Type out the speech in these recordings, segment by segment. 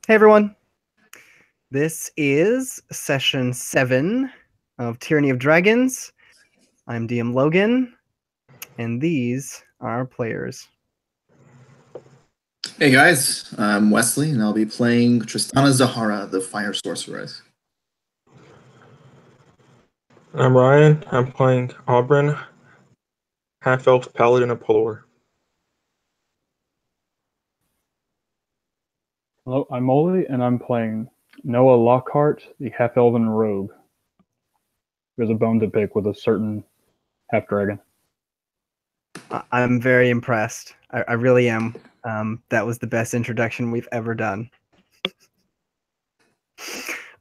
Hey everyone, this is session 7 of Tyranny of Dragons. I'm DM Logan, and these are our players. Hey guys, I'm Wesley, and I'll be playing Tristana Zahara, the Fire Sorceress. I'm Ryan. I'm playing Aubrin, half-elf Paladin of Pelor. Hello, I'm Molly, and I'm playing Noah Lockhart, the half-elven rogue. There's a bone to pick with a certain half-dragon. I'm very impressed. I really am. That was the best introduction we've ever done.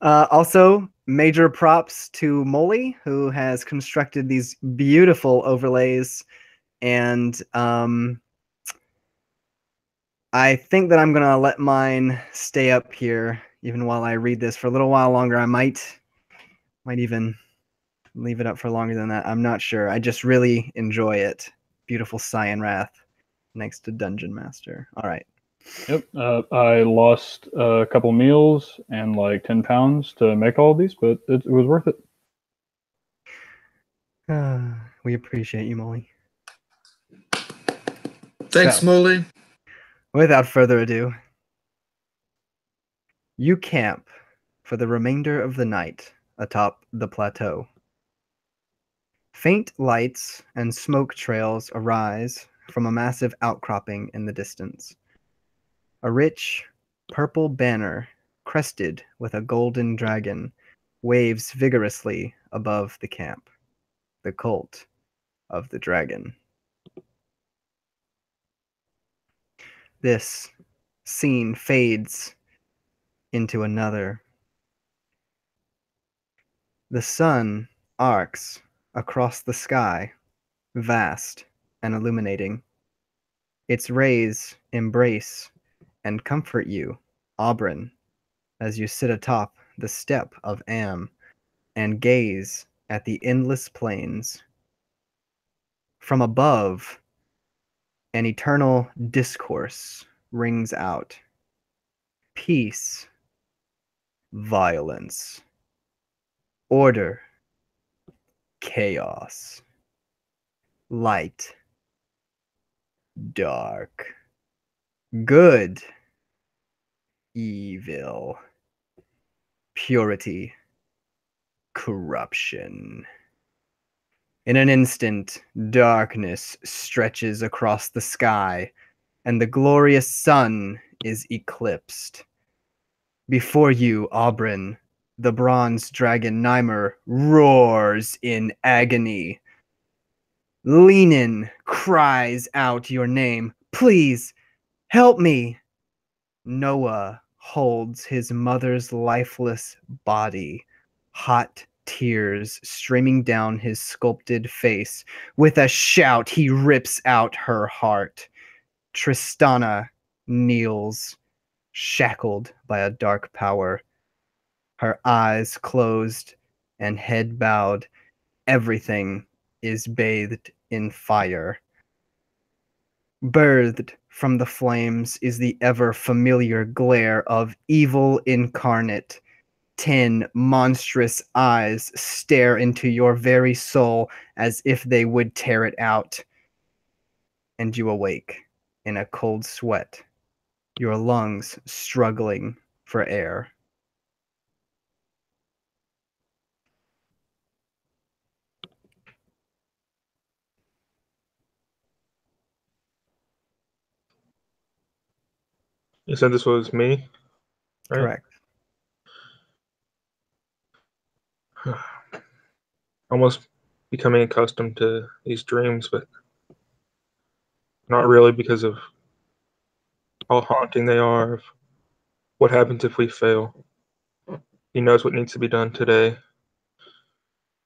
Also, major props to Molly, who has constructed these beautiful overlays, and I think that I'm gonna let mine stay up here even while I read this for a little while longer. I might even leave it up for longer than that. I'm not sure. I just really enjoy it. Beautiful Cyan Wrath next to Dungeon Master. All right. Yep, I lost a couple meals and like 10 pounds to make all of these, but it was worth it. We appreciate you, Molly. Thanks, So, Molly. without further ado, you camp for the remainder of the night atop the plateau. Faint lights and smoke trails arise from a massive outcropping in the distance. A rich, purple banner, crested with a golden dragon, waves vigorously above the camp. The cult of the dragon. This scene fades into another. The sun arcs across the sky, vast and illuminating. Its rays embrace and comfort you, Aubrin, as you sit atop the step of Am and gaze at the endless plains. From above, an eternal discourse rings out. Peace, violence, order, chaos, light, dark, good, evil, purity, corruption. In an instant, darkness stretches across the sky, and the glorious sun is eclipsed. Before you, Aubrin, the bronze dragon Nymer roars in agony. Lenin cries out your name. Please, help me. Noah holds his mother's lifeless body, hot tears streaming down his sculpted face. With a shout, he rips out her heart. Tristana kneels, shackled by a dark power. Her eyes closed and head bowed. Everything is bathed in fire. Birthed from the flames is the ever familiar glare of evil incarnate. 10 monstrous eyes stare into your very soul as if they would tear it out. And you awake in a cold sweat, your lungs struggling for air. You said this was me, right? Correct. Almost becoming accustomed to these dreams, but not really because of how haunting they are, of what happens if we fail. He knows what needs to be done today,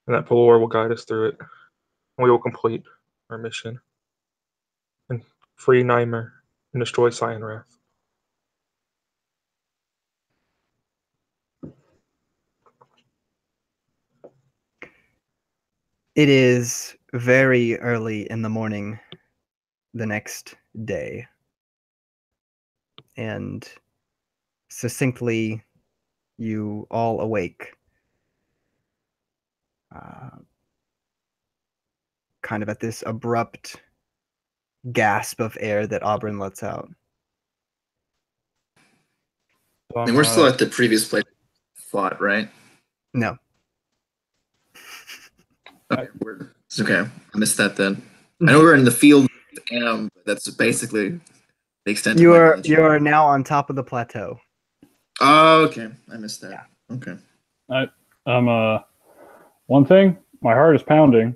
and that Pelor will guide us through it. And we will complete our mission and free Nymer and destroy Cyan Wrath. It is very early in the morning the next day. And succinctly, you all awake. Kind of at this abrupt gasp of air that Aubrin lets out. So And we're still at the previous place fought, right? No. Okay, it's okay. I missed that then. I know we're in the field, but that's basically the extent of my knowledge. You are now on top of the plateau. Oh, okay. I missed that. Yeah. Okay. One thing, my heart is pounding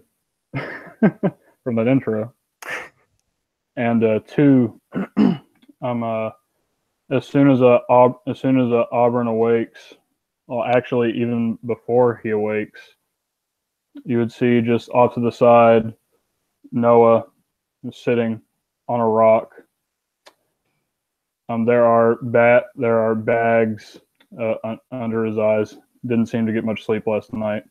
from that intro. And two, as soon as Aubrin awakes, well, actually, even before he awakes, you would see just off to the side Noah sitting on a rock. There are bags under his eyes. Didn't seem to get much sleep last night,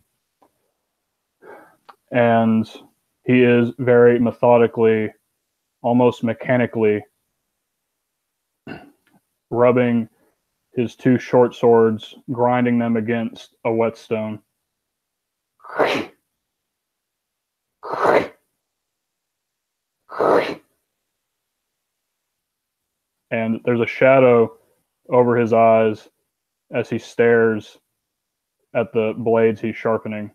and he is very methodically, almost mechanically, rubbing his two short swords, grinding them against a whetstone. And there's a shadow over his eyes as he stares at the blades he's sharpening.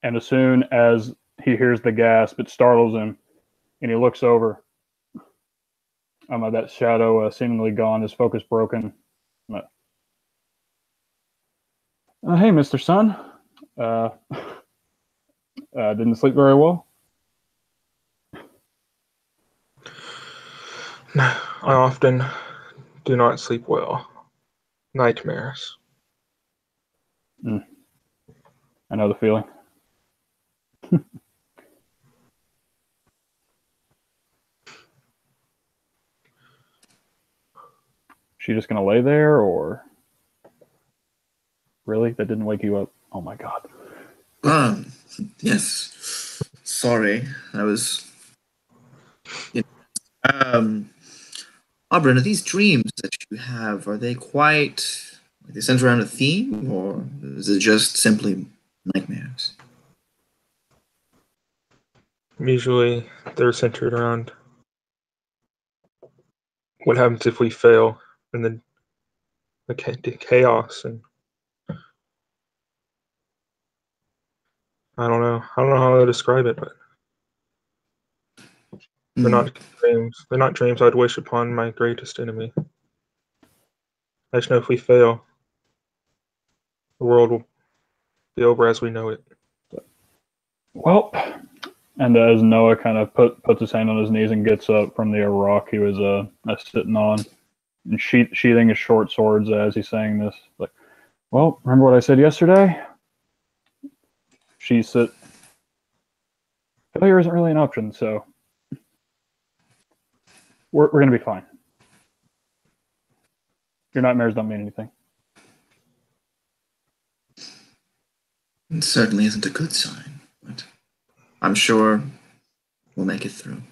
And as soon as he hears the gasp, it startles him, and he looks over. That shadow seemingly gone, his focus broken. Hey, Mr. Sun. Didn't sleep very well? I often do not sleep well. Nightmares. I know the feeling. She just gonna lay there, or really? That didn't wake you up? Oh my god. Yes. Sorry, I was. Aubrin, are these dreams that you have, are they quite, like they center around a theme, or is it just simply nightmares? Usually they're centered around what happens if we fail, and then the chaos, and I don't know how to describe it, but they're not dreams. They're not dreams I'd wish upon my greatest enemy. I just know if we fail, the world will be over as we know it. Well, and as Noah kind of puts his hand on his knees and gets up from the rock he was sitting on, and sheathing his short swords as he's saying this, like, well, remember what I said yesterday? Failure isn't really an option, so we're going to be fine. Your nightmares don't mean anything. It certainly isn't a good sign, but I'm sure we'll make it through.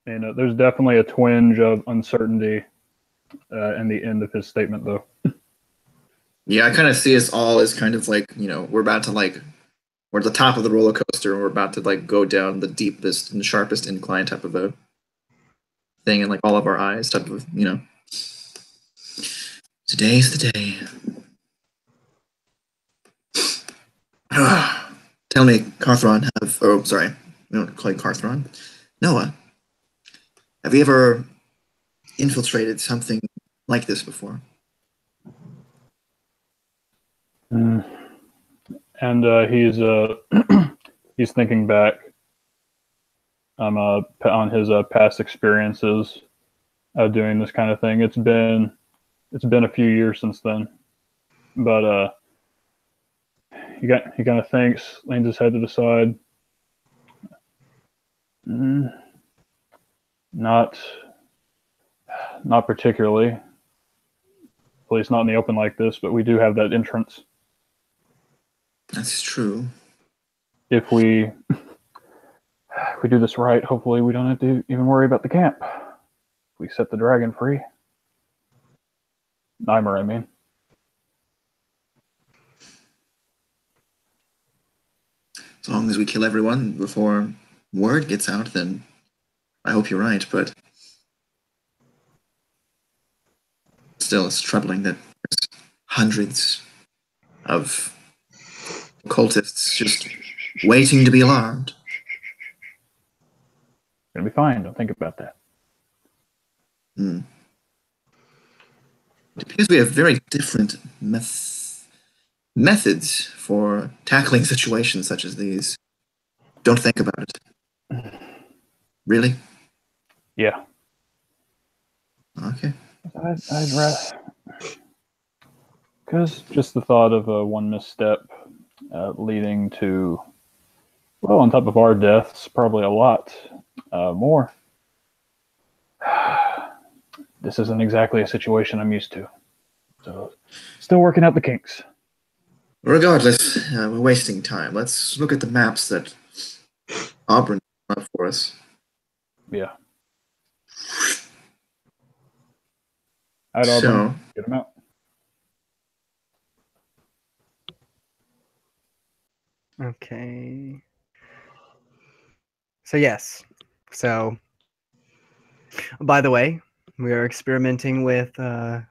And there's definitely a twinge of uncertainty in the end of his statement, though. Yeah, I kind of see us all as kind of like, we're about to we're at the top of the roller coaster, and we're about to go down the deepest and sharpest incline type of a thing, and all of our eyes type of, today's the day. Tell me, Carthron, we don't call you Carthron. Noah, have you ever infiltrated something like this before? And he's thinking back on his past experiences doing this kind of thing. It's been a few years since then, but he kind of thinks, leans his head to the side. Not particularly. At least not in the open like this, but we do have that entrance. That's true. If we do this right, hopefully we don't have to even worry about the camp. we set the dragon free. Nymer, I mean. As long as we kill everyone before word gets out, then I hope you're right, but still, it's troubling that there's hundreds of cultists just waiting to be alarmed. Gonna be fine. Don't think about that. It appears we have very different methods for tackling situations such as these. Don't think about it. Really? Yeah. Okay. I'd rather... Because just the thought of one misstep leading to, well, on top of our deaths, probably a lot more. This isn't exactly a situation I'm used to. So, still working out the kinks. Regardless, we're wasting time. Let's look at the maps that Aubrin put up for us. Yeah. I'd So, get them out. Okay. So yes. So, by the way, we are experimenting with a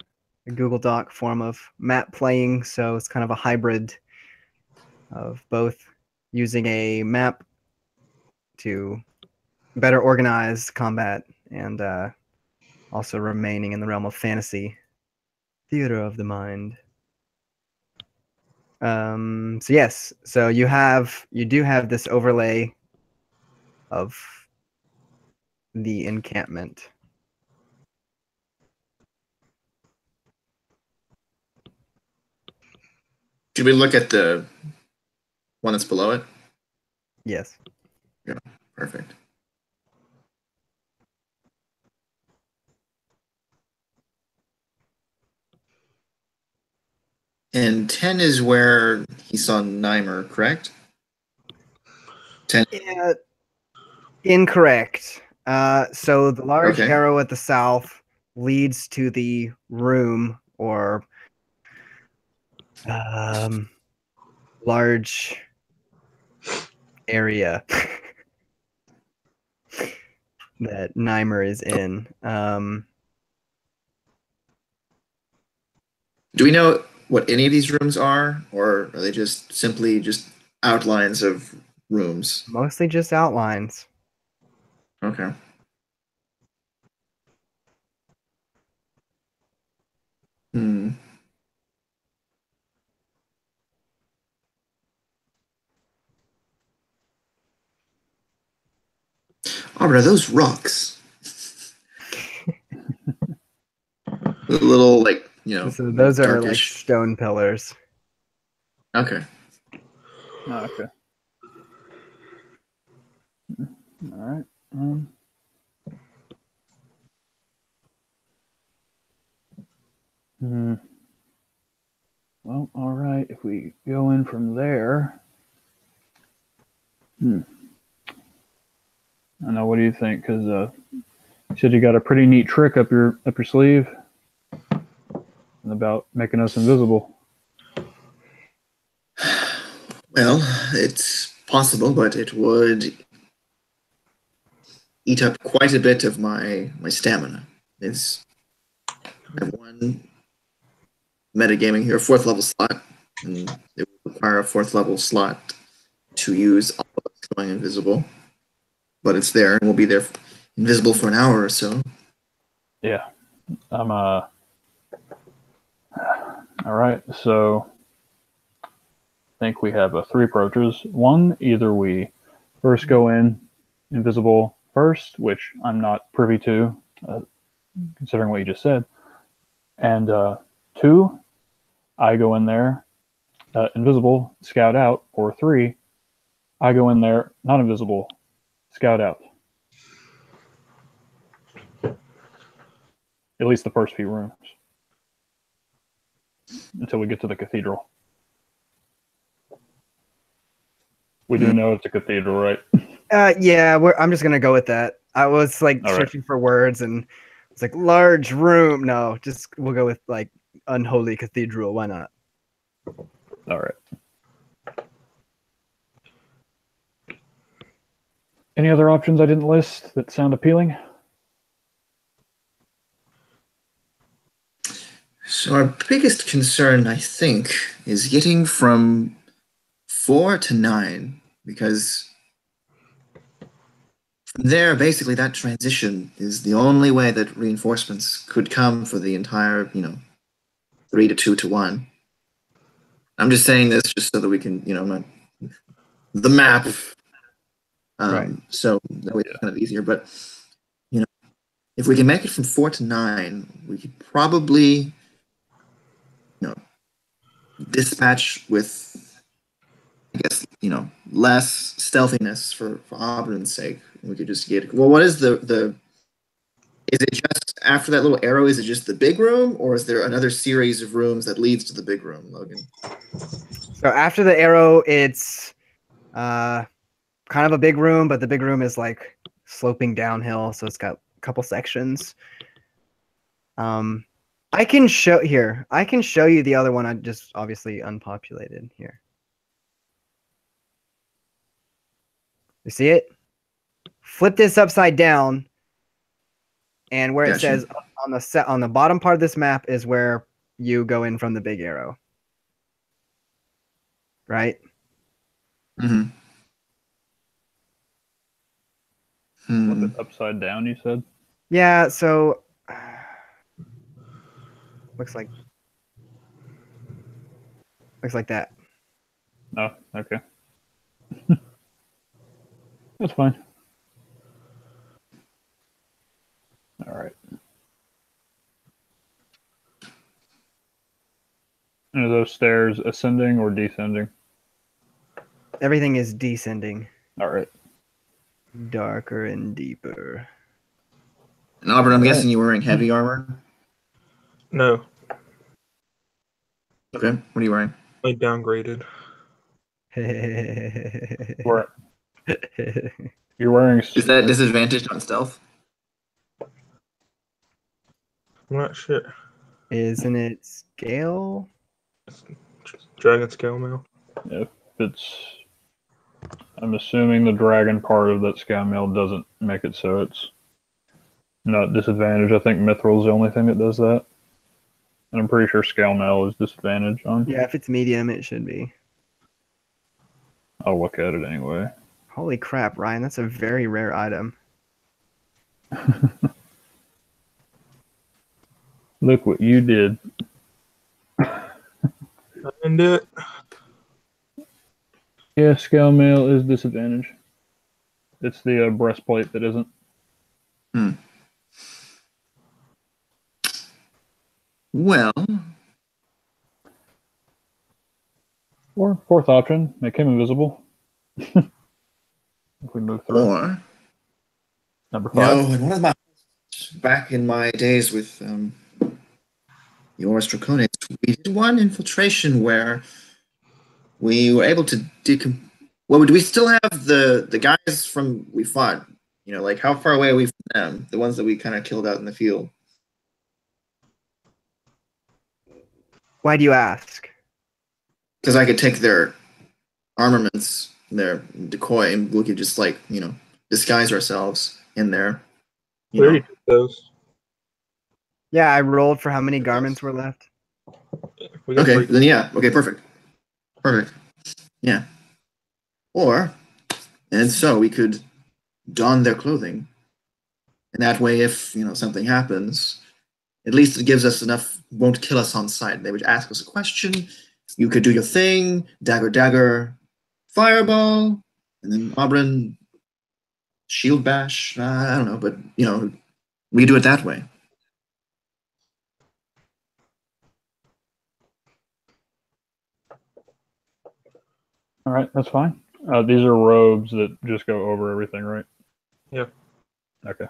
Google Doc form of map playing. So it's kind of a hybrid of both using a map to better organize combat and also remaining in the realm of fantasy, theater of the mind. So yes, so you do have this overlay of the encampment. should we look at the one that's below it? Yes. Yeah, perfect. And 10 is where he saw Nymer, correct? 10. Yeah, incorrect. So the large Okay. arrow at the south leads to the room or large area that Nymer is in. Do we know what any of these rooms are, or are they just simply just outlines of rooms? Mostly just outlines. Okay. Hmm. Oh, are those rocks? The little, like, So those are like darkish. stone pillars. Okay. Oh, okay. All right. Well, all right. If we go in from there, I know. What do you think? Because you said you got a pretty neat trick up your sleeve, and about making us invisible. Well, it's possible, but it would eat up quite a bit of my stamina. I have one metagaming here, 4th level slot, and it would require a 4th level slot to use all of us going invisible. But it's there, and we'll be there invisible for an hour or so. Yeah. I'm all right. So I think we have 3 approaches. One, either we first go in invisible first, which I'm not privy to, considering what you just said. And 2, I go in there invisible, scout out. Or 3, I go in there not invisible, scout out. At least the first few rooms. Until we get to the cathedral. We do know it's a cathedral, right? Yeah, I'm just gonna go with that. I was like All searching for words and It's like large room. No, just we'll go with like unholy cathedral. Why not? All right. Any other options I didn't list that sound appealing? So our biggest concern, I think, is getting from 4 to 9, because from there, basically, that transition is the only way that reinforcements could come for the entire, 3 to 2 to 1. I'm just saying this just so that we can, the map. Right. So that way it's kind of easier. But, if we can make it from 4 to 9, we could probably, dispatch with, I guess, less stealthiness for Aubrin's sake. We could just get. Well, what is the? Is it just after that little arrow? Is it just the big room, or is there another series of rooms that leads to the big room, Logan? So after the arrow, it's kind of a big room, but the big room is like sloping downhill, so it's got a couple sections. I can show you the other one. I just obviously unpopulated here. You see it? Flip this upside down, and where it says on the bottom part of this map is where you go in from the big arrow. Right? Mm-hmm. Flip it upside down, you said? Yeah, so looks like that. Oh, okay. That's fine. All right. And are those stairs ascending or descending? Everything is descending. All right. Darker and deeper. And Aubrin, I'm guessing you're wearing heavy armor? No, Okay, what are you wearing? I downgraded. You're wearing. Is that disadvantaged on stealth? I'm not sure. Isn't it scale? Dragon scale mail. If it's, I'm assuming the dragon part of that scale mail doesn't make it so it's not disadvantage. I think Mithril is the only thing that does that. And I'm pretty sure scale mail is disadvantage on. Yeah, if it's medium, it should be. I'll look at it anyway. Holy crap, Ryan, that's a very rare item. Look what you did. And it. Yeah, scale mail is disadvantage. It's the breastplate that isn't. Well, Or fourth option, make him invisible. If we move through. or Number 5. in one of my back in my days with yours Draconis, we did one infiltration where we were able to well, do we still have the guys from we fought? Like how far away are we from them? The ones that we kind of killed out in the field. Why do you ask? Because I could take their armaments, their decoy, and we could just disguise ourselves in there. We already did those. Yeah, I rolled for how many garments were left. We got Okay, 3. then yeah. Okay, perfect. Yeah. And so we could don their clothing. And that way, if, something happens, at least it gives us enough, won't kill us on sight. They would ask us a question. You could do your thing, dagger, fireball, and then Aubrin, shield bash. I don't know, but, we could do it that way. All right, that's fine. These are robes that just go over everything, right? Yep. Okay.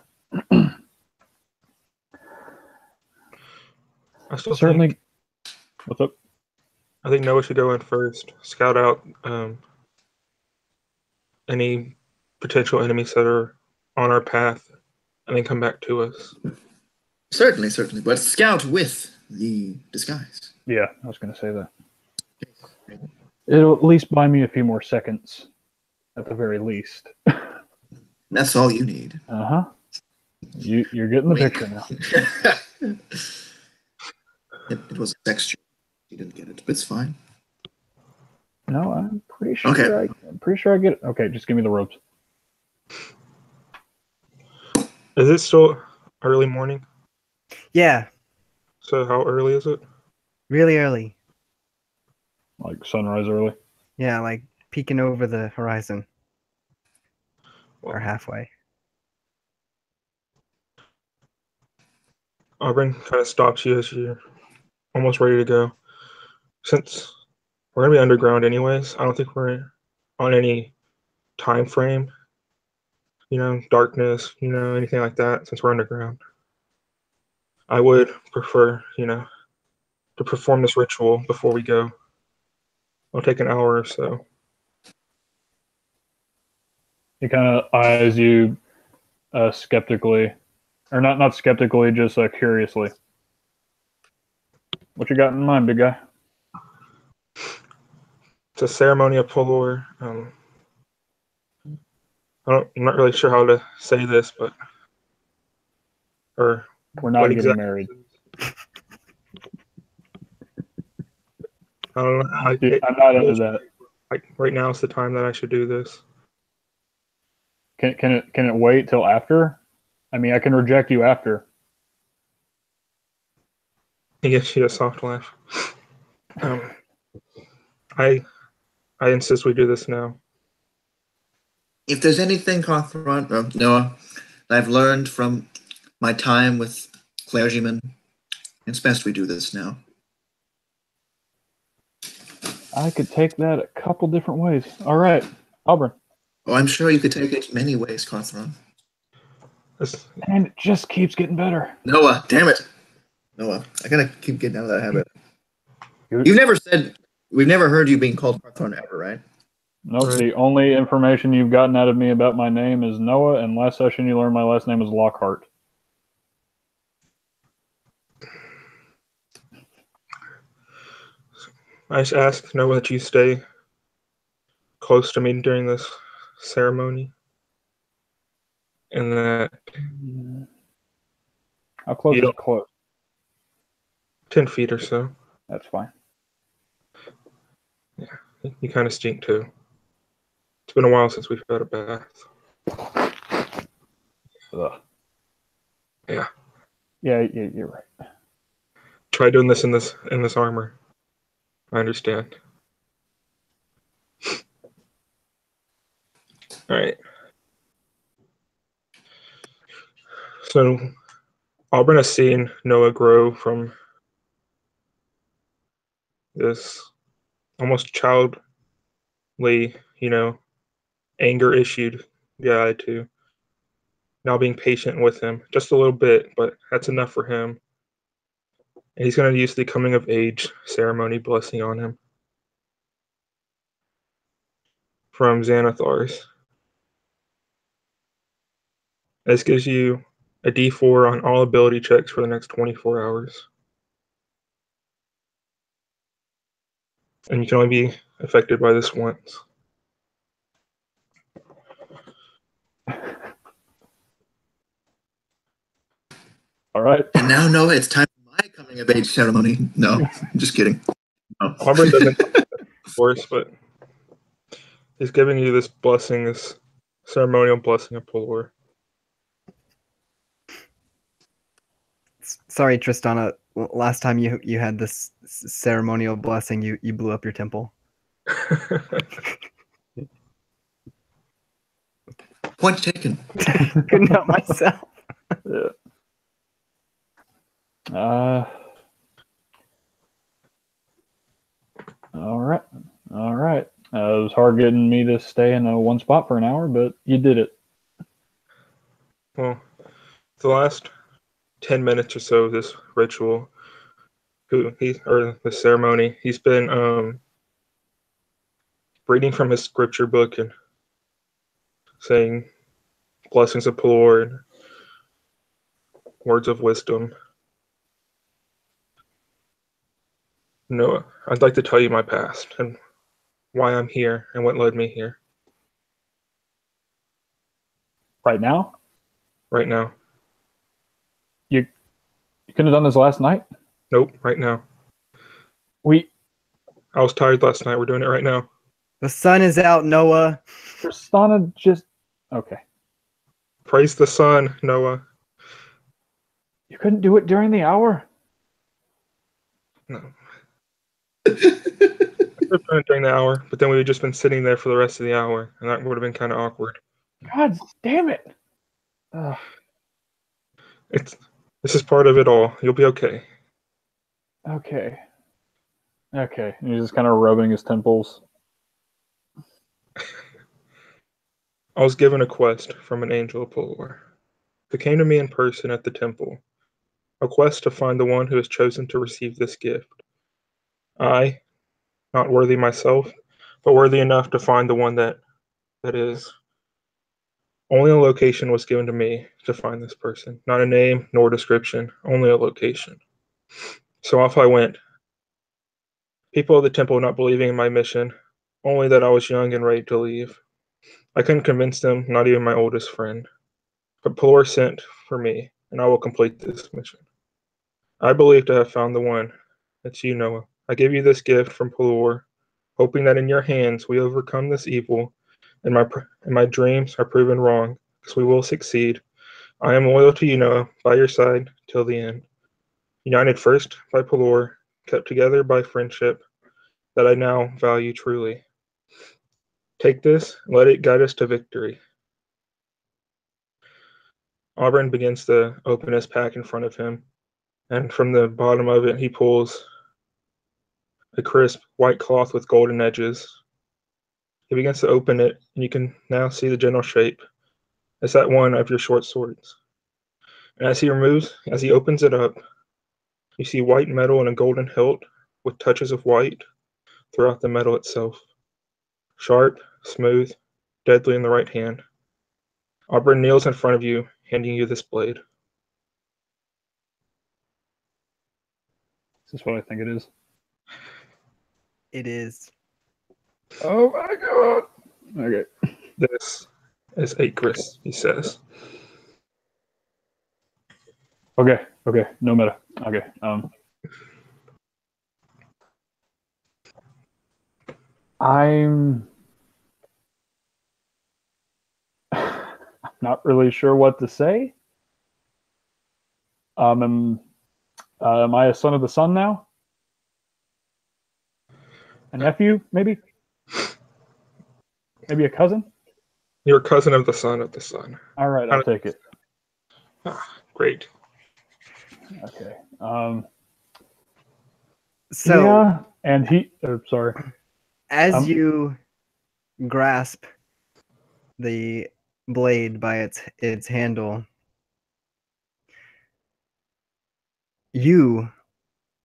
I still Certainly. think, What's up? I think Noah should go in first, scout out any potential enemies that are on our path, and then come back to us. Certainly, certainly. But scout with the disguise. Yeah, I was going to say that. It'll at least buy me a few more seconds, at the very least. That's all you need. Uh-huh. You're getting the Wink. picture now. It was a texture. You didn't get it, but it's fine. No, I'm pretty sure. Okay. I'm pretty sure I get it. Okay, just give me the ropes. Is it still early morning? Yeah, So how early is it? really early. Like sunrise early. Yeah, like peeking over the horizon. Or Well, halfway. Aubrin kind of stops you as you're almost ready to go. Since we're gonna be underground anyways, I don't think we're on any time frame. Darkness, anything like that. Since we're underground, I would prefer, to perform this ritual before we go. It'll take an hour or so. He kind of eyes you skeptically, or not skeptically, just curiously. What you got in mind, big guy? It's a ceremony of Pelor. I'm not really sure how to say this, but We're not what getting exactly? married. I don't know. I'm not into that. Like right now is the time that I should do this. Can it wait till after? I mean, I can reject you after. He gives you a soft laugh. I insist we do this now. If there's anything, Noah, that I've learned from my time with clergymen, it's best we do this now. I could take that a couple different ways. All right, Aubrin. Oh, I'm sure you could take it many ways, Carthron. And it just keeps getting better. Noah, damn it. Noah, I gotta keep getting out of that habit. We've never heard you being called Carthron ever, right? Nope, Right. The only information you've gotten out of me about my name is Noah, and last session you learned my last name is Lockhart. I just ask Noah that you stay close to me during this ceremony. And that How close You is don't- close? 10 feet or so. That's fine. You kind of stink too. It's been a while since we've had a bath. Ugh. Yeah. Yeah, you're right. Try doing this in this armor. I understand. All right. So Aubrin has seen Noah grow from this almost childly, anger-issued guy to now being patient with him just a little bit, but that's enough for him. And he's going to use the coming of age ceremony blessing on him from Xanathars. This gives you a D4 on all ability checks for the next 24 hours. And you can only be affected by this once. All right. And now, Noah, it's time for my coming of age ceremony. No, I'm just kidding. No. Aubrin doesn't, of course, but he's giving you this blessing, this ceremonial blessing of Pelor. Sorry, Tristana. Last time you had this ceremonial blessing, you blew up your temple. Point taken. Couldn't help myself. Yeah. All right. It was hard getting me to stay in one spot for an hour, but you did it. Well, the last 10 minutes or so of this ritual, the ceremony, he's been reading from his scripture book and saying blessings of Pelor and words of wisdom. Noah, I'd like to tell you my past and why I'm here and what led me here. Right now? Right now. You couldn't have done this last night? Nope, right now. I was tired last night. We're doing it right now. The sun is out, Noah. Tristana just... Okay. Praise the sun, Noah. You couldn't do it during the hour? No. I could have done it during the hour, but then we would have just been sitting there for the rest of the hour, and that would have been kind of awkward. God damn it. Ugh. This is part of it all. You'll be okay. Okay. Okay. And he's just kind of rubbing his temples. I was given a quest from an angel of Pelor, who came to me in person at the temple. A quest to find the one who has chosen to receive this gift. I, not worthy myself, but worthy enough to find the one that is. Only a location was given to me to find this person. Not a name nor description, only a location. So off I went. People of the temple not believing in my mission, only that I was young and ready to leave. I couldn't convince them, not even my oldest friend. But Pelor sent for me, and I will complete this mission. I believe to have found the one. It's you, Noah. I give you this gift from Pelor, hoping that in your hands we overcome this evil, and my dreams are proven wrong, because we will succeed. I am loyal to you, Noah, by your side till the end. United first by Pelor, kept together by friendship that I now value truly. Take this and let it guide us to victory. Aubrin begins to open his pack in front of him, and from the bottom of it he pulls a crisp white cloth with golden edges. He begins to open it, and you can now see the general shape. It's that one of your short swords. And as he opens it up, you see white metal and a golden hilt with touches of white throughout the metal itself. Sharp, smooth, deadly in the right hand. Aubrin kneels in front of you, handing you this blade. Is this what I think it is? It is. Oh my god. Okay. This is Acris, he says. Okay. No meta. Okay. I'm not really sure what to say. Am I a son of the sun now? A nephew, maybe? Maybe a cousin? You're a cousin of the sun of the sun. All right, I'll take it. Great. Okay. So, yeah, and he. Sorry. as you grasp the blade by its handle, you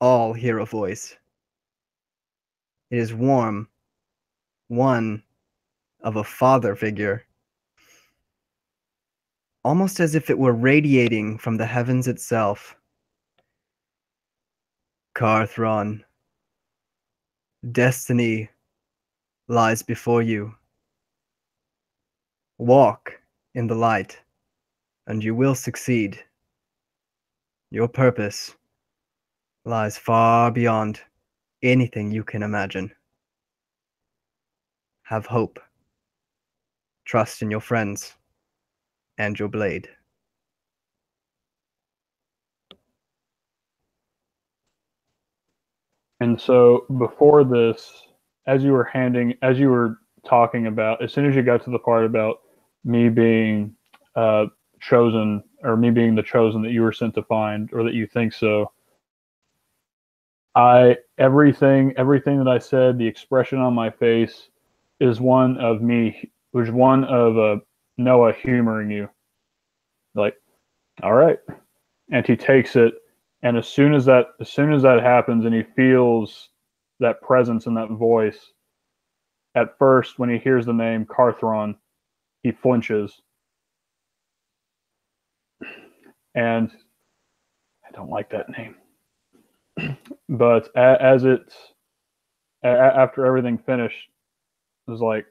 all hear a voice. It is warm, one of a father figure, almost as if it were radiating from the heavens itself. Carthron, destiny lies before you. Walk in the light, and you will succeed. Your purpose lies far beyond anything you can imagine. Have hope. Trust in your friends and your blade. And so before this, as you were talking about, as soon as you got to the part about me being chosen, or me being the chosen that you were sent to find, or that you think so, everything that I said, the expression on my face is one of Noah humoring you. Like, all right. And he takes it, and as soon as that happens and he feels that presence and that voice, at first when he hears the name Carthron, he flinches. And don't like that name. But as it, after everything finished, it was like,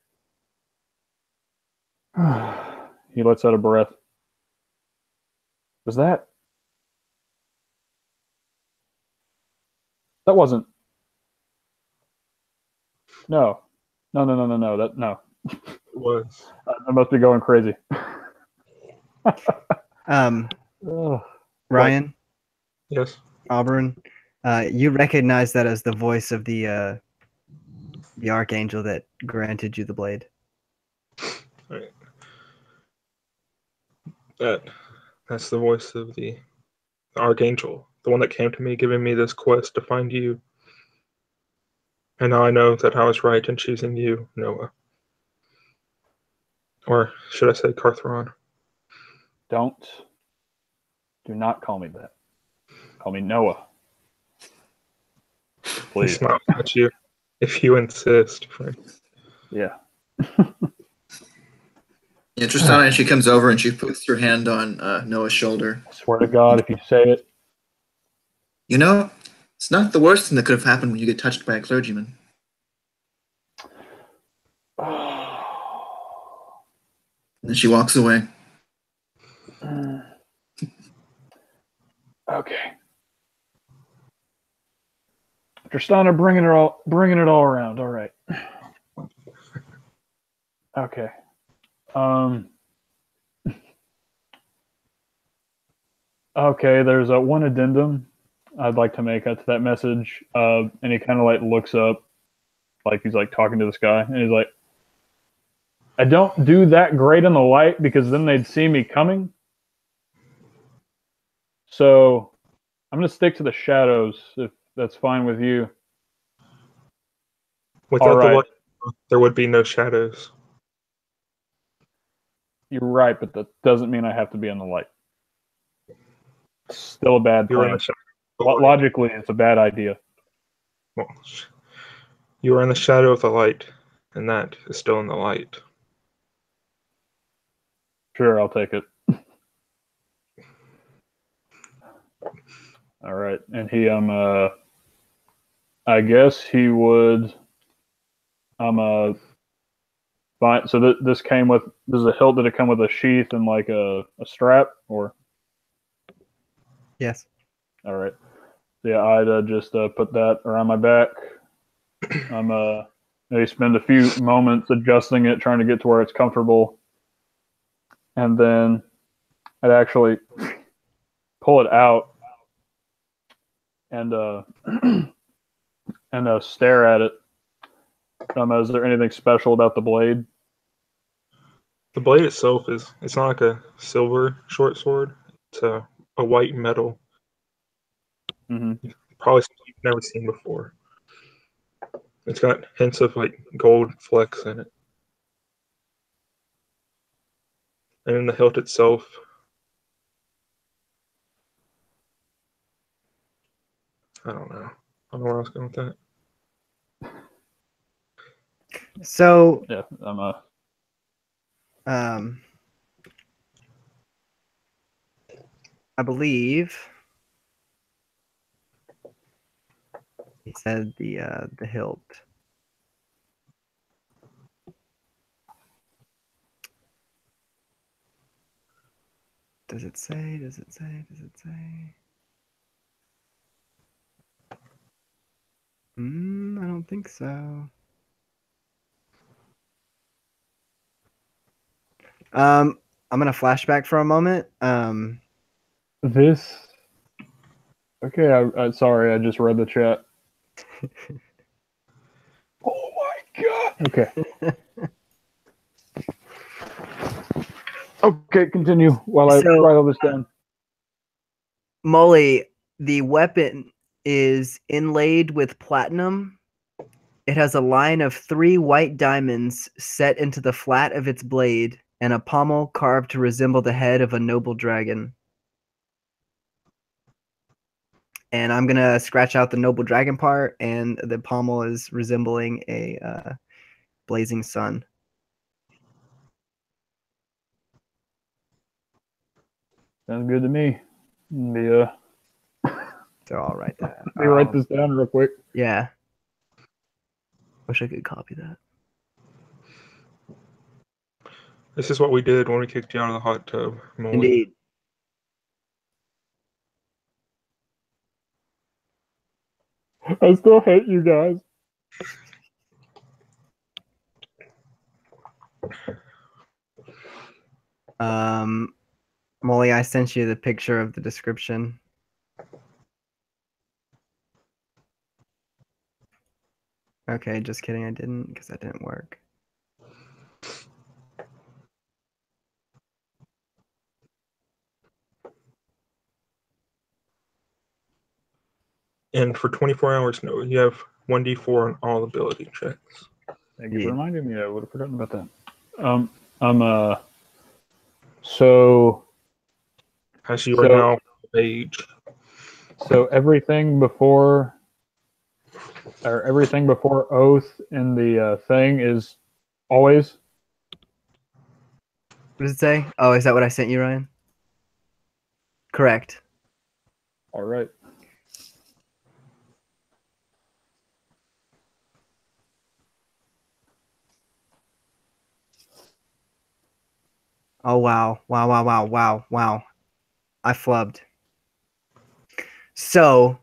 he lets out a breath. Was that? That wasn't. No. No. That no. It was. I must be going crazy. Ugh. Ryan, Yes. Aubrin, you recognize that as the voice of the archangel that granted you the blade. Right. That's the voice of the archangel, the one that came to me, giving me this quest to find you. And now I know that I was right in choosing you, Noah. Or should I say Cartheron? Do not call me that. Call me Noah. Please. It's not about you, if you insist, Frank. Yeah. Yeah, Tristana, and she comes over and she puts her hand on Noah's shoulder. I swear to God, if you say it. You know, it's not the worst thing that could have happened when you get touched by a clergyman. And then she walks away. Okay. Tristana bringing it all around. All right. Okay. Okay, there's one addendum I'd like to make to that message. And he kind of like looks up, like he's like talking to this guy, and he's like, I don't do that great in the light because then they'd see me coming. So I'm going to stick to the shadows if that's fine with you. Without the light, there would be no shadows. You're right, but that doesn't mean I have to be in the light. It's still a bad plan. Logically, it's a bad idea. Well, you are in the shadow of the light, and that is still in the light. Sure, I'll take it. All right, and he I guess he would fine. So this came with, does a hilt, did it come with a sheath and like a strap, or? Yes. All right. Yeah, I'd just put that around my back. Maybe spend a few moments adjusting it, trying to get to where it's comfortable, and then I'd actually pull it out and stare at it. Is there anything special about the blade? The blade itself it's not like a silver short sword. It's a white metal. Mm-hmm. Probably something you've never seen before. It's got hints of like gold flecks in it. And in the hilt itself, I don't know. I don't know where I was going with that. So Yeah, I believe he said the hilt. Does it say? Does it say? Does it say? I don't think so. I'm gonna flashback for a moment. this. Okay, I sorry, I just read the chat. Oh my God. Okay. Okay, continue while I write all this down. Molly, the weapon is inlaid with platinum. It has a line of 3 white diamonds set into the flat of its blade, and a pommel carved to resemble the head of a noble dragon. And I'm gonna scratch out the noble dragon part, and the pommel is resembling a blazing sun. Sounds good to me. The So I'll write that. Let me write this down real quick. Yeah. Wish I could copy that. This is what we did when we kicked you out of the hot tub, Molly. Indeed. I still hate you guys. Molly, I sent you the picture of the description. Okay, just kidding. I didn't, because that didn't work. And for 24 hours, no, you have 1d4 on all ability checks. Thank you for reminding me. I would have forgotten about that. So As you are now age. So everything before oath in the thing is always. What does it say? Oh, is that what I sent you, Ryan? Correct. All right. Oh wow. Wow. I flubbed. So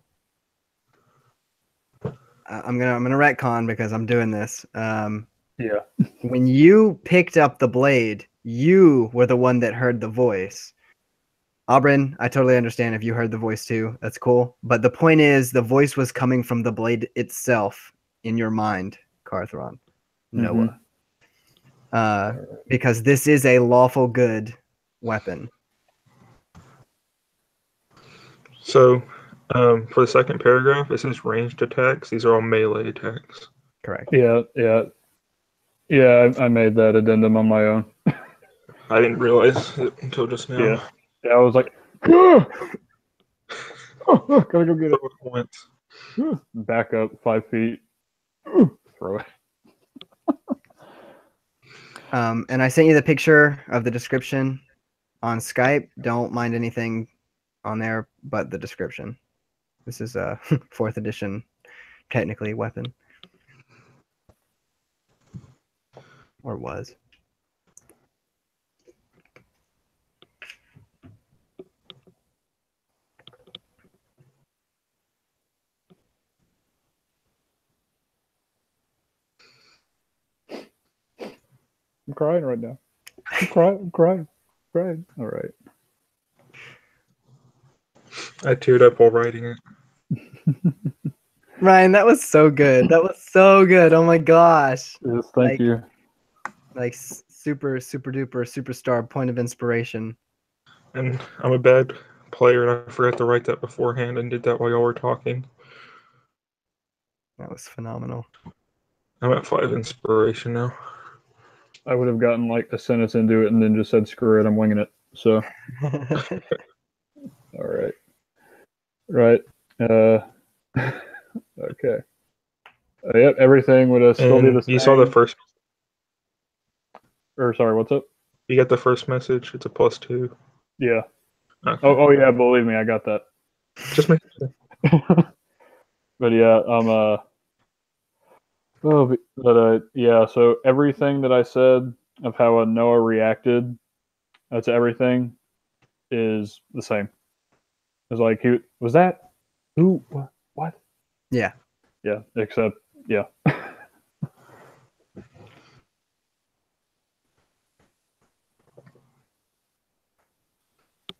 I'm gonna retcon because I'm doing this. Yeah. When you picked up the blade, you were the one that heard the voice. Aubrin, I totally understand if you heard the voice too. That's cool. But the point is, the voice was coming from the blade itself in your mind, Carthron, Noah. Because this is a lawful good weapon. So, for the second paragraph, it says ranged attacks. These are all melee attacks. Correct. Yeah. I made that addendum on my own. I didn't realize it until just now. Yeah. I was like, gotta go get it. Once. Back up 5 feet. Throw it. And I sent you the picture of the description on Skype. Don't mind anything on there but the description. This is a 4th edition, technically, weapon. Or was. I'm crying right now. I'm crying. All right. I teared up while writing it. Ryan, that was so good. That was so good. Oh my gosh. Yes, thank you. Like super duper superstar point of inspiration. And I'm a bad player, and I forgot to write that beforehand and did that while y'all were talking. That was phenomenal. I'm at 5 inspiration now. I would have gotten like a sentence into it and then just said, screw it, I'm winging it. So, all right. Right. Okay. Yep, everything would still be the same. You saw the first. Or sorry, what's up? You got the first message. It's a +2. Yeah. Okay. Oh yeah, believe me, I got that. Just make sure. But yeah, yeah. So everything that I said of how Noah reacted to everything is the same. It's like he was that who what? Yeah. Yeah. Except yeah.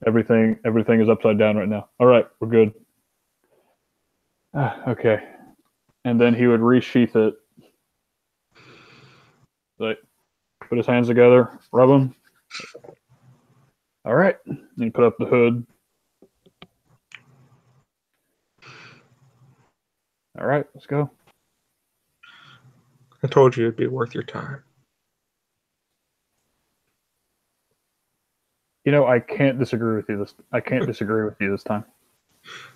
Everything is upside down right now. All right, we're good. Okay. And then he would resheath it. Like, put his hands together, rub them. All right. And he put up the hood. All right, let's go. I told you it'd be worth your time. You know, I can't disagree with you this. I can't disagree with you this time.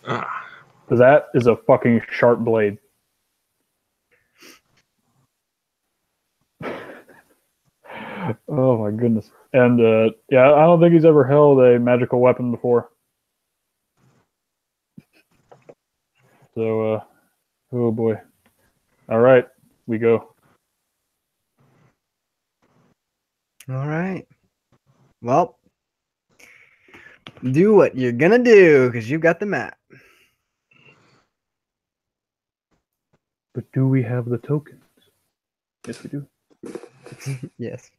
Ah. That is a fucking sharp blade. Oh my goodness. And yeah, I don't think he's ever held a magical weapon before. So, oh boy. All right, we go. All right. Well, do what you're gonna do because you've got the map. But do we have the tokens? Yes, we do. Yes.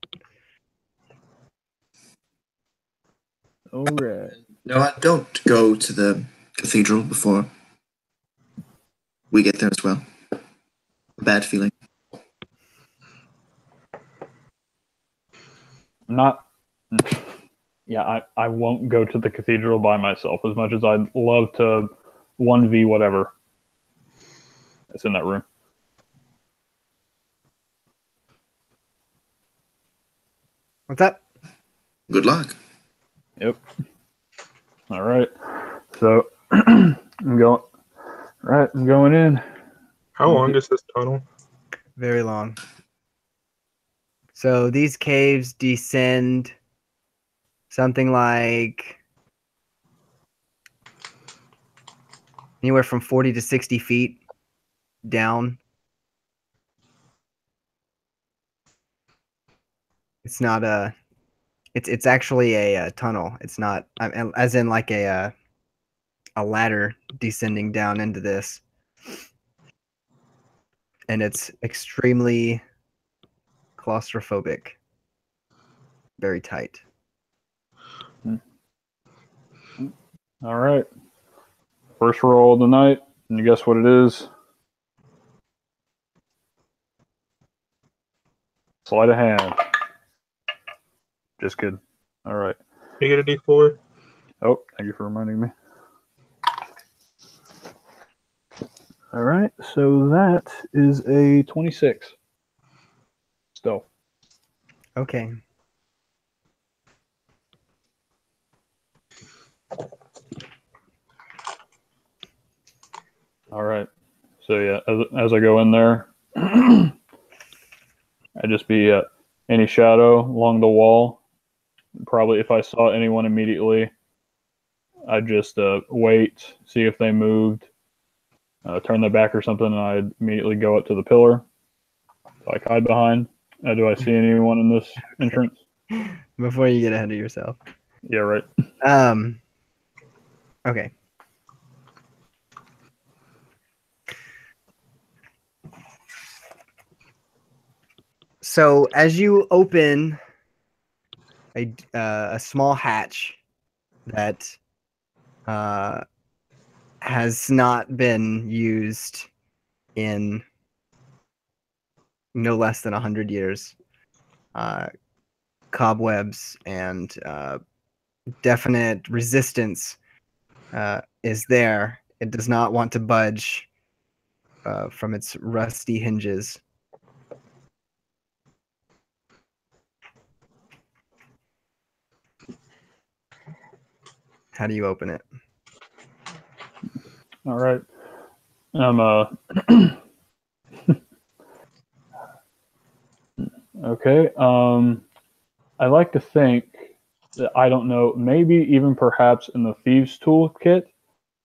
All right. No, don't go to the cathedral before we get there as well. A bad feeling. Not. Yeah, I won't go to the cathedral by myself as much as I'd love to 1v whatever. It's in that room. What's up? Good luck. Yep. All right. So I'm going. Right, I'm going in. How long is this tunnel? Very long. So these caves descend something like anywhere from 40 to 60 feet down. It's not a. It's actually a tunnel. It's not as in like a ladder descending down into this, and it's extremely claustrophobic. Very tight. All right. First roll of the night, and you guess what it is? Sleight of hand. Just kidding. All right. You get a D4? Oh, thank you for reminding me. All right, so that is a 26. Still. Okay. All right. So yeah, as I go in there, I just be any shadow along the wall. Probably if I saw anyone immediately, I'd just wait, see if they moved, turn their back or something, and I'd immediately go up to the pillar, like hide behind. Do I see anyone in this entrance? Before you get ahead of yourself. Yeah, right. Okay. So as you open a small hatch that has not been used in no less than 100 years, cobwebs and definite resistance is there. It does not want to budge from its rusty hinges. How do you open it? All right. Okay. I like to think that, I don't know, maybe even perhaps in the thieves' toolkit,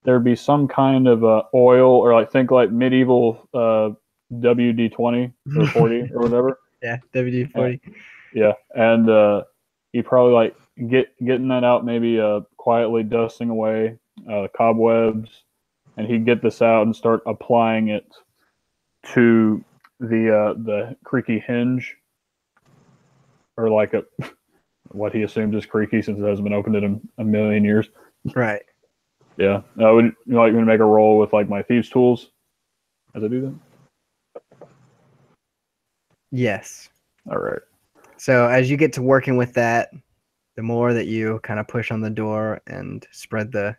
there'd be some kind of oil, or like think like medieval WD-20 or 40 or whatever. Yeah, WD-40. Yeah, and you probably like getting that out, maybe quietly dusting away cobwebs, and he'd get this out and start applying it to the creaky hinge, or like what he assumes is creaky since it hasn't been opened in a million years. Right. Yeah. Would you like me to make a roll with like my thieves' tools as I do that? Yes. All right. So as you get to working with that, the more that you kind of push on the door and spread the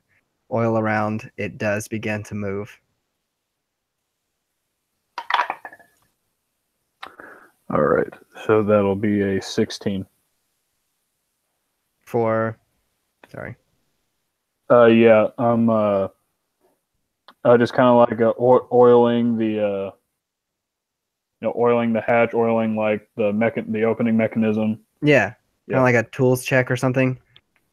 oil around, it does begin to move. All right. So that'll be a 16. Sorry. Yeah. I'm just kind of like oiling the oiling the hatch, oiling like the opening mechanism. Yeah. Yeah. Kind of like a tools check or something.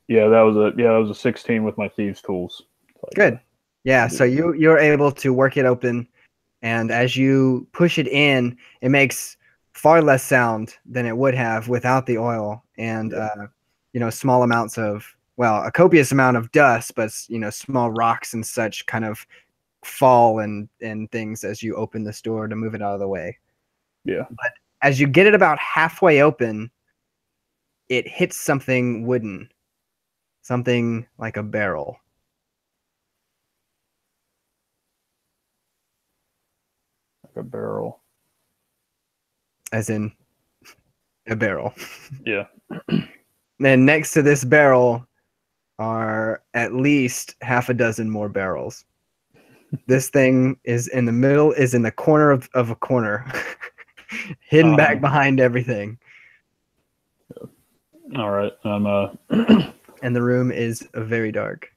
Yeah, that was a 16 with my thieves' tools. Like Good. Yeah, so you're able to work it open, and as you push it in, it makes far less sound than it would have without the oil, and small amounts of a copious amount of dust, but small rocks and such kind of fall and things as you open this door to move it out of the way. Yeah. But as you get it about halfway open, it hits something wooden, something like a barrel. Like a barrel. As in a barrel. Yeah. Then next to this barrel are at least half a dozen more barrels. This thing is in the middle, is in the corner of a corner, hidden back behind everything. All right. And the room is very dark.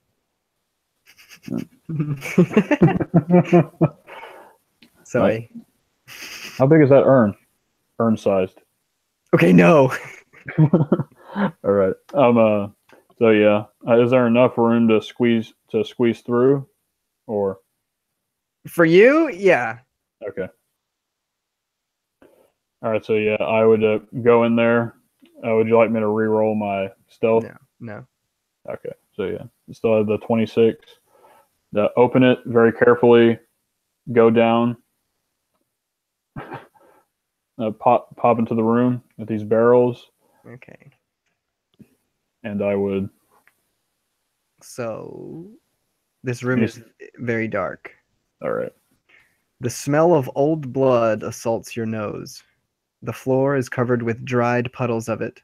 Sorry. How big is that urn? Urn sized. Okay, no. All right. So yeah, is there enough room to squeeze through, or? For you, yeah. Okay. All right. So yeah, I would go in there. Would you like me to re-roll my stealth? No. Okay. So yeah, still have the 26. Open it very carefully. Go down. Pop into the room with these barrels. Okay. And I would. So, this room is very dark. All right. The smell of old blood assaults your nose. The floor is covered with dried puddles of it.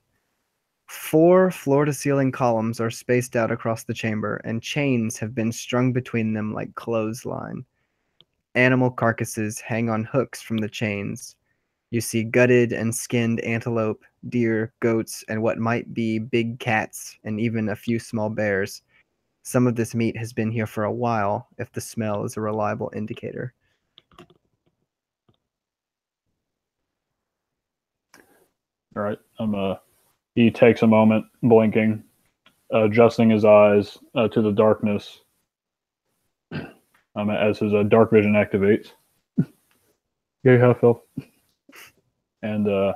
4 floor-to-ceiling columns are spaced out across the chamber, and chains have been strung between them like clothesline. Animal carcasses hang on hooks from the chains. You see gutted and skinned antelope, deer, goats, and what might be big cats, and even a few small bears. Some of this meat has been here for a while, if the smell is a reliable indicator. All right. He takes a moment, blinking, adjusting his eyes to the darkness as his dark vision activates. Yeah, half elf. And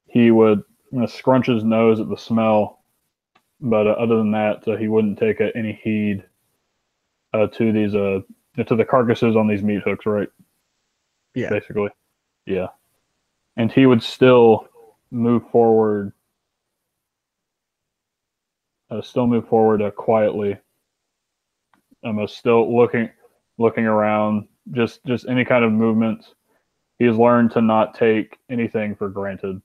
he would scrunch his nose at the smell, but other than that, he wouldn't take any heed to these to the carcasses on these meat hooks, right? Yeah. Basically. Yeah. And he would still move forward. Quietly. Still looking around, just any kind of movements. He has learned to not take anything for granted.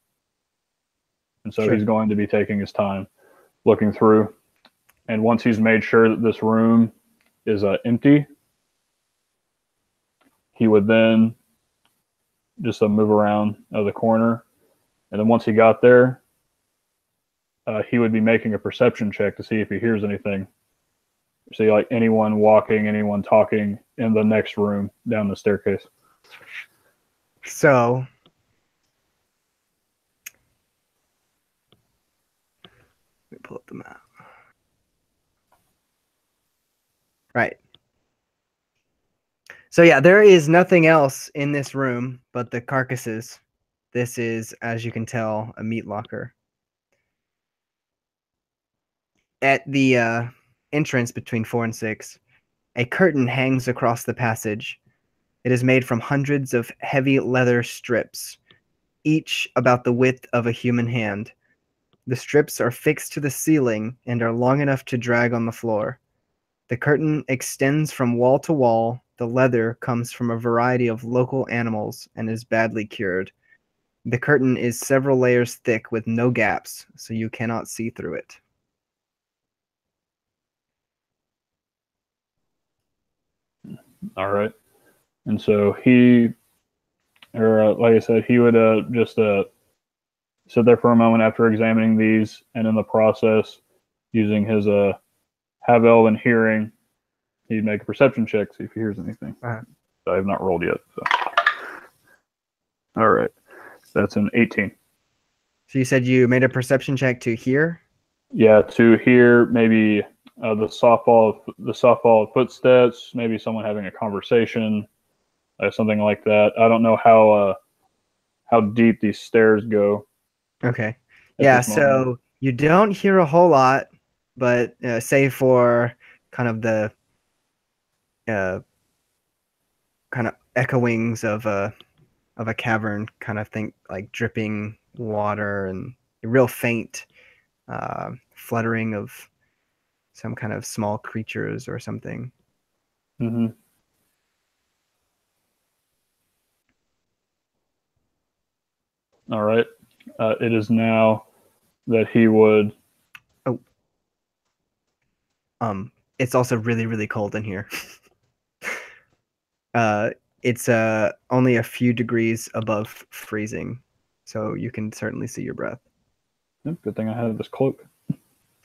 And so He's going to be taking his time looking through. And once he's made sure that this room is empty, he would then just move around the corner. And then once he got there, he would be making a perception check to see if he hears anything. See, like anyone walking, anyone talking in the next room down the staircase. So, let me pull up the map. Right. So yeah, there is nothing else in this room but the carcasses. This is, as you can tell, a meat locker. At the entrance between 4 and 6, a curtain hangs across the passage. It is made from hundreds of heavy leather strips, each about the width of a human hand. The strips are fixed to the ceiling and are long enough to drag on the floor. The curtain extends from wall to wall. The leather comes from a variety of local animals and is badly cured. The curtain is several layers thick with no gaps, so you cannot see through it. All right. And so like I said, he would just sit there for a moment after examining these, and in the process, using his have elven hearing, he'd make a perception check, see if he hears anything. So I have not rolled yet. So. All right. That's an 18. So you said you made a perception check to hear? Yeah, to hear maybe the softball of footsteps, maybe someone having a conversation, something like that. I don't know how deep these stairs go. Okay. Yeah, so you don't hear a whole lot, but save for kind of the kind of echoings of a cavern, kind of think like dripping water and real faint fluttering of some kind of small creatures or something. Mm-hmm. All right. It is now that he would. It's also really, really cold in here. It's only a few degrees above freezing, so you can certainly see your breath. Good thing I had this cloak.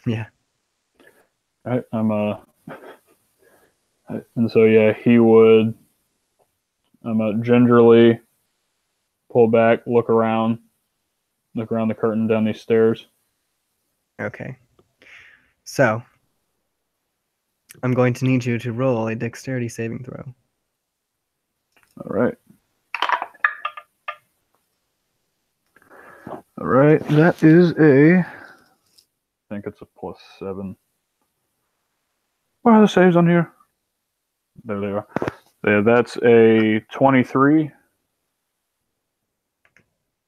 Yeah. All right. And so yeah, he would gingerly pull back, look around the curtain down these stairs. Okay. So I'm going to need you to roll a dexterity saving throw. All right. All right. That is I think it's a +7. Where are the saves on here? There they are. Yeah, that's a 23.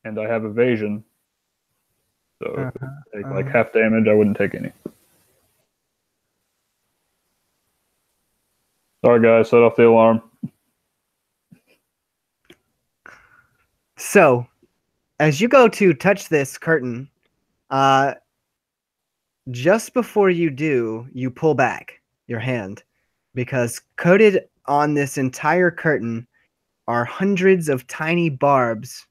And I have evasion. So if I take like half damage, I wouldn't take any. Sorry, guys. Set off the alarm. So, as you go to touch this curtain, just before you do, you pull back your hand because coated on this entire curtain are hundreds of tiny barbs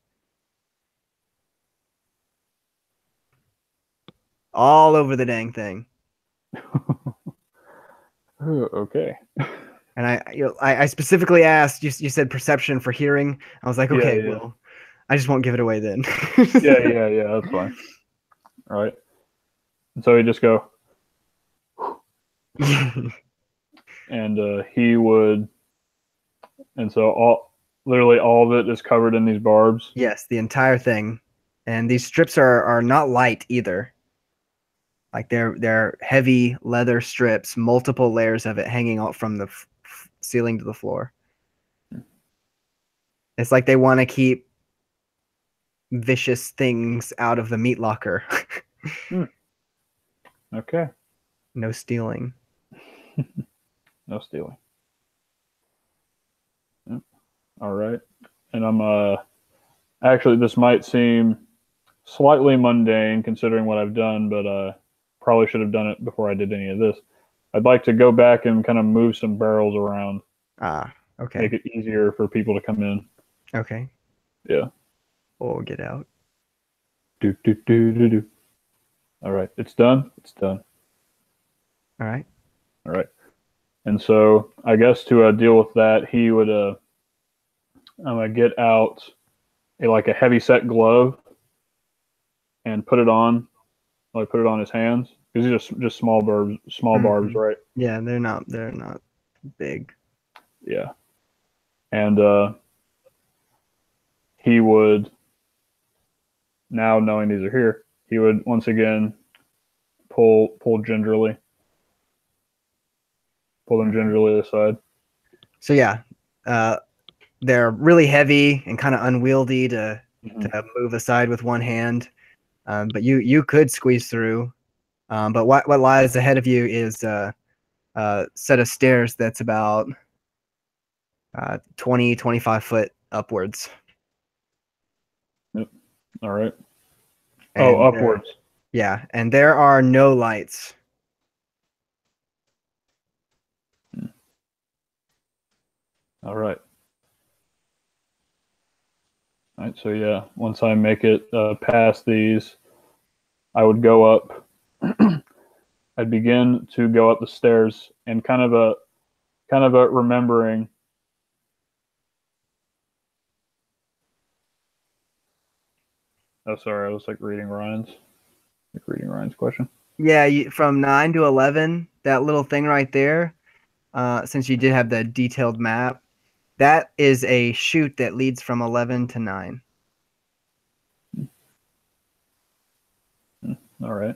all over the dang thing. Okay. And I specifically asked, you said perception for hearing. I was like, okay, Yeah. well, I just won't give it away then. Yeah, that's fine. All right. And so he just go, and he would, and so literally all of it is covered in these barbs. Yes, the entire thing. And these strips are not light either. Like they're heavy leather strips, multiple layers of it hanging out from the ceiling to the floor. It's like they want to keep vicious things out of the meat locker. Okay. No stealing. No stealing. Yep. All right. And I'm actually, this might seem slightly mundane considering what I've done, but probably should have done it before I did any of this. I'd like to go back and kind of move some barrels around. Okay. Make it easier for people to come in. Okay. Yeah. Or get out. Do. All right. It's done. It's done. All right. All right. And so I guess to deal with that, he would get out a heavy set glove and put it on his hands because these are just small barbs, right? Yeah, they're not big. Yeah. And he would, now knowing these are here, he would once again pull them gingerly aside. So yeah, they're really heavy and kind of unwieldy to move aside with one hand. But you could squeeze through. But what lies ahead of you is a set of stairs that's about 20, 25 foot upwards. Yep. All right. And upwards. Yeah, and there are no lights. All right. All right. So yeah, once I make it past these, I would go up. I'd begin to go up the stairs and kind of a remembering. Oh, sorry, I was reading Ryan's question. Yeah, from 9 to 11, that little thing right there, since you did have the detailed map, that is a chute that leads from 11 to 9. All right.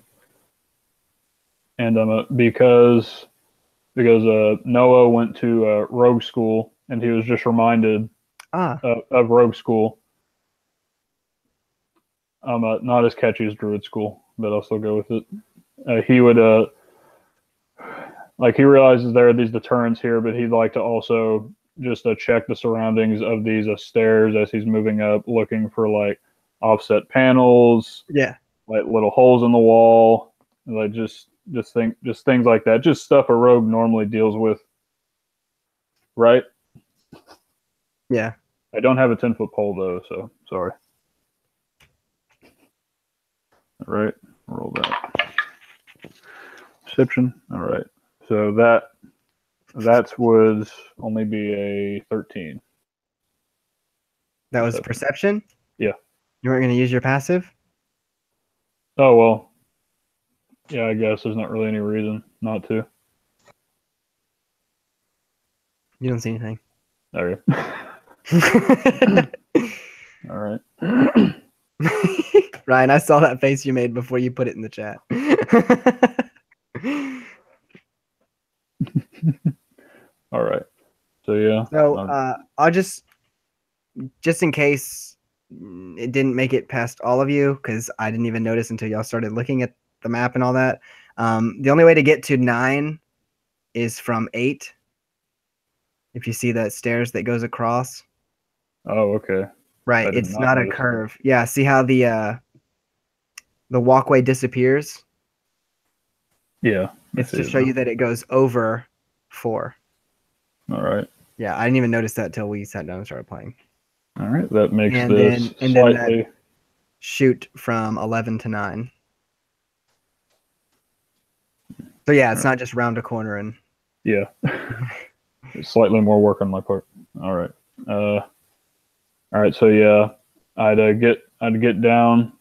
And because Noah went to rogue school, and he was just reminded of rogue school. Not as catchy as druid school, but I'll still go with it. He would he realizes there are these deterrents here, but he'd like to also just check the surroundings of these stairs as he's moving up, looking for like offset panels, Yeah, like little holes in the wall, like just things like that, just stuff a rogue normally deals with, right? yeah. I don't have a 10-foot pole though, so sorry. All right, roll that. Perception. All right, so that would only be a 13. That was perception? Yeah. You weren't going to use your passive? Oh, well. Yeah, I guess there's not really any reason not to. You don't see anything. Okay. All right. Ryan, I saw that face you made before you put it in the chat. All right. So, yeah. So, I'll just in case it didn't make it past all of you, because I didn't even notice until y'all started looking at the map and all that. The only way to get to 9 is from 8. If you see that stairs that goes across. Oh, okay. Right, it's not a curve. That. Yeah, see how the walkway disappears? Yeah. It's to show you that it goes over 4. All right. Yeah, I didn't even notice that till we sat down and started playing. All right, that makes this slightly... Then shoot from 11 to 9. So yeah, it's not just round a corner and... Yeah. It's slightly more work on my part. All right. All right, so yeah, I'd get down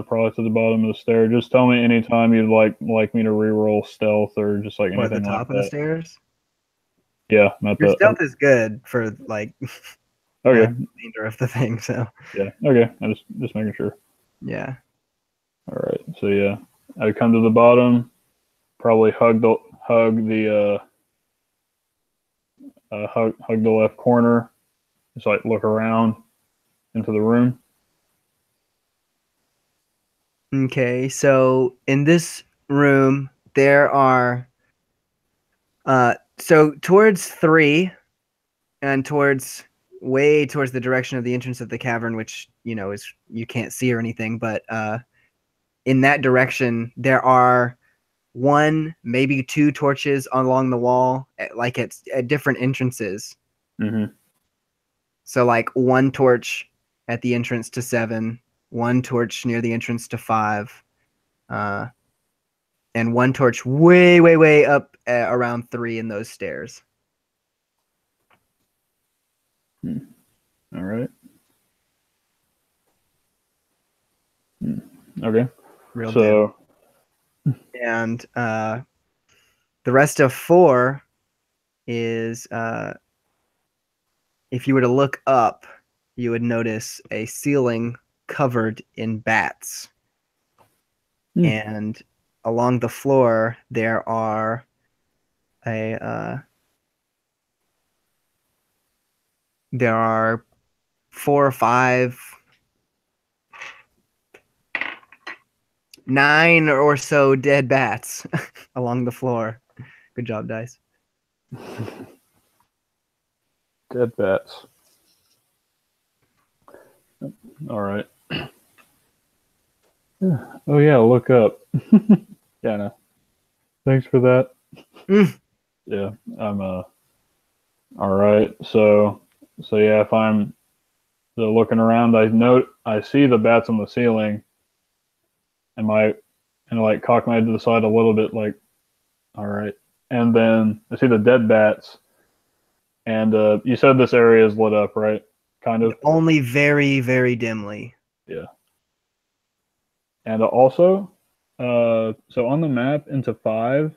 probably to the bottom of the stair. Just tell me anytime you'd like me to reroll stealth or just like anything at the top of the stairs? Yeah, your stealth is good for like okay. The remainder of the thing. So yeah, okay. I just making sure. Yeah. All right. So yeah, I'd come to the bottom, probably hug the left corner. Just like look around into the room. Okay, so in this room there are so towards 3 and way towards the direction of the entrance of the cavern, which is you can't see or anything, but in that direction there are 1, maybe 2 torches along the wall at different entrances. Mm-hmm. So like 1 torch at the entrance to 7, 1 torch near the entrance to 5, and 1 torch way up around 3 in those stairs. All right. Okay. Real dim. And the rest of 4 is if you were to look up, you would notice a ceiling covered in bats. And along the floor there are there are 4 or 5, 9 or so dead bats along the floor. Good job, Dice. Dead bats. All right. Oh yeah, look up. Yeah, no. Thanks for that. Yeah, I'm all right. So yeah, if I'm looking around, I see the bats on the ceiling, and like cock my head to the side a little bit, like, all right. And then I see the dead bats, and you said this area is lit up, right? Kind of. Only very, very dimly. Yeah. And also, so on the map into 5,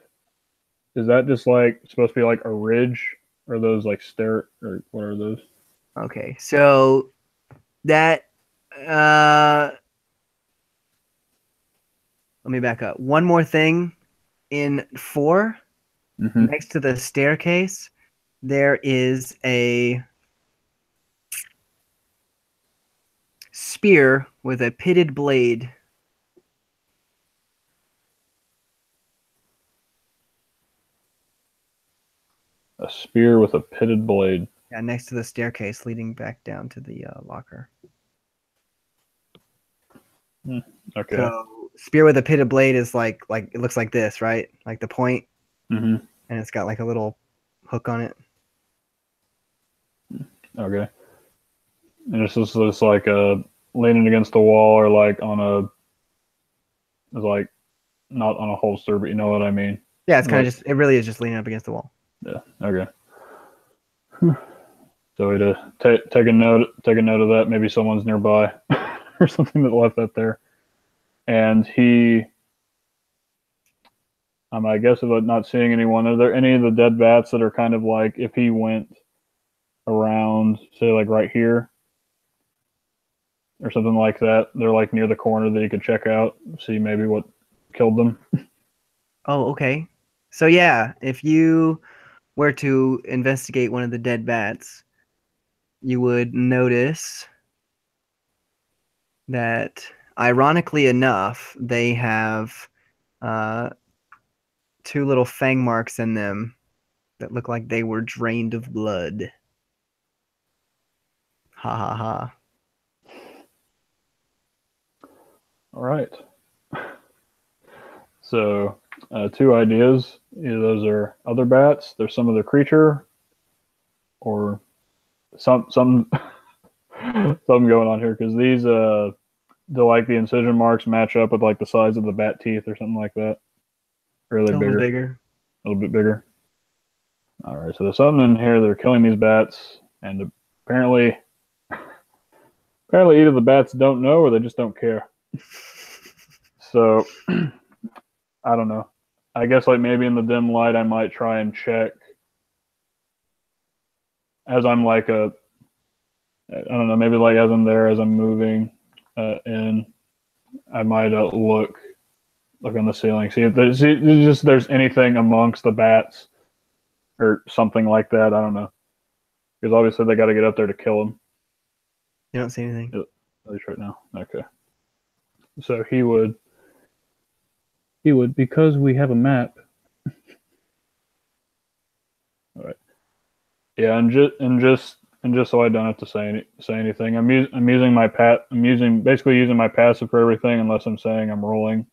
Is that just like supposed to be like a ridge, or those like stair, or what are those? Okay, so that let me back up. One more thing. In 4, Mm-hmm. next to the staircase, there is a spear with a pitted blade. A spear with a pitted blade. Yeah, next to the staircase leading back down to the locker. Okay. So spear with a pitted blade is like it looks like this, right? Like the point, Mm-hmm. and it's got like a little hook on it. Okay. And it's just like leaning against the wall, or like on a, it's like not on a holster, but you know what I mean. Yeah, it's kind Like, of just, it really is just leaning up against the wall. yeah. Okay. So we to take a note of that. Maybe someone's nearby or something that left that there. And I guess about not seeing anyone. Are there any of the dead bats that are kind of like, if he went around, say like right here or something like that, they're like near the corner that he could check out, see maybe what killed them? Oh, okay. So yeah, if you were to investigate one of the dead bats, you would notice that, ironically enough, they have 2 little fang marks in them that look like they were drained of blood. Ha ha ha. All right. So 2 ideas. Either those are other bats, they're some other creature, or some something going on here, because these the incision marks match up with like the size of the bat teeth or something like that. Really A little bigger. bigger. A little bit bigger. All right, so there's something in here that are killing these bats, and apparently either the bats don't know or they just don't care. So I don't know. I guess like maybe in the dim light I might try and check as I'm like I don't know, maybe like as I'm there, as I'm moving in, I might look on the ceiling, see if there's anything amongst the bats or something like that. I don't know, because obviously they got to get up there to kill them. You don't see anything. At least right now. Okay. So he would, because we have a map. All right. Yeah, and just so I don't have to say anything, I'm basically using my passive for everything, unless I'm saying I'm rolling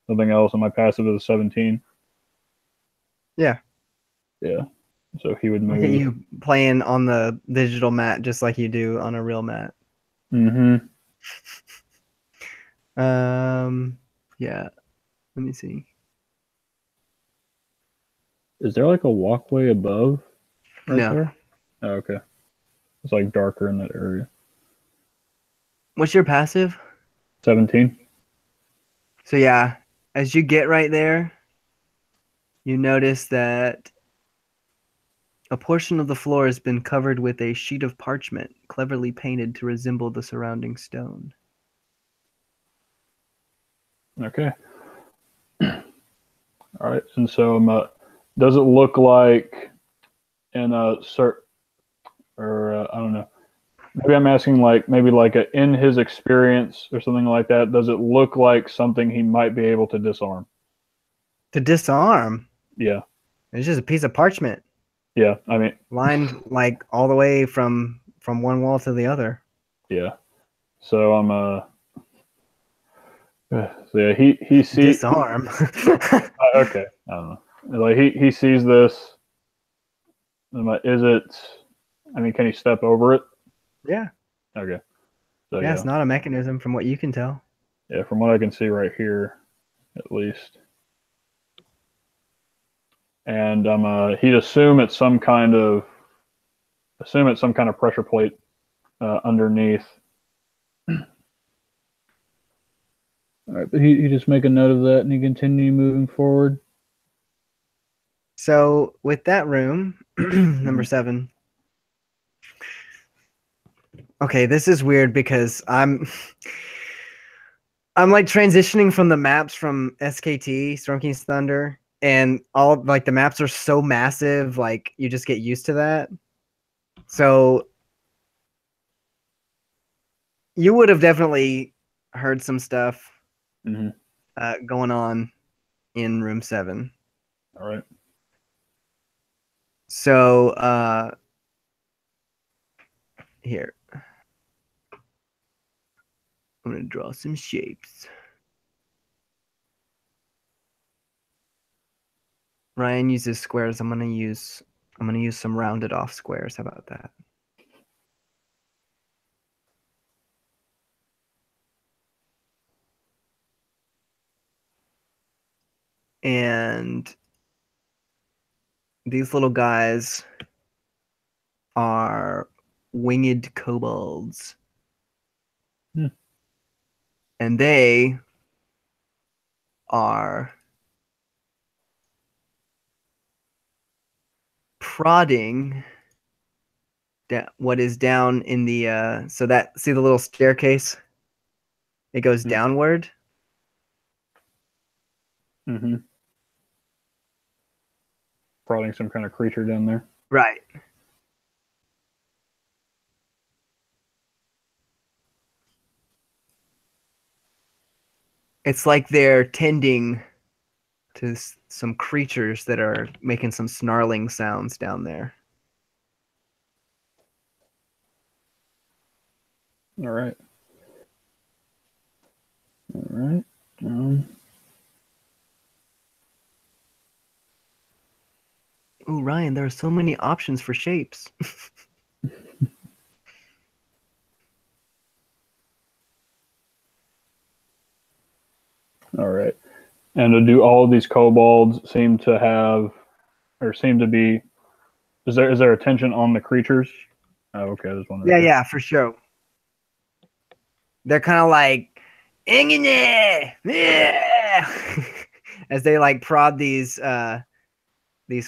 something else, and my passive is a 17. Yeah. Yeah. So he would move. Look at you playing on the digital mat just like you do on a real mat. Mm-hmm. Yeah. Let me see. Is there like a walkway above right No. there? Oh, okay. It's like darker in that area. What's your passive? 17. So yeah, as you get right there, you notice that a portion of the floor has been covered with a sheet of parchment, cleverly painted to resemble the surrounding stone. Okay. All right. And so does it look like in a cert, or I don't know. Maybe I'm asking in his experience or something like that, does it look like something he might be able to disarm? To disarm? Yeah. It's just a piece of parchment. Yeah. I mean, lined like all the way from one wall to the other. Yeah. So I'm so yeah, he sees Disarm. okay. I don't know. Like he sees this. Is it? I mean, can he step over it? Yeah. Okay. So Yeah, it's not a mechanism from what you can tell. Yeah, from what I can see right here, at least. And he'd assume it's some kind of pressure plate underneath. All right, but he just make a note of that, and he continue moving forward. So with that room, number 7. Okay, this is weird because I'm like transitioning from the maps from SKT, Storm King's Thunder, and all like the maps are so massive, like you just get used to that. So you would have definitely heard some stuff going on in room 7. All right. So here. I'm gonna draw some shapes. Ryan uses squares. I'm gonna use some rounded off squares. How about that? And these little guys are winged kobolds. And they are prodding what is down in the so that, see the little staircase? It goes downward. Prodding some kind of creature down there. Right. It's like they're tending to some creatures that are making some snarling sounds down there. All right. All right. Oh, Ryan, there are so many options for shapes. All right. And do all of these kobolds seem to have, or seem to be, is there attention on the creatures? Oh, okay. I just wondering. Yeah, for sure. They're kind of like, as they like prod these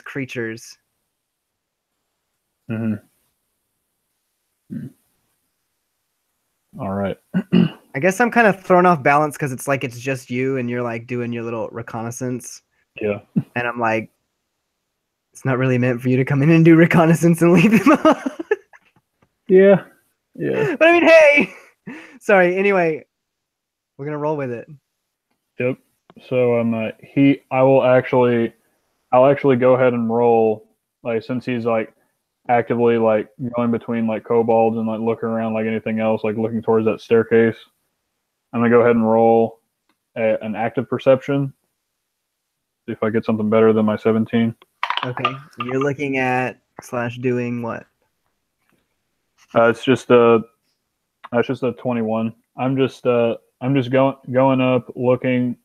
creatures. All right. I guess I'm kind of thrown off balance because it's like it's just you and you're like doing your little reconnaissance. Yeah. And I'm like, it's not really meant for you to come in and do reconnaissance and leave them alone. Yeah. Yeah. But I mean, hey, sorry. Anyway, we're gonna roll with it. Yep. So I'll actually go ahead and roll, like, since he's like actively like going between like kobolds and like looking around like anything else, like looking towards that staircase. I'm gonna go ahead and roll an active perception. See if I get something better than my 17. Okay. You're looking at / doing what? It's just a 21. I'm just going up, looking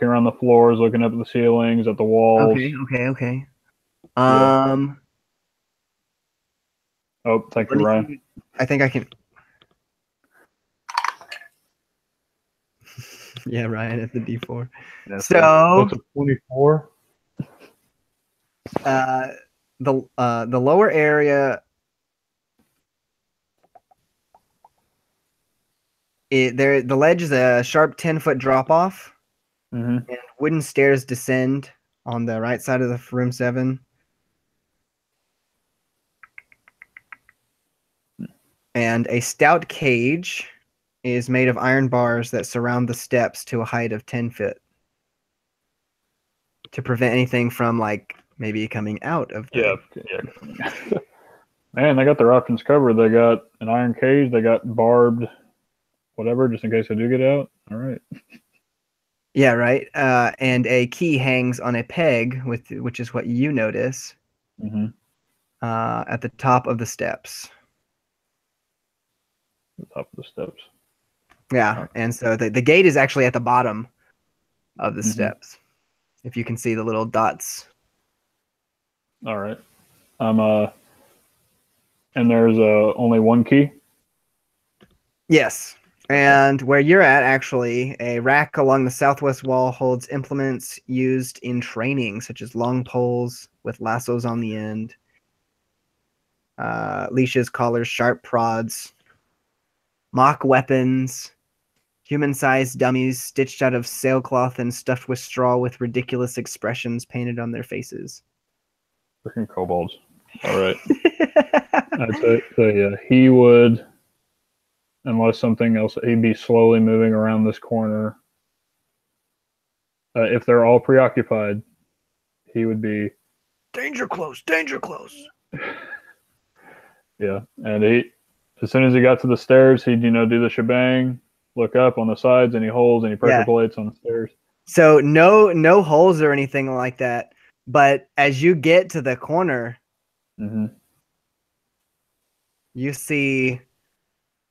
around the floors, looking up at the ceilings, at the walls. Okay. Oh, thank you, Ryan. I think I can. Yeah, Ryan at the D4. That's so a 24. The lower area, the ledge is a sharp 10-foot drop off, and wooden stairs descend on the right side of the room 7. And a stout cage is made of iron bars that surround the steps to a height of 10 feet to prevent anything from like maybe coming out of the... Yeah. Man, they got their options covered. They got an iron cage, they got barbed whatever, just in case I do get out. All right. Yeah, right. And a key hangs on a peg, which is what you notice, at the top of the steps. The top of the steps. Yeah, and so the gate is actually at the bottom of the steps. If you can see the little dots. All right. And there's only one key? Yes. And where you're at, actually, a rack along the southwest wall holds implements used in training, such as long poles with lassos on the end, leashes, collars, sharp prods, mock weapons, human-sized dummies stitched out of sailcloth and stuffed with straw with ridiculous expressions painted on their faces. Freaking kobolds. All right. I'd say yeah, he would, unless something else, he'd be slowly moving around this corner. If they're all preoccupied, he would be Danger close, danger close. Yeah, and he, as soon as he got to the stairs, he'd do the shebang, look up on the sides, any holes, any pressure plates on the stairs. So no holes or anything like that. But as you get to the corner, you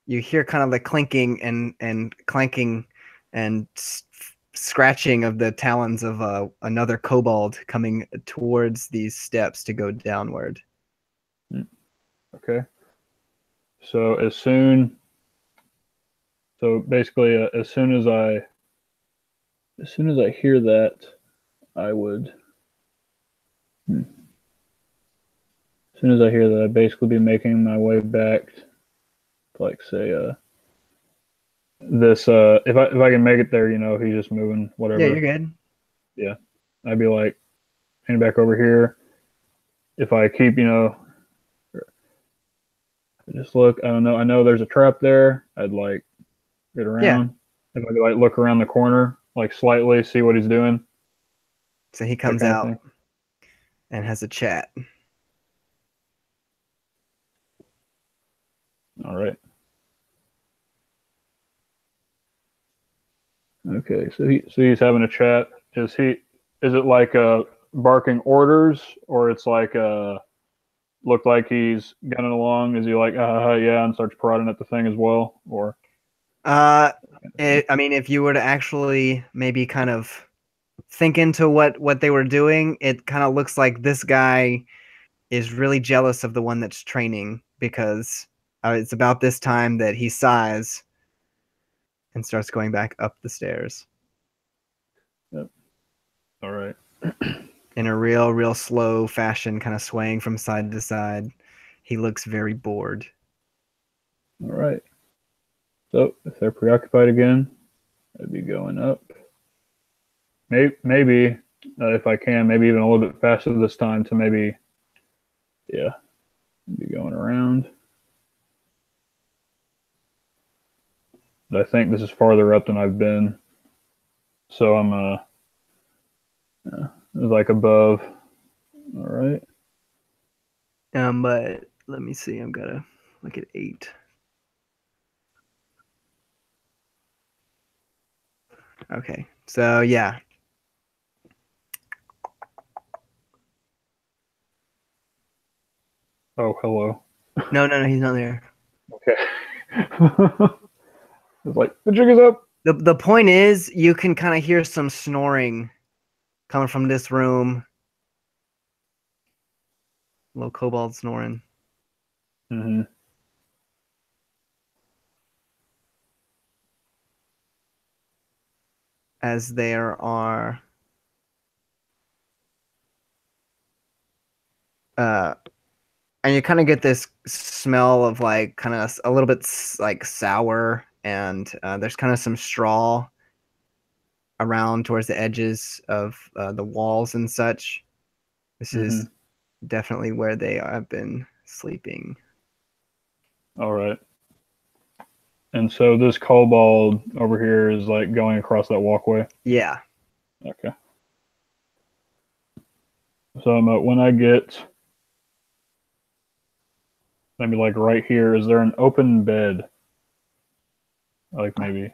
hear kind of the clinking and clanking and scratching of the talons of another kobold coming towards these steps to go downward. Okay. So basically, as soon as I hear that, I would. As soon as I hear that, I'd basically be making my way back to, like, say, this. If I can make it there, he's just moving, whatever. Yeah, you're good. Yeah, I'd be like, heading back over here. If I keep, just look. I don't know. I know there's a trap there. I'd like get around. Yeah. If I could like look around the corner, like slightly, see what he's doing. So he comes out and has a chat. All right. Okay, so he's having a chat. Is it like barking orders, or it's like look like he's gunning along? Is he like yeah, and starts prodding at the thing as well, or? I mean, if you were to actually maybe kind of think into what they were doing, it kind of looks like this guy is really jealous of the one that's training, because it's about this time that he sighs and starts going back up the stairs. Yep. All right. In a real slow fashion, kind of swaying from side to side. He looks very bored. All right. So if they're preoccupied again, I'd be going up. Maybe if I can, maybe even a little bit faster this time to maybe, yeah, be going around. But I think this is farther up than I've been, so I'm like above. All right. But let me see. I've got to look at 8. Okay, so yeah. Oh, hello. No, he's not there. Okay. It's like, the jig is up. The point is, you can kind of hear some snoring coming from this room. Little kobold snoring. Mm-hmm. As there are and you kind of get this smell of like kind of a little bit like sour, and there's kind of some straw around towards the edges of the walls and such. This is definitely where they have been sleeping. All right. And so this kobold over here is like going across that walkway? Yeah. Okay. So when I get maybe like right here, is there an open bed? Like maybe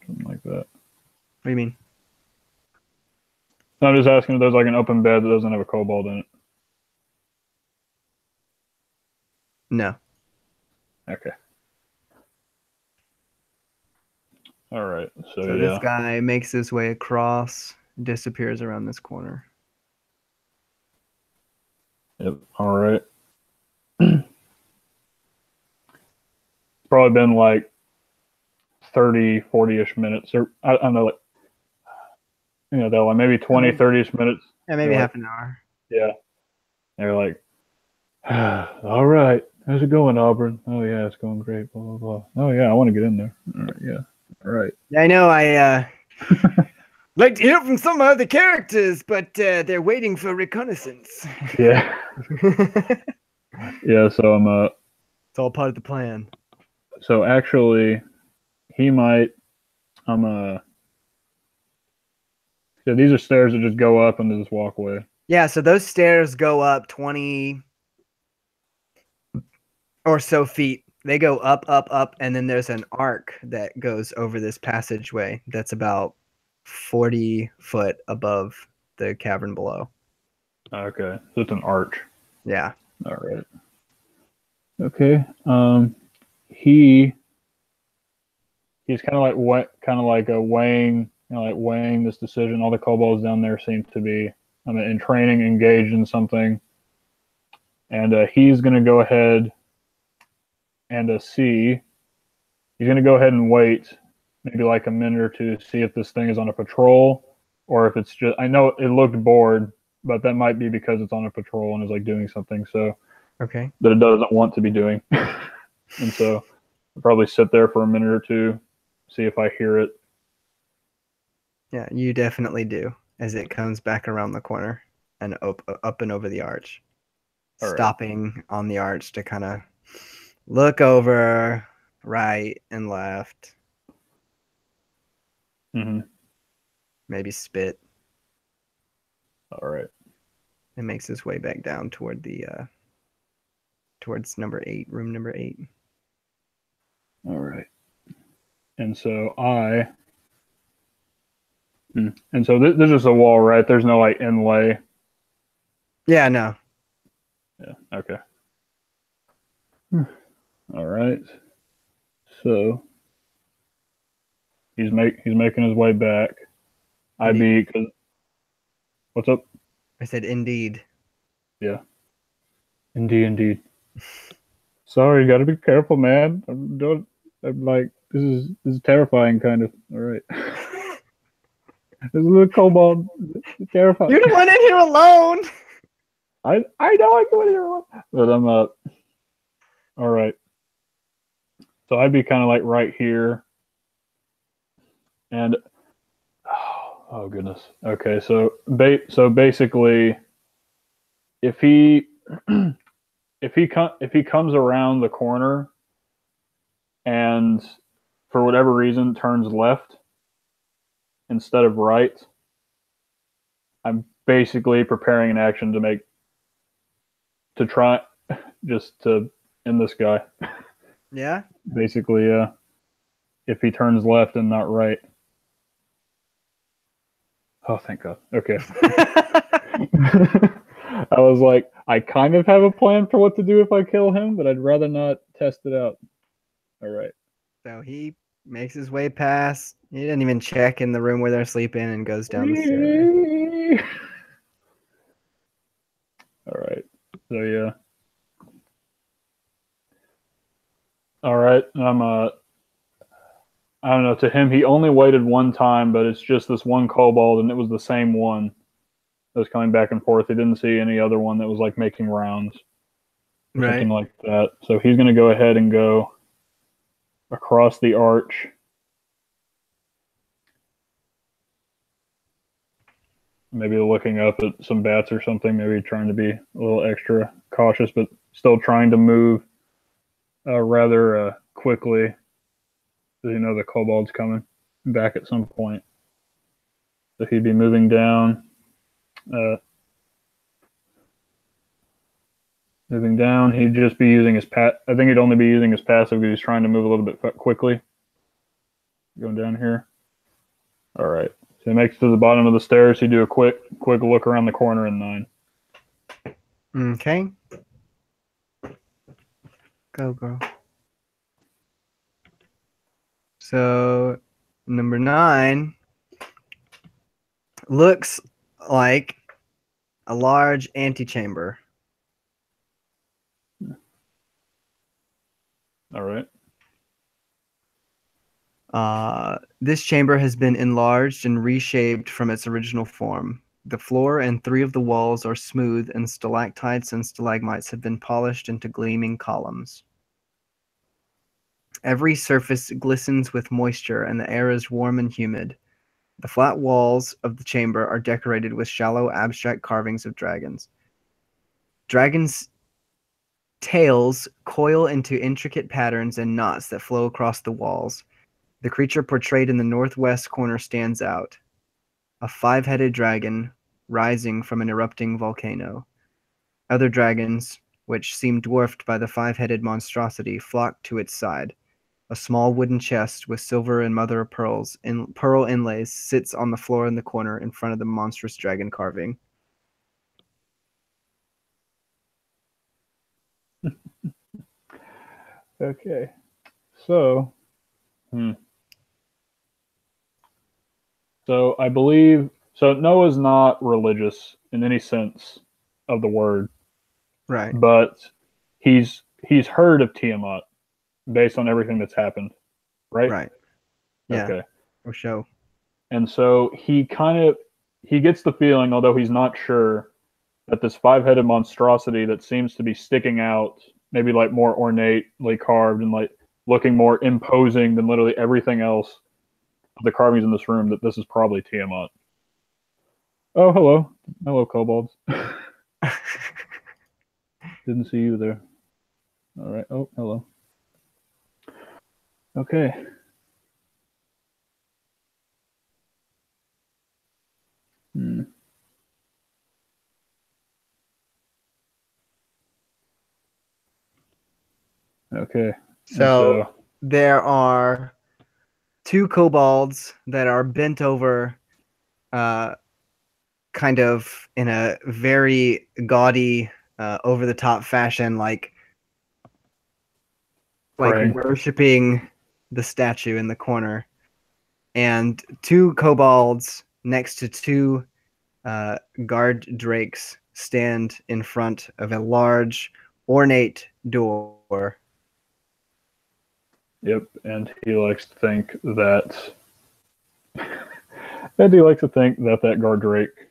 something like that. What do you mean? No, I'm just asking if there's like an open bed that doesn't have a kobold in it. No. Okay. All right. So yeah. This guy makes his way across, disappears around this corner. Yep. All right. It's probably been like 30, 40-ish minutes, or I don't know, like, they're like maybe 20, 30-ish minutes. Yeah, maybe They're half like, an hour. yeah. They're like, all right, how's it going, Aubrin? Oh yeah, it's going great. Blah blah blah. Oh yeah, I want to get in there. All right, yeah, all right. Yeah, I know. I like to hear from some other characters, but they're waiting for reconnaissance. Yeah, yeah. So It's all part of the plan. So actually, he might. Yeah, these are stairs that just go up and just walk away. Yeah, so those stairs go up 20 or so feet. They go up, up, up, and then there's an arc that goes over this passageway that's about 40 foot above the cavern below. Okay, so it's an arch. Yeah. All right. Okay. He's kind of like weighing this decision. All the kobolds down there seem to be, in training, engaged in something, and he's going to go ahead and see. He's going to go ahead and wait, maybe like a minute or two, to see if this thing is on a patrol or if it's just. I know it looked bored, but that might be because it's on a patrol and is like doing something. So. Okay. That it doesn't want to be doing. And so I'll probably sit there for a minute or two, see if I hear it. Yeah, you definitely do, as it comes back around the corner and up and over the arch. All right. Stopping on the arch to kind of look over right and left. Mm-hmm. Maybe spit. All right. And makes his way back down toward the towards number 8, room number 8. All right. And so this is a wall, right? There's no like inlay. Yeah, no. Yeah. Okay. All right. So he's making his way back. What's up? I said indeed. Yeah. Indeed. Sorry, you got to be careful, man. I'm like, this is terrifying, kind of. All right. There's a little kobold. It's terrifying. You're the one in here alone. I know I go in here alone, but I'm all right. So I'd be kind of like right here, and oh goodness. Okay, so basically, if he comes around the corner and for whatever reason turns left instead of right, I'm basically preparing an action to try just to end this guy. Yeah? Basically, if he turns left and not right. Oh, thank God. Okay. I was like, I kind of have a plan for what to do if I kill him, but I'd rather not test it out. All right. So he makes his way past. He didn't even check in the room where they're sleeping and goes down the stairs. All right. So yeah. All right. I don't know. To him, he only waited one time, but it's just this one kobold, and it was the same one that was coming back and forth. He didn't see any other one that was like making rounds or something like that. So he's going to go ahead and go across the arch. Maybe looking up at some bats or something, maybe trying to be a little extra cautious, but still trying to move rather quickly. Because the kobold's coming back at some point. So he'd be moving down. Moving down, he'd just be using his I think he'd only be using his passive because he's trying to move a little bit quickly. Going down here. All right. So he makes it to the bottom of the stairs. He'd do a quick look around the corner in 9. Okay. Go, girl. So, number 9 looks like a large antechamber. All right. This chamber has been enlarged and reshaped from its original form. The floor and 3 of the walls are smooth, and stalactites and stalagmites have been polished into gleaming columns. Every surface glistens with moisture, and the air is warm and humid. The flat walls of the chamber are decorated with shallow, abstract carvings of dragons. Dragons' tails coil into intricate patterns and knots that flow across the walls. The creature portrayed in the northwest corner stands out, a 5-headed dragon rising from an erupting volcano. Other dragons, which seem dwarfed by the 5-headed monstrosity, flock to its side. A small wooden chest with silver and mother of pearl inlays sits on the floor in the corner in front of the monstrous dragon carving. Okay. So, So I believe Noah's not religious in any sense of the word, Right. but he's heard of Tiamat based on everything that's happened, right? Right. Yeah. Okay. For sure. And so he gets the feeling, although he's not sure, that this 5-headed monstrosity that seems to be sticking out, maybe like more ornately carved and like looking more imposing than literally everything else of the carvings in this room, that this is probably Tiamat. Oh, hello. Hello, kobolds. Didn't see you there. All right. Oh, hello. Okay. Okay. So there are 2 kobolds that are bent over, kind of in a very gaudy, over-the-top fashion, like Praying. worshiping the statue in the corner, and 2 kobolds next to 2 guard drakes stand in front of a large, ornate door. Yep, and he likes to think that that guard drake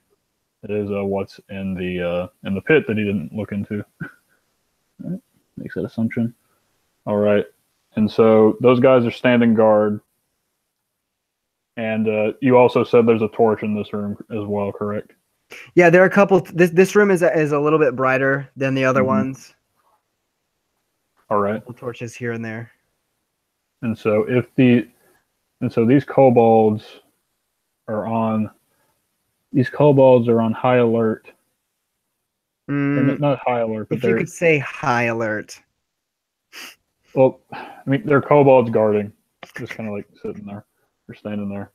is what's in the pit that he didn't look into. All right. Makes that assumption. All right, and so those guys are standing guard, and you also said there's a torch in this room as well, correct? Yeah, there are a couple. This room is a little bit brighter than the other ones. All right. Torches here and there. And so these kobolds are on high alert. Or not high alert, but if you could say high alert. Well, I mean, they're kobolds guarding, just kind of like sitting there or standing there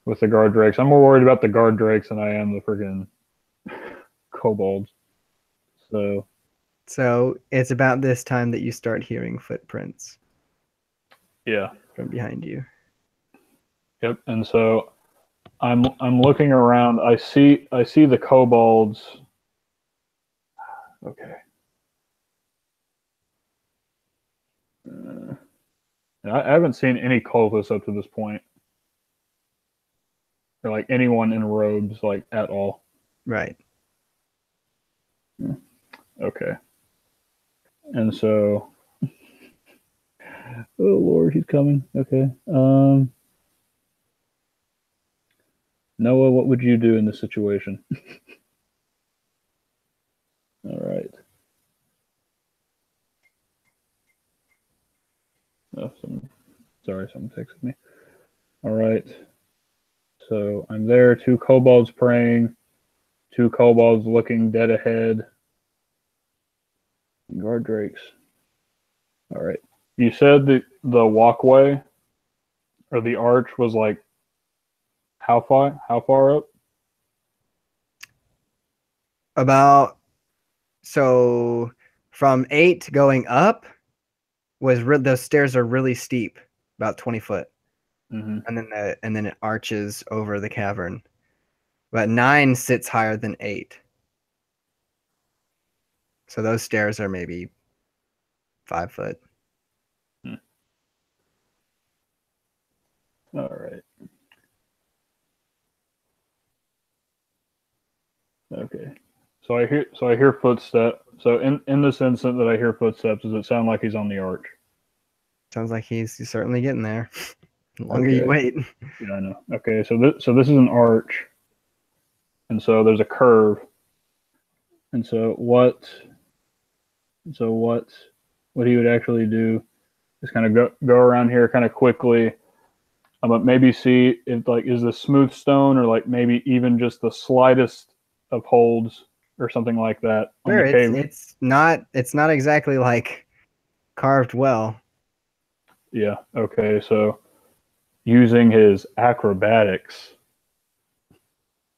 with the guard drakes. I'm more worried about the guard drakes than I am the friggin' kobolds. So it's about this time that you start hearing footprints. Yeah. From behind you. Yep. And so I'm looking around. I see the kobolds. Okay. I haven't seen any cultists up to this point. Or like anyone in robes, like at all. Right. Okay. And so, oh Lord, he's coming. Okay. Noah, what would you do in this situation? All right. Oh, someone texted me. All right. So I'm there, 2 kobolds praying, 2 kobolds looking dead ahead. Guard drakes. All right. You said the walkway or the arch was like how far up? About so from 8 going up was those stairs are really steep, about 20 foot. Mm-hmm. And then it arches over the cavern. But 9 sits higher than 8. So those stairs are maybe 5 foot. All right. Okay. So I hear footsteps. So in this instant that I hear footsteps, does it sound like he's on the arch? Sounds like he's certainly getting there. The longer you Okay. wait. Yeah, I know. Okay, so this is an arch, and so there's a curve, and what he would actually do is kind of go around here kind of quickly, but maybe see if like is the smooth stone or like maybe even just the slightest of holds or something like that on Sure, the cave. it's not exactly like carved well. Yeah. Okay. So using his acrobatics,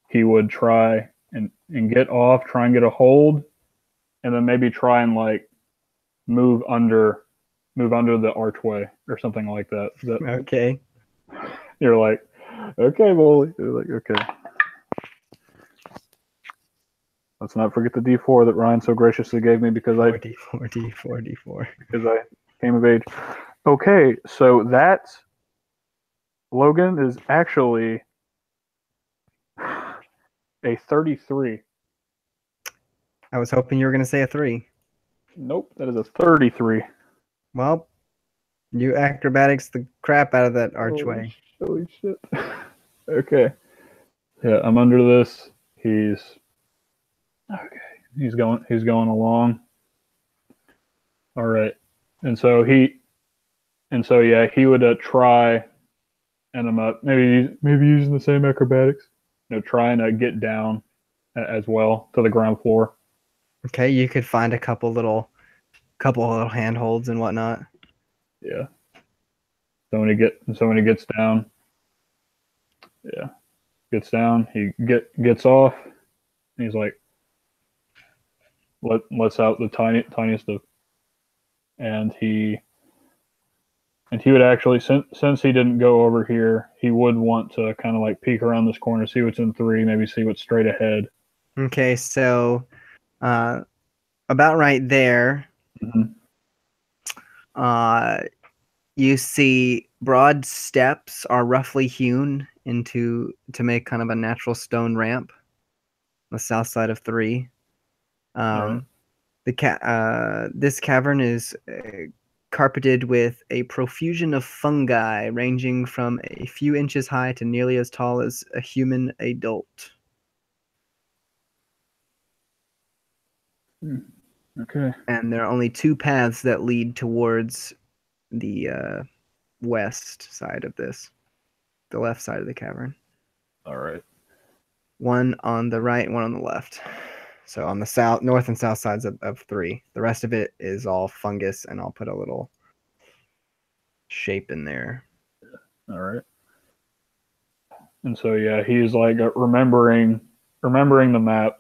he would try and get off, try and get a hold, and then maybe try and like move under the archway or something like that. Okay. You're like, okay, bully. You're like, okay. Let's not forget the D4 that Ryan so graciously gave me because I came of age. Okay, so that Logan is actually a 33. I was hoping you were going to say a 3. Nope, that is a 33. Well, you acrobatics the crap out of that archway. Holy shit. Okay. Yeah, I'm under this. He's going along. All right. And so he would try, and I'm maybe using the same acrobatics, trying to get down as well to the ground floor. Okay, you could find a couple little handholds and whatnot. Yeah. So when he gets down, he gets off. And he's like, lets out the tiniest of, and he would actually, since he didn't go over here, he would want to kind of like peek around this corner, see what's in 3, maybe see what's straight ahead. Okay, so about right there, Mm-hmm. you see broad steps are roughly hewn to make kind of a natural stone ramp on the south side of 3. Right. This cavern is carpeted with a profusion of fungi ranging from a few inches high to nearly as tall as a human adult. Okay. And there are only 2 paths that lead towards the west side of this, the left side of the cavern. All right. One on the right, one on the left. So on the north and south sides of 3. The rest of it is all fungus, and I'll put a little shape in there. All right. And so yeah, he's like remembering the map,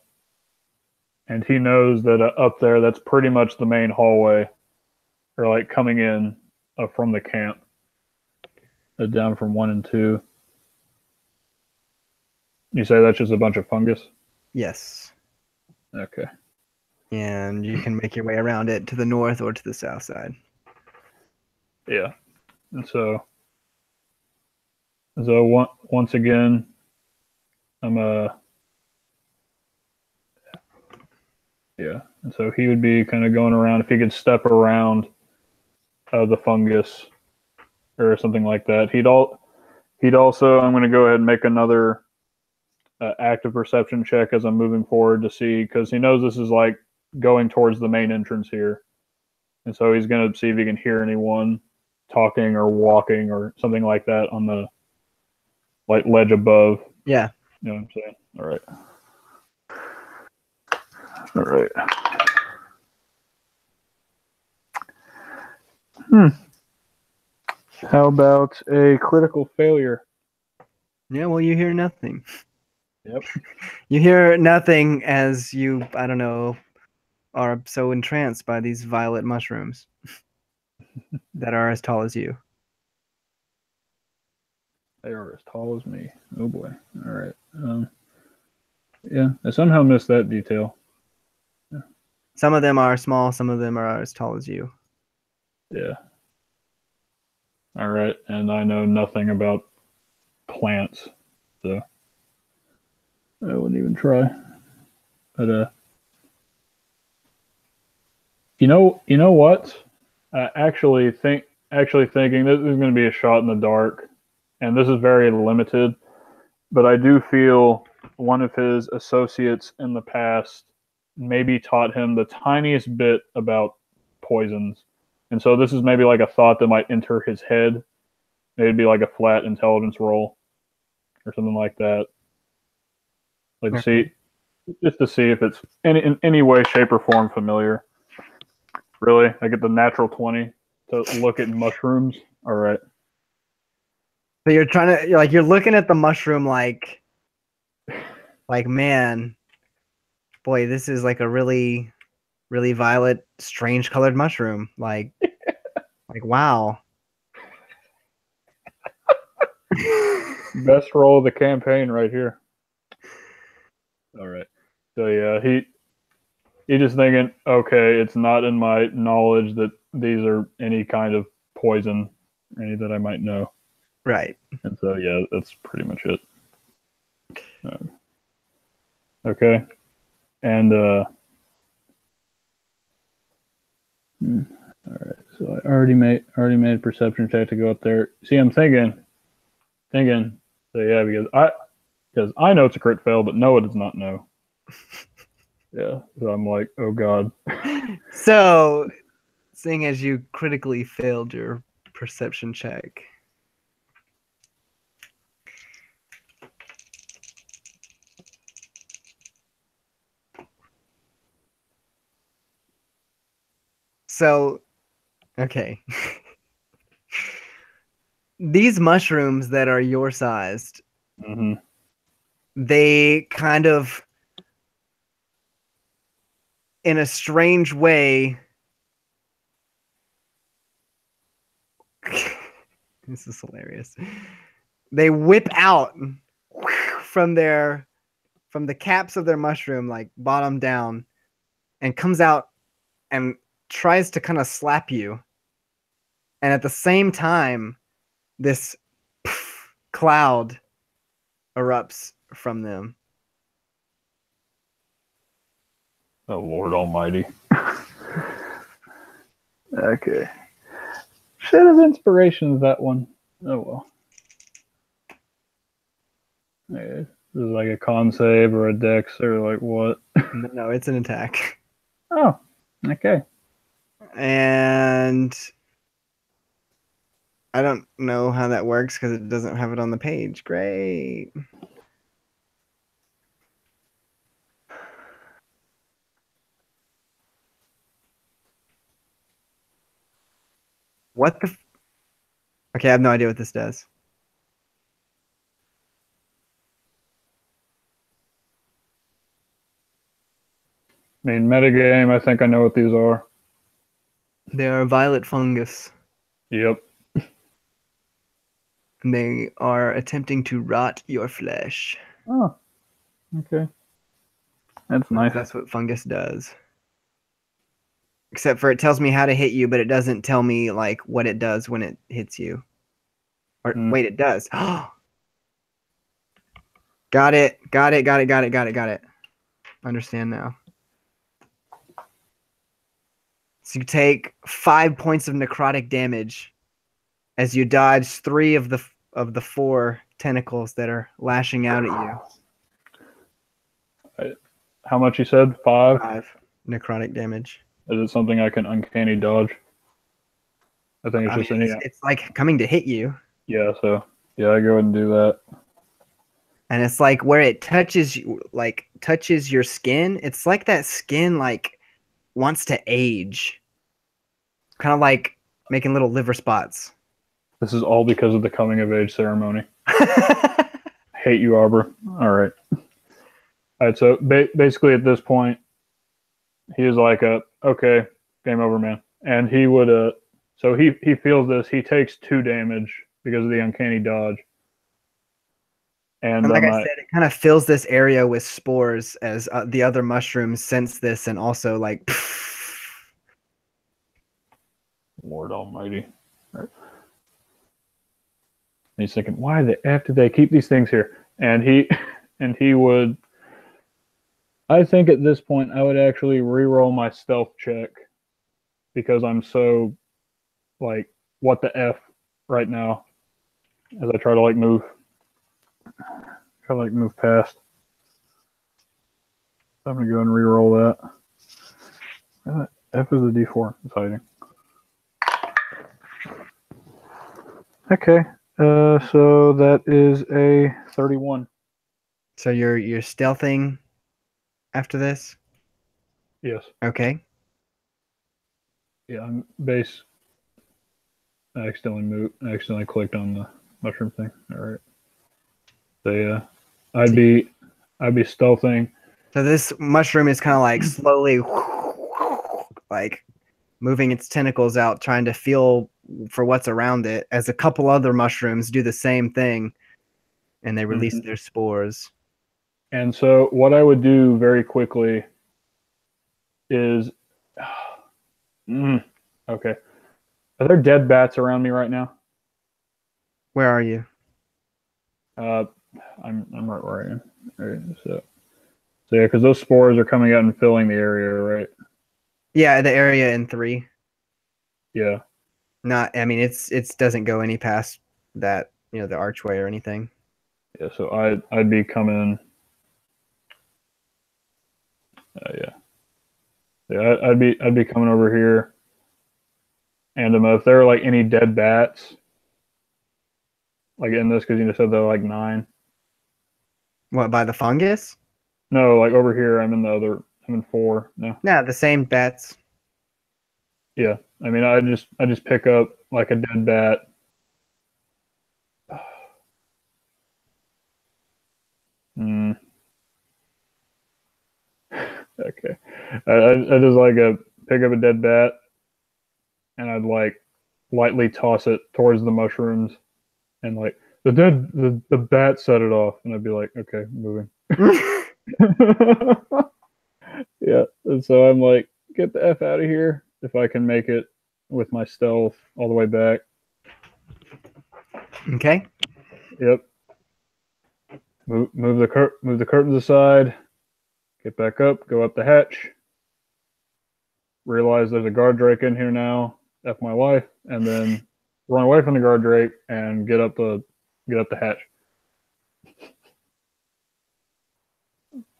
and he knows that up there, that's pretty much the main hallway, or like coming in from the camp, down from 1 and 2. You say that's just a bunch of fungus? Yes. Okay. And you can make your way around it to the north or to the south side. Yeah. And so once again, I'm yeah. And so he would be kind of going around, if he could step around the fungus or something like that. He'd also, I'm going to go ahead and make another active perception check as I'm moving forward to see, because he knows this is like going towards the main entrance here. And so he's going to see if he can hear anyone talking or walking or something like that on the like ledge above. Yeah. You know what I'm saying? All right. All right. How about a critical failure? Yeah, well, you hear nothing. Yep. You hear nothing as you, I don't know, are so entranced by these violet mushrooms that are as tall as you. They are as tall as me. Oh boy. All right. Yeah, I somehow missed that detail. Yeah. Some of them are small, some of them are as tall as you. Yeah. All right, and I know nothing about plants, so I wouldn't even try. But you know what? Actually thinking this is going to be a shot in the dark, and this is very limited. But I do feel one of his associates in the past maybe taught him the tiniest bit about poisons. And so this is maybe like a thought that might enter his head. Maybe it'd be like a flat intelligence roll or something like that. Like to see, just to see if it's in any way, shape, or form familiar. Really? I get the natural 20 to look at mushrooms? All right. So you're looking at the mushroom like man, boy, this is like a really, really violet, strange colored mushroom. Like wow. Best roll of the campaign right here. All right. So yeah, he just thinking, okay, it's not in my knowledge that these are any kind of poison, any that I might know. Right. And so yeah, that's pretty much it. Okay. And all right. So I already made a perception check to go up there. See, I'm thinking. So yeah, because I know it's a crit fail, but Noah does not know. Yeah. So I'm like, oh god. So, seeing as you critically failed your perception check, so okay. These mushrooms that are your sized, they kind of, in a strange way, this is hilarious. They whip out from the caps of their mushroom, like bottom down, and comes out and tries to kind of slap you. And at the same time, this cloud erupts from them. Oh Lord Almighty. Okay. Should have inspiration that one. Oh well. Okay. This is like a con save or a dex or like what? No, it's an attack. Oh, okay. And I don't know how that works because it doesn't have it on the page. Great. What the? Okay, I have no idea what this does. I mean, metagame, I think I know what these are. They are violet fungus. Yep. And they are attempting to rot your flesh. Oh, okay. That's nice. That's what fungus does. Except for it tells me how to hit you, but it doesn't tell me like what it does when it hits you. Or wait, it does. Got it. Understand now. So you take 5 points of necrotic damage as you dodge 3 of the 4 tentacles that are lashing out at you. How much you said? 5? 5 necrotic damage. Is it something I can uncanny dodge? I think it's it's like coming to hit you. Yeah, so yeah, I go ahead and do that. And it's like where it touches your skin, it's like that skin like wants to age. Kind of like making little liver spots. This is all because of the coming of age ceremony. Hate you, Aubrin. All right. All right, so basically at this point, he is like, okay, game over, man. And he would, so he feels this. He takes 2 damage because of the uncanny dodge. And like I said, it kind of fills this area with spores as the other mushrooms sense this and also like... Lord Almighty. Right. he's thinking, why the F do they keep these things here? And he would, I think at this point, I would actually re-roll my stealth check because I'm so, like, what the F right now as I try to, like, move past. So I'm going to go and re-roll that. F is a D4. It's hiding. Okay. So that is a 31. So you're stealthing after this? Yes. Okay. Yeah, I'm base. I accidentally clicked on the mushroom thing. All right. So yeah, I'd be stealthing. So this mushroom is kind of like slowly like moving its tentacles out, trying to feel for what's around it, as a couple other mushrooms do the same thing, and they release their spores. And so what I would do very quickly is, okay, are there dead bats around me right now? Where are you? I'm right where I am. All right, so yeah, because those spores are coming out and filling the area, right? Yeah, the area in 3. Yeah. Not, I mean, it's doesn't go any past that, the archway or anything. Yeah, so I'd be coming. I'd be coming over here, and if there are like any dead bats, like in this, because you just said there are like 9. What, by the fungus? No, like over here, I'm in 4 now. Yeah, the same bats. Yeah, I mean, I just pick up like a dead bat. Okay, I just like pick up a dead bat, and I'd like lightly toss it towards the mushrooms, and like the bat set it off, and I'd be like, okay, moving. Yeah, and so I'm like, get the F out of here if I can make it with my stealth all the way back. Okay. Yep. Move the curtains aside. Get back up. Go up the hatch. Realize there's a guard drake in here now. F my life, and then run away from the guard drake and get up the hatch.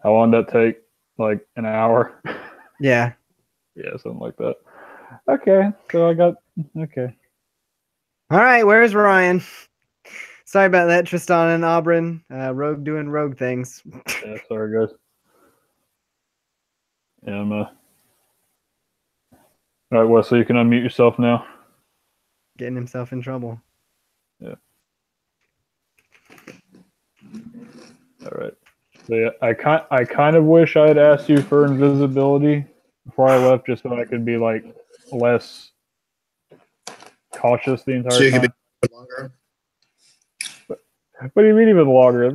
How long did that take? Like an hour? Yeah. Yeah, something like that. Okay, so I got okay. All right, where's Ryan? Sorry about that, Tristan and Aubrin. Rogue doing rogue things. Yeah, sorry guys. Yeah, I'm all right, Wesley, you can unmute yourself now. Getting himself in trouble. Yeah. All right. So yeah, I kind of wish I had asked you for invisibility before I left, just so I could be like less cautious the entire So you time. could be longer. What do you mean even longer?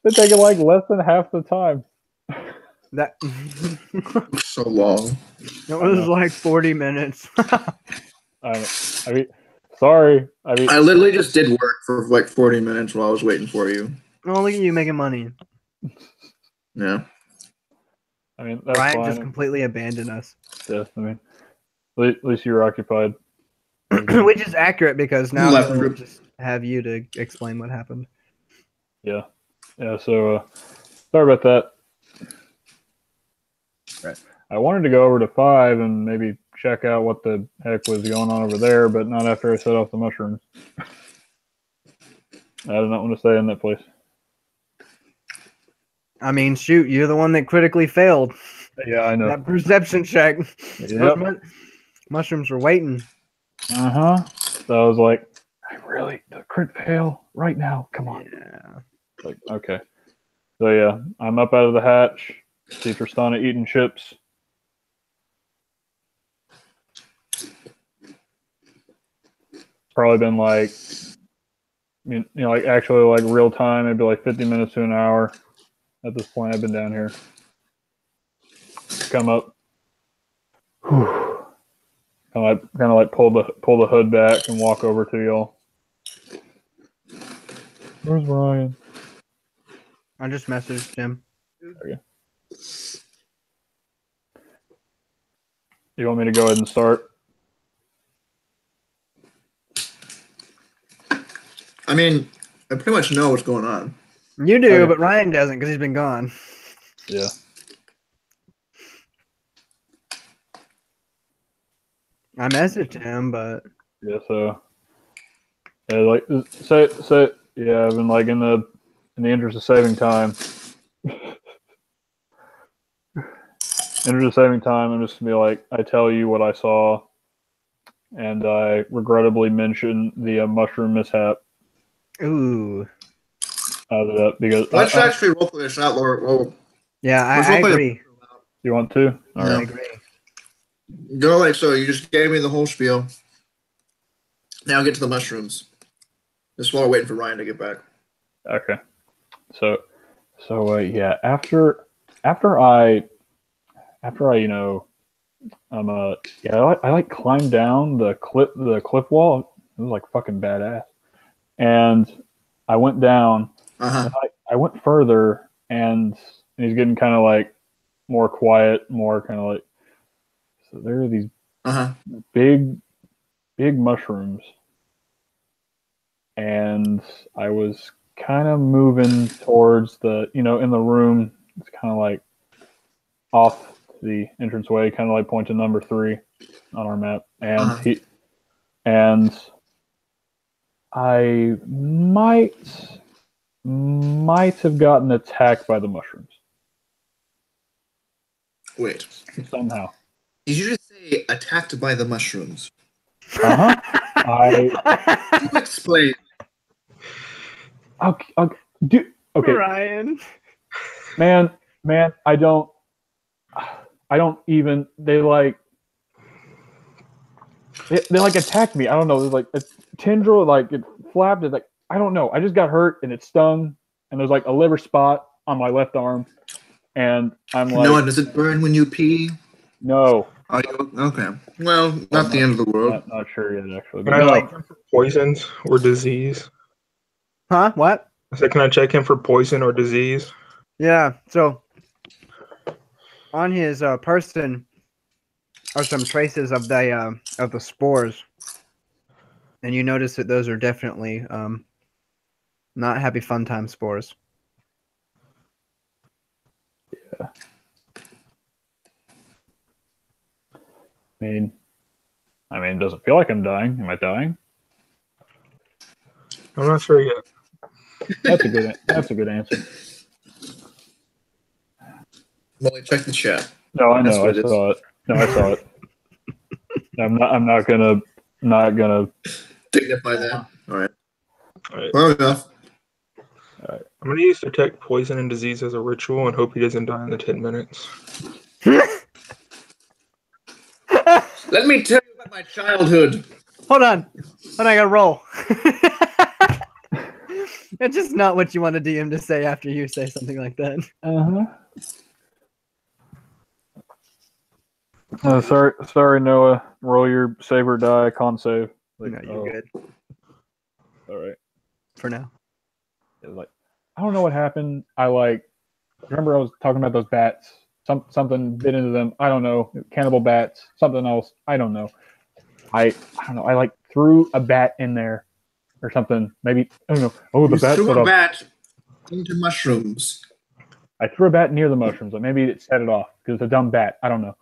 It's taking like less than half the time. That So long. it was like 40 minutes. I mean, sorry. I literally just did work for like 40 minutes while I was waiting for you. Oh, look at you making money. Yeah. I mean, that's Ryan fine. just completely abandoned us. Yeah, I mean, at least you were occupied. Which is accurate because now Left we'll group. just have you to explain what happened. Yeah. So sorry about that. Right. I wanted to go over to 5 and maybe check out what the heck was going on over there, but not after I set off the mushrooms. I did not want to stay in that place. I mean, shoot, you're the one that critically failed. Yeah, I know. That perception check. Yep. Those mushrooms were waiting. So I was like, the crit fail right now. Come on. Yeah. Like, okay. So yeah, I'm up out of the hatch. See Tristana eating chips. Probably been like, like actually like real time, maybe like 50 minutes to an hour. At this point, I've been down here. Come up. Kind of like pull the hood back and walk over to y'all. Where's Ryan? I just messaged him. Okay. You want me to go ahead and start? I mean, I pretty much know what's going on. You do, Okay. but Ryan doesn't because he's been gone. Yeah. I messaged him, but Yeah. So. Yeah, like say yeah. I've been like in the interest of saving time. Interest of saving time. I'm just gonna be like, I tell you what I saw, and I regrettably mention the mushroom mishap. ooh, Because Let's actually roleplay this out, Laura. Well, yeah, let's I roleplay agree. you want to? All Yeah. I right. agree. Go like so. You just gave me the whole spiel. Now get to the mushrooms. Just while we're waiting for Ryan to get back. Okay. So yeah. After I I like climbed down the cliff wall. It was like fucking badass. And I went down. Uh-huh. I went further, and he's getting kind of like more quiet, more kind of like. So there are these Uh-huh. big mushrooms, and I was kind of moving towards the in the room. It's kind of like off the entranceway, kind of like point to number 3 on our map, and I might have gotten attacked by the mushrooms Wait. somehow. Did you just say attacked by the mushrooms? Uh-huh. Can you explain? Okay. Ryan. Man, I don't even. They like attacked me. I don't know. There's like a tendril, like it flapped. It's like I don't know. I just got hurt and it stung, and there's like a liver spot on my left arm, and I'm like, No, does it burn when you pee? no. Are you okay? Well, not the end of the world. Not sure yet, actually. Can But I no. check him for poisons or disease? Huh? What? I said, can I check him for poison or disease? Yeah. So on his person are some traces of the spores, and you notice that those are definitely not happy fun time spores. Yeah. I mean, does it feel like I'm dying? Am I dying? I'm not sure yet. That's a good answer. Well, check the chat. No, I know. I That's what it saw it. No, I saw it. I'm not gonna dignify that. All right. All right. Well enough. I'm going to use detect poison and disease as a ritual and hope he doesn't die in the 10 minutes. Let me tell you about my childhood. Hold on. I gotta roll. It's just not what you want a DM to say after you say something like that. Sorry, Noah. Roll your save or die. Con save. No, you're good All right. for now. It was like, I don't know what happened. Remember I was talking about those bats. Something bit into them. I don't know. Cannibal bats. Something else. I don't know. I don't know. I like threw a bat in there or something. Maybe I don't know. Oh, the You bat. threw a bat into mushrooms. I threw a bat near the mushrooms. Like maybe it set it off because it's a dumb bat. I don't know.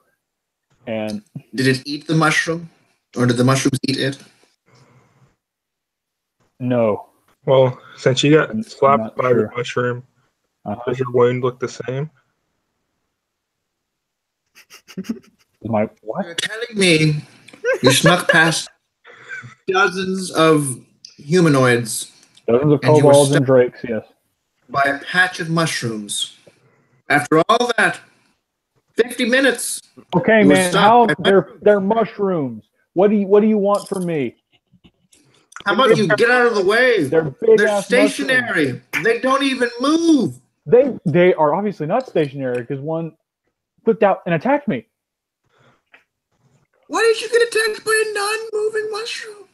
And did it eat the mushroom, or did the mushrooms eat it? No. Well, since you got slapped by sure. the mushroom, does your wound look the same? My what? You're telling me you snuck past dozens of humanoids. Dozens of and you were kobolds stuck and drakes, yes. by a patch of mushrooms. After all that, 50 minutes. Okay, You were man. stopped by They're mushrooms. What do you want from me? How about you get out of the way? They're big They're ass stationary. They don't even move. They are obviously not stationary because one flipped out and attacked me. Why did you get attacked by a non-moving mushroom?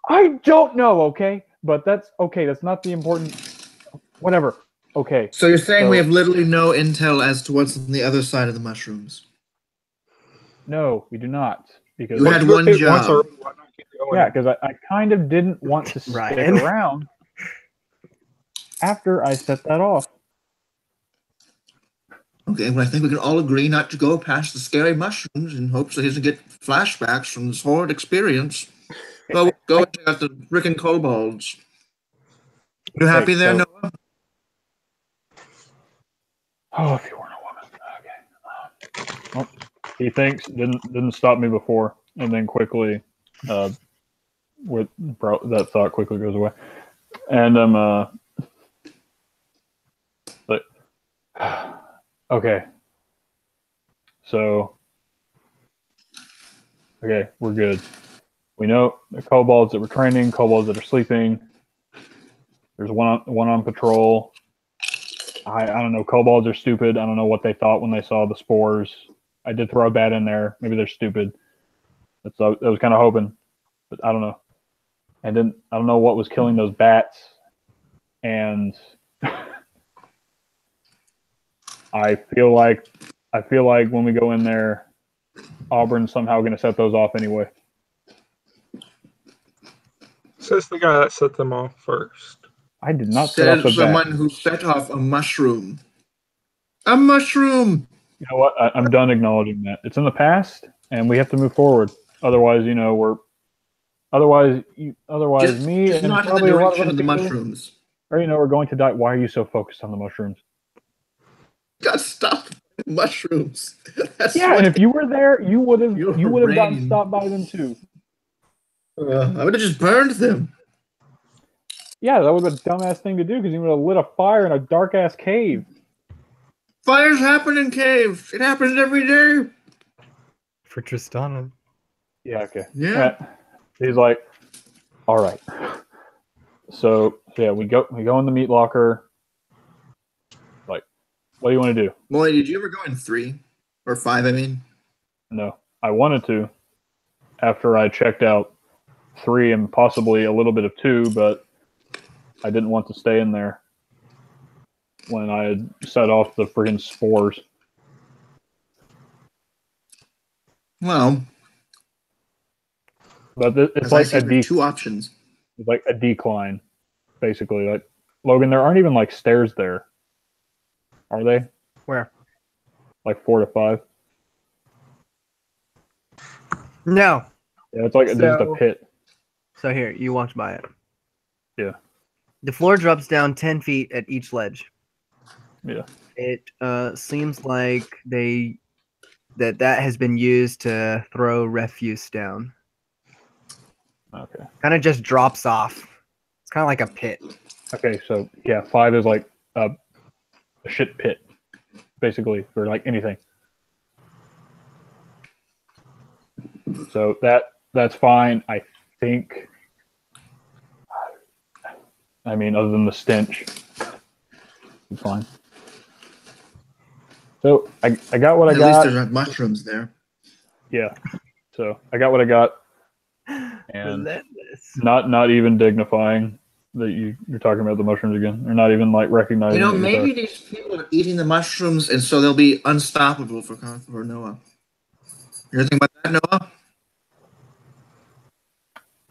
I don't know, okay? But that's okay. That's not the important Whatever. Okay. So you're saying we So- have literally no intel as to what's on the other side of the mushrooms? No, we do not. Because You had one Once job. already, why not keep going? yeah, because I kind of didn't want to stick Ryan. around after I set that off. Okay, well, I think we can all agree not to go past the scary mushrooms in hopes that he doesn't get flashbacks from this horrid experience. Go and check out the frickin' kobolds. You happy Wait, there, so- Noah? Oh, if you weren't a woman. Okay. Well, he thinks didn't stop me before, and then quickly, that thought quickly goes away, and I'm but okay. So, okay, we're good. We know the kobolds that we're training, kobolds that are sleeping. There's one on patrol. I don't know. Kobolds are stupid. I don't know what they thought when they saw the spores. I did throw a bat in there. Maybe they're stupid. I was kind of hoping, but I don't know. And then I don't know what was killing those bats. And I feel like when we go in there, Aubrin's somehow going to set those off anyway. Says the guy that set them off first. I did not set off Said the someone bat. who set off a mushroom. A mushroom! You know what? I'm done acknowledging that. It's in the past, and we have to move forward. Otherwise, me Just and not in the probably a lot of direction other of the people, mushrooms. or we're going to die. Why are you so focused on the mushrooms? Got stopped by mushrooms. That's Yeah, what and if you were there, you would have Your gotten brain. stopped by them too. I would have just burned them. Yeah, that would have been a dumbass thing to do because you would have lit a fire in a dark ass cave. Fires happen in caves. It happens every day. For Tristana. Yeah, okay. Yeah. Right. He's like, all right. So yeah, we go in the meat locker. Like, what do you want to do? Molly, did you ever go in 3 or 5? I mean, No, I wanted to. After I checked out 3 and possibly a little bit of 2, but I didn't want to stay in there when I had set off the friggin' spores. well, But it's as I like see, a there are 2 options. it's like a decline, basically. Like Logan, there aren't even like stairs there, are they? Where? Like 4 to 5. No. Yeah, it's like just a pit. So here, you walked by it. Yeah. The floor drops down 10 feet at each ledge. Yeah. It seems like that has been used to throw refuse down. Okay. Kind of just drops off. It's kind of like a pit. Okay, so yeah, 5 is like a shit pit, basically, for like anything. So that's fine, I think. I mean, other than the stench, it's fine. So I got what I At got. least there's not mushrooms there. Yeah. So I got what I got, and Relentless. not even dignifying that you're talking about the mushrooms again, or not even like recognizing. You know, that you're maybe talking- these people are eating the mushrooms, and so they'll be unstoppable for Noah. You ever think about that, Noah?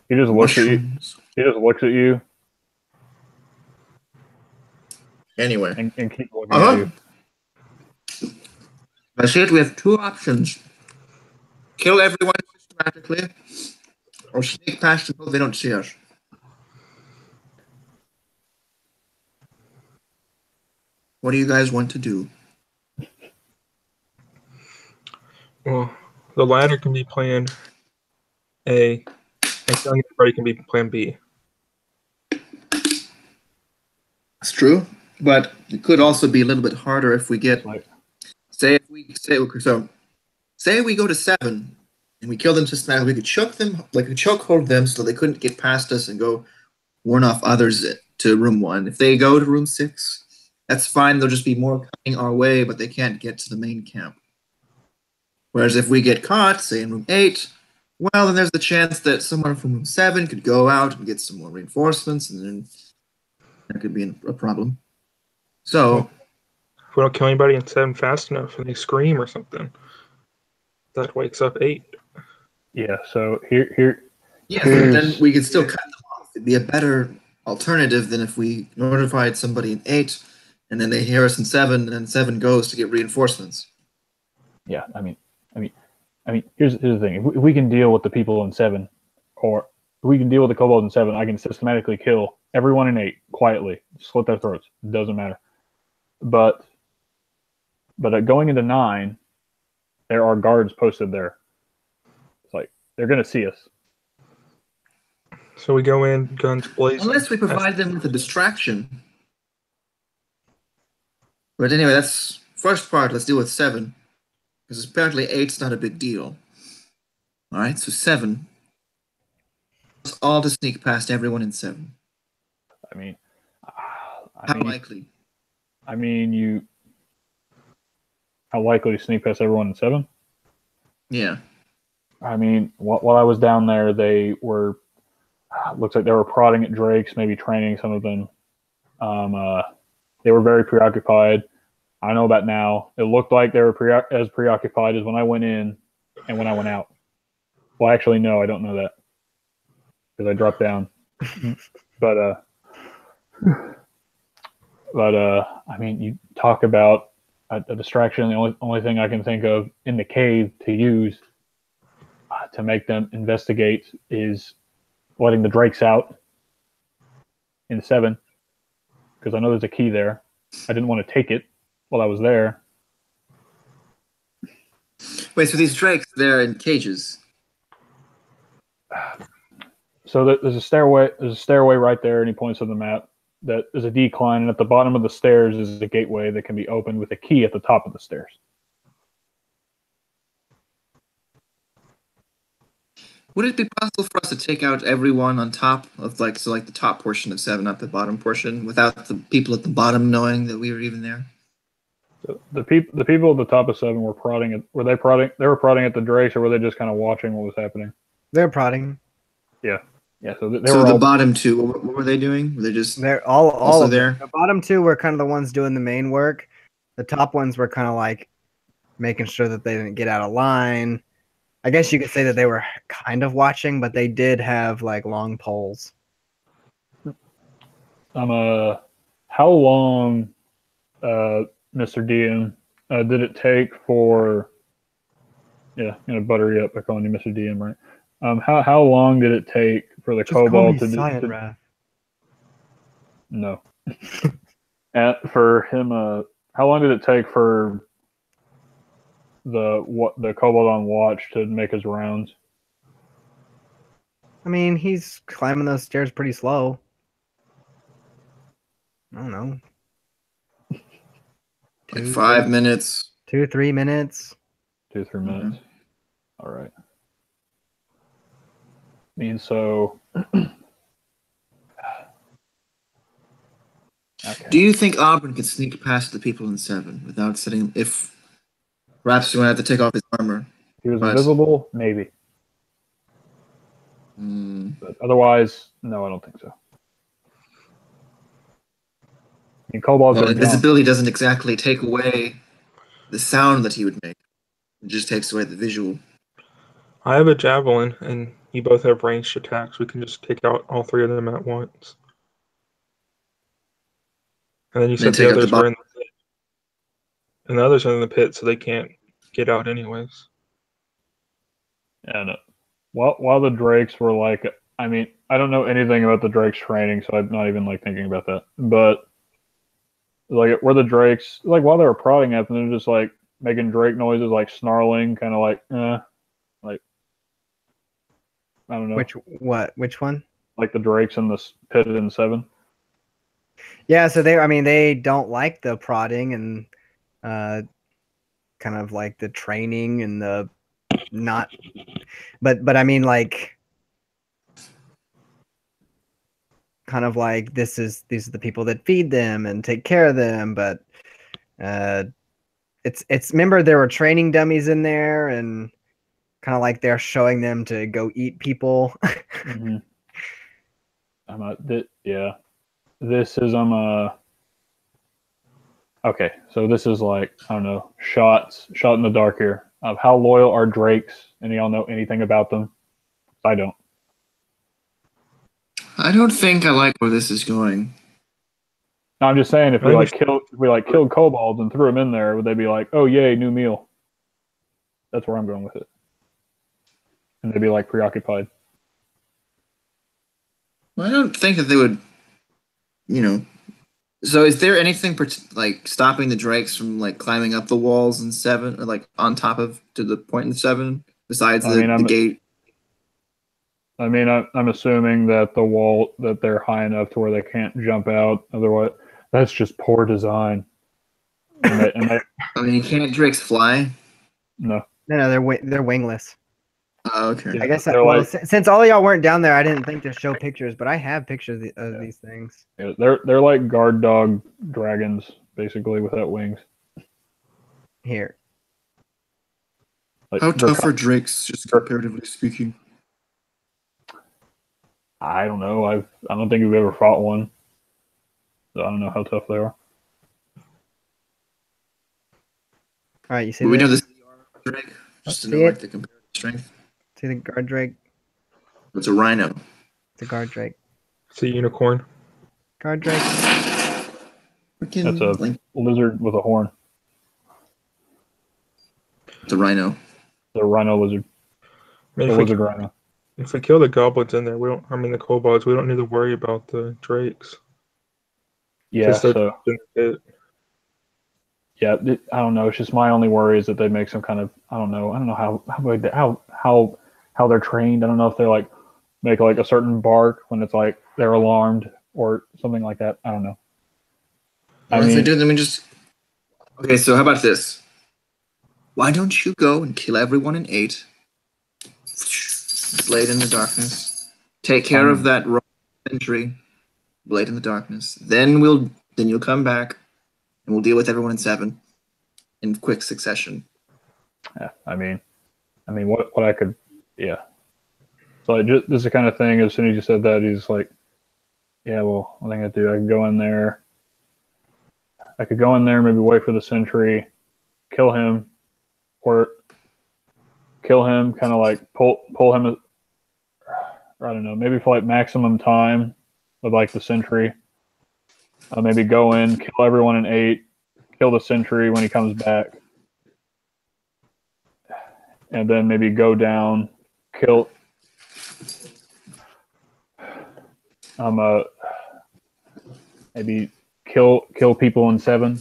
he just looks at you. Mushrooms. He just looks at you Anyway, and keeps looking at you. I see it. We have 2 options: kill everyone systematically, or sneak past them so they don't see us. What do you guys want to do? Well, the latter can be plan A, and killing everybody can be plan B. It's true, but it could also be a little bit harder if we get, Like, say we go to 7 and we kill them systematically. We could choke them, like a chokehold them, so they couldn't get past us and go warn off others to room 1. If they go to room 6, that's fine. They'll just be more coming our way, but they can't get to the main camp. Whereas if we get caught, say in room 8, well, then there's the chance that someone from room 7 could go out and get some more reinforcements, and then that could be a problem. So If we don't kill anybody in 7 fast enough and they scream or something, that wakes up 8. Yeah. So here's then we could still cut them off. It'd be a better alternative than if we notified somebody in 8, and then they hear us in 7, and then 7 goes to get reinforcements. yeah. I mean, here's the thing. If we can deal with the people in 7, or if we can deal with the kobolds in 7, I can systematically kill everyone in 8 quietly, slit their throats. It doesn't matter. But going into 9, there are guards posted there. It's like they're gonna see us. So we go in, guns blazing. Unless we provide them with a distraction. But anyway, that's first part. Let's deal with 7. Because apparently 8's not a big deal. Alright, so 7. It's all to sneak past everyone in 7. I mean, How likely? I mean, how likely to sneak past everyone in 7? Yeah. I mean, while I was down there, they were. Looks like they were prodding at drakes, maybe training some of them. They were very preoccupied. I know that now. It looked like they were as preoccupied as when I went in and when I went out. Well, actually, no, I don't know that because I dropped down. but I mean, you talk about a distraction. The only thing I can think of in the cave to use to make them investigate is letting the drakes out in 7, because I know there's a key there. I didn't want to take it while I was there. Wait, so these drakes, they're in cages? So there's a stairway. There's a stairway right there, and he points to the map. That is a decline, and at the bottom of the stairs is a gateway that can be opened with a key at the top of the stairs. Would it be possible for us to take out everyone on top of the top portion of 7, not the bottom portion, without the people at the bottom knowing that we were even there? So the people at the top of 7 were prodding at. Were they prodding? They were prodding at the drakes, or were they just kind of watching what was happening? They're prodding. Yeah. So the bottom 2, what were they doing? Were they just they're all also of there? The bottom 2 were kind of the ones doing the main work. The top ones were kind of like making sure that they didn't get out of line. I guess you could say that they were kind of watching, but they did have like long poles. How long, Mr. DM, did it take for? Yeah, I'm gonna butter you up by calling you Mr. DM, right? How long did it take for the kobold to? No. And for him, how long did it take for the kobold on watch to make his rounds? I mean, he's climbing those stairs pretty slow. I don't know. Like 5 minutes. 2-3 minutes. 2-3 minutes. All right. I mean, so. Okay. Do you think Aubrin could sneak past the people in 7 without setting? If perhaps he would have to take off his armor. He was invisible, maybe. But otherwise, no, I don't think so. I mean, kobolds are invisibility doesn't exactly take away the sound that he would make. It just takes away the visual. I have a javelin, and you both have ranged attacks. We can just take out all 3 of them at once. And then you said the others were in the pit. And the others are in the pit, so they can't get out anyways. Yeah, no. While the drakes were like, I mean, I don't know anything about the drakes training, so I'm not even like thinking about that. But like, were the drakes like while they were prodding at them, they're just like making drake noises, like snarling, kind of like, like I don't know. Which one? Like the drakes in the pit in 7. Yeah, so they don't like the prodding and kind of like the training and the not, but I mean like kind of like these are the people that feed them and take care of them, but it's remember there were training dummies in there and kind of like they're showing them to go eat people. Mm-hmm. This is Okay, so this is like, I don't know, shot in the dark here. Of how loyal are drakes? Any of y'all know anything about them? I don't. I don't think I like where this is going. No, I'm just saying, if I we think killed kobolds and threw them in there, would they be like, oh yay, new meal? That's where I'm going with it. And they'd be like preoccupied. Well, I don't think that they would, you know. So, is there anything like stopping the drakes from like climbing up the walls in 7, or like on top of to the point in 7, besides the gate? I'm assuming that the wall, that they're high enough to where they can't jump out. Otherwise, that's just poor design. And they I mean, can't drakes fly? no. No, they're wingless. Oh, okay. I guess. They're Well, like- since all of y'all weren't down there, I didn't think to show pictures, but I have pictures of these things. Yeah, they're like guard dog dragons, basically, without wings. Here. Like, How they're tough are drakes, just comparatively speaking? I don't know. I don't think we've ever fought one, so I don't know how tough they are. All right, you see But we know this? this is the drake, just to See know it? like the comparative strength. See the guard drake? It's a rhino. It's a guard drake. It's a unicorn. Guard drake. Freaking That's a Link. lizard with a horn. It's a rhino. The rhino lizard. I mean, The if we, lizard rhino. if we kill the goblins in there, we don't. I mean, the kobolds. We don't need to worry about the drakes. Yeah. Because they're So trapped in the pit. yeah, I don't know. It's just my only worry is that they make some kind of, I don't know how they're trained. I don't know if they like make like a certain bark when it's like they're alarmed or something like that. I don't know. Or if they do, let me just. Okay, so how about this? Why don't you go and kill everyone in 8? Blade in the darkness. Take care of that sentry. Blade in the darkness. Then you'll come back, and we'll deal with everyone in 7 in quick succession. Yeah, I mean, what I could, yeah. So this is the kind of thing. As soon as you said that, he's like, yeah, well, what am I gonna do? I could go in there. Maybe wait for the sentry, kill him, or kill him. Kind of like pull him. I don't know. Maybe for like maximum time with like the sentry. Maybe go in, kill everyone in 8, kill the sentry when he comes back, and then maybe go down, kill. Maybe kill people in 7,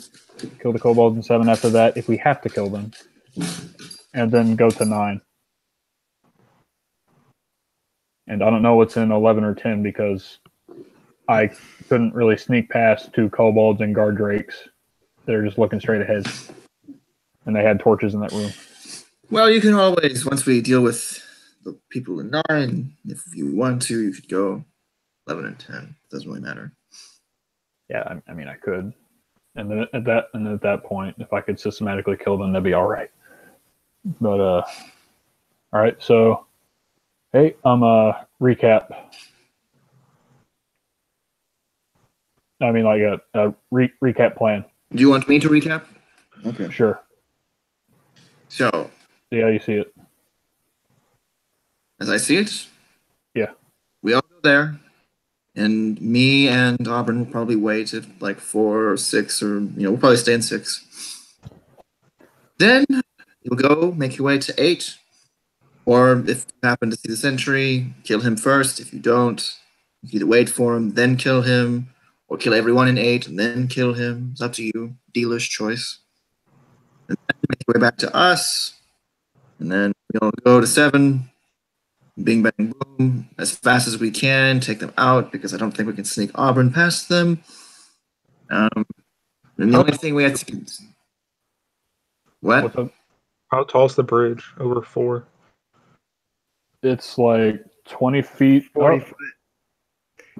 kill the kobolds in 7 after that if we have to kill them, and then go to 9. And I don't know what's in 11 or 10 because I couldn't really sneak past 2 kobolds and guard drakes. They're just looking straight ahead, and they had torches in that room. Well, you can always, once we deal with the people in 9, if you want to, you could go 11 and 10. It doesn't really matter. Yeah, I mean, I could, and then at that point, if I could systematically kill them, that'd be all right. But all right. So, hey, recap. I mean, like a recap plan. Do you want me to recap? Okay. Sure. So, See how you see it. as I see it, Yeah. we all go there, and me and Aubrin will probably wait at like 4 or 6, or we'll probably stay in 6. Then you'll go make your way to 8, or if you happen to see the sentry, kill him first. If you don't, you can either wait for him, then kill him, or kill everyone in 8 and then kill him. It's up to you. Dealer's choice. And then make your way back to us, and then we'll go to 7. Bing, bang, boom, as fast as we can, take them out, because I don't think we can sneak Aubrin past them. And the only thing we have to... What? What's up? How tall's the bridge? Over 4. It's like 20 feet. 40 up. foot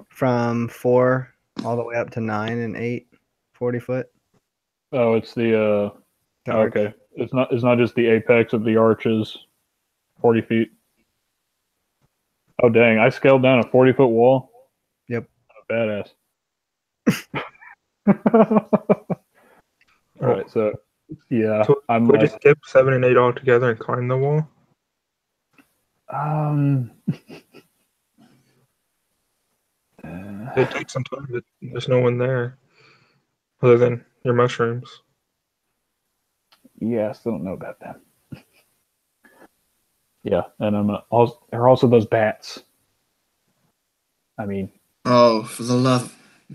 from 4 all the way up to 9 and 8. 40 foot. Oh, it's the The arch. okay. It's not just the apex of the arches. 40 feet. Oh dang! I scaled down a 40-foot wall. Yep. Badass. All right, so yeah, So I'm we like, just skip 7 and 8 altogether and climb the wall. It takes some time. But there's no one there other than your mushrooms. yeah, I still don't know about that. Yeah, and also there are also those bats. I mean, Oh, for the love I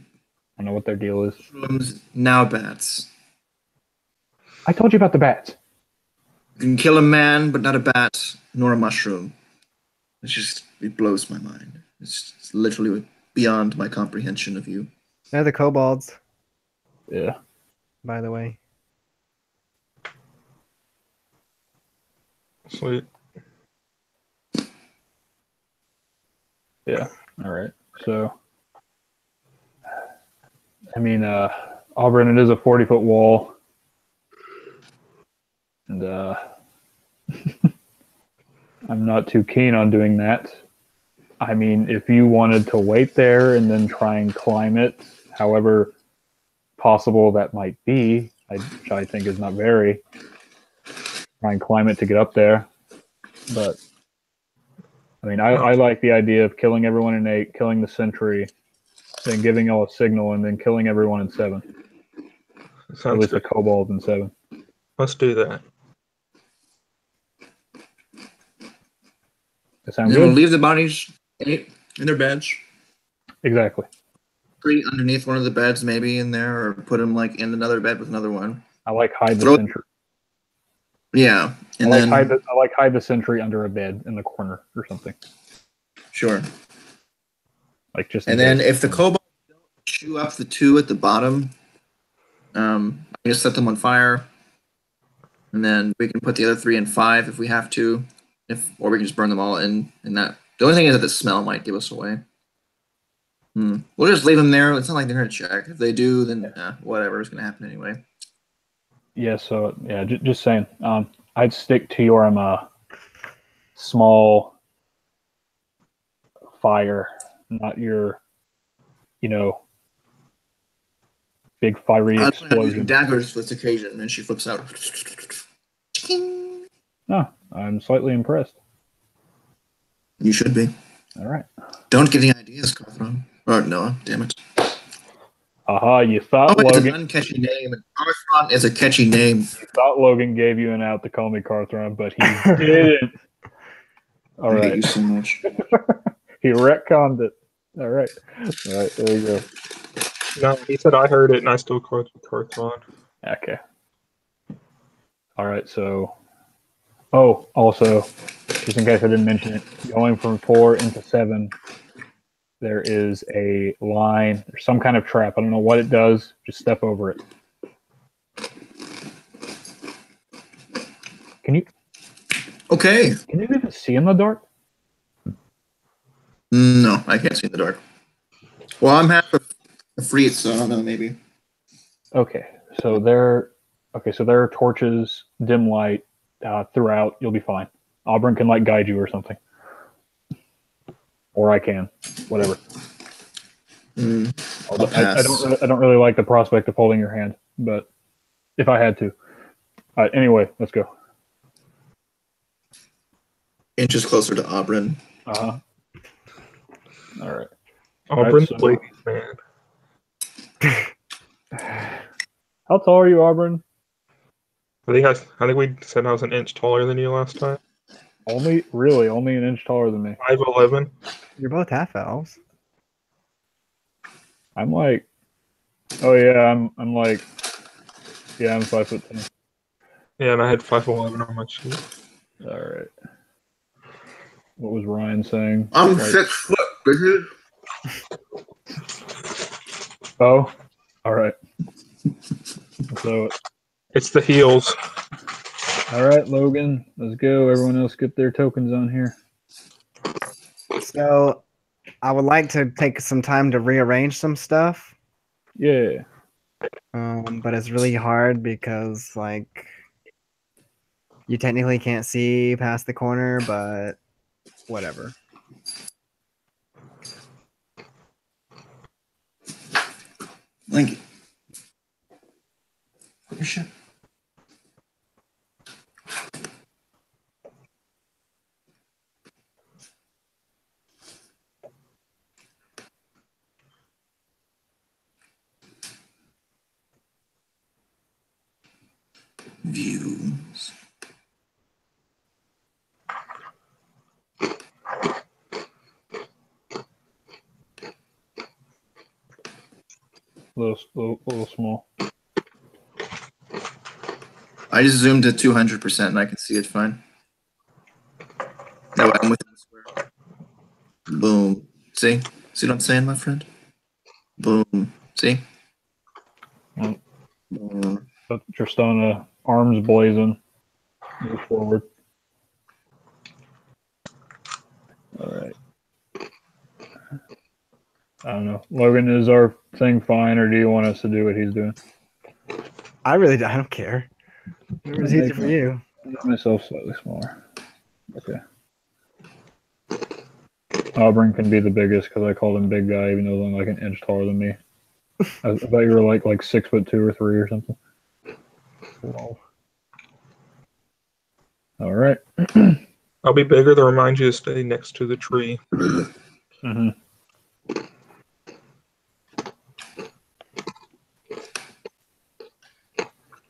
don't know what their deal is. of mushrooms, now bats. I told you about the bats. You can kill a man, but not a bat, nor a mushroom. It blows my mind. It's literally beyond my comprehension of you. They're the kobolds, Yeah. by the way. Sweet. Yeah. All right. So, I mean, Aubrin, it is a 40-foot wall, and I'm not too keen on doing that. I mean, if you wanted to wait there and then try and climb it, however possible that might be, which I think is not very, try and climb it to get up there. But I mean, I like the idea of killing everyone in 8, killing the sentry, then giving y'all a signal, and then killing everyone in 7. At Sounds least good. the kobolds in 7. Let's do that. That sound Then we'll good? leave the bodies in their beds. Exactly. 3 underneath one of the beds, maybe in there, or put them like in another bed with another one. I like hide the Throw- sentry. Yeah, and I then like hide the sentry under a bed in the corner or something. sure. Like just. in And then case. if the kobolds don't chew up the 2 at the bottom, I just set them on fire, and then we can put the other 3 in 5 if we have to, or we can just burn them all in that. The only thing is that the smell might give us away. We'll just leave them there. It's not like they're gonna check. If they do, then whatever is gonna happen anyway. Yeah. So yeah, just saying. I'd stick to your small fire, not your, big fiery I'm explosion. daggers for this occasion, and she flips out. No, I'm slightly impressed. You should be. All right. Don't get any ideas, Carthron. Or Noah, damn it. Aha! You thought It's an Logan. uncatchy name, and Carthron is a catchy name. You thought Logan gave you an out to call me Carthron, but he didn't. All I hate right. you so much. He retconned it. All right. All right. There you go. No, he said I heard it and I still called it Carthron. Okay. All right. So, also, just in case I didn't mention it, going from 4 into 7, there is a line. There's some kind of trap. I don't know what it does. Just step over it. Can you Okay. even see in the dark? No, I can't see in the dark. Well, I'm half a freak, so I don't know, maybe. Okay. So there are torches, dim light throughout. You'll be fine. Aubrin can guide you or something, or I can, whatever. I'll pass. I don't really like the prospect of holding your hand, but if I had to. All right. Anyway, let's go. Inches closer to Aubrin. All right. Aubrin's so- ladies, man. How tall are you, Aubrin? I think we said I was an inch taller than you last time. Only an inch taller than me. 5'11". You're both half elves. I'm like, oh yeah, I'm 5'10". Yeah, and I had 5'11" on my sheet. All right. What was Ryan saying? I'm 6 foot, bitches. Oh, all right. So, It's the heels. all right, Logan, let's go. Everyone else get their tokens on here. So, I would like to take some time to rearrange some stuff. Yeah. But it's really hard because you technically can't see past the corner, but whatever. Thank you. your ship. Views. Little small. I just zoomed to 200% and I can see it fine. That way I'm within the square. Boom. See? See what I'm saying, my friend? Boom. See? Mm. Boom. But Tristana, arms blazing, move forward. All right. I don't know. Logan, is our thing fine, or do you want us to do what he's doing? I don't care. Whatever's easier for you. Make myself slightly smaller. Okay. Aubrin can be the biggest because I called him big guy, even though he's like an inch taller than me. I thought you were like 6'2" or 3 or something. Whoa. All right. I'll be bigger to remind you to stay next to the tree. Mm-hmm.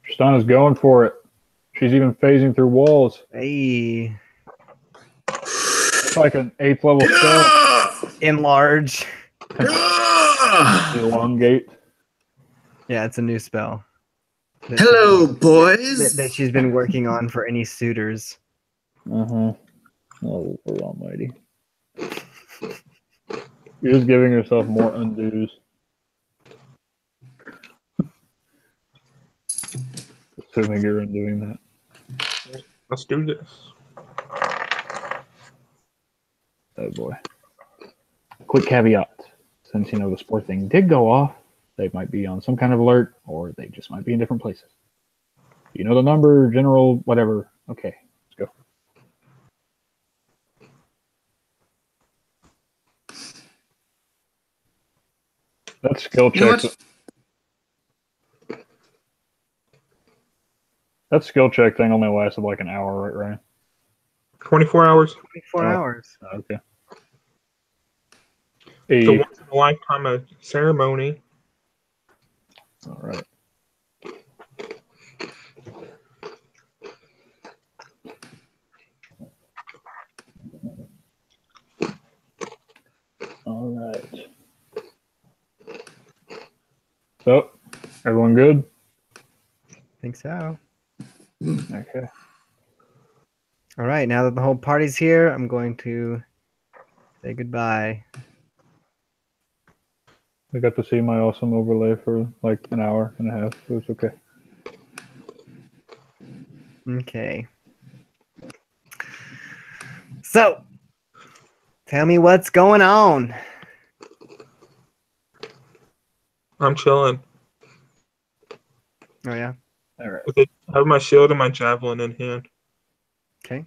Tristana's going for it. She's even phasing through walls. Hey. It's like an 8th level spell. Enlarge. Elongate. Yeah, it's a new spell. Hello, boys. That she's been working on for any suitors. Uh-huh. Oh, Lord almighty. You're just giving yourself more undos. Assuming you're undoing that. Let's do this. Oh boy. Quick caveat. Since, the sport thing did go off, they might be on some kind of alert, or they just might be in different places. You know the number, general, whatever. Okay, let's go. That skill check. That skill check thing only lasted like an hour, right, Ryan? 24 hours. 24 hours. Okay. It's a once in a lifetime ceremony. All right. All right. So, everyone good? Think so. Okay. All right, now that the whole party's here, I'm going to say goodbye. I got to see my awesome overlay for like an hour and a half. It was okay. Okay. So, tell me what's going on. I'm chilling. Oh, yeah? All right. I have my shield and my javelin in hand. Okay.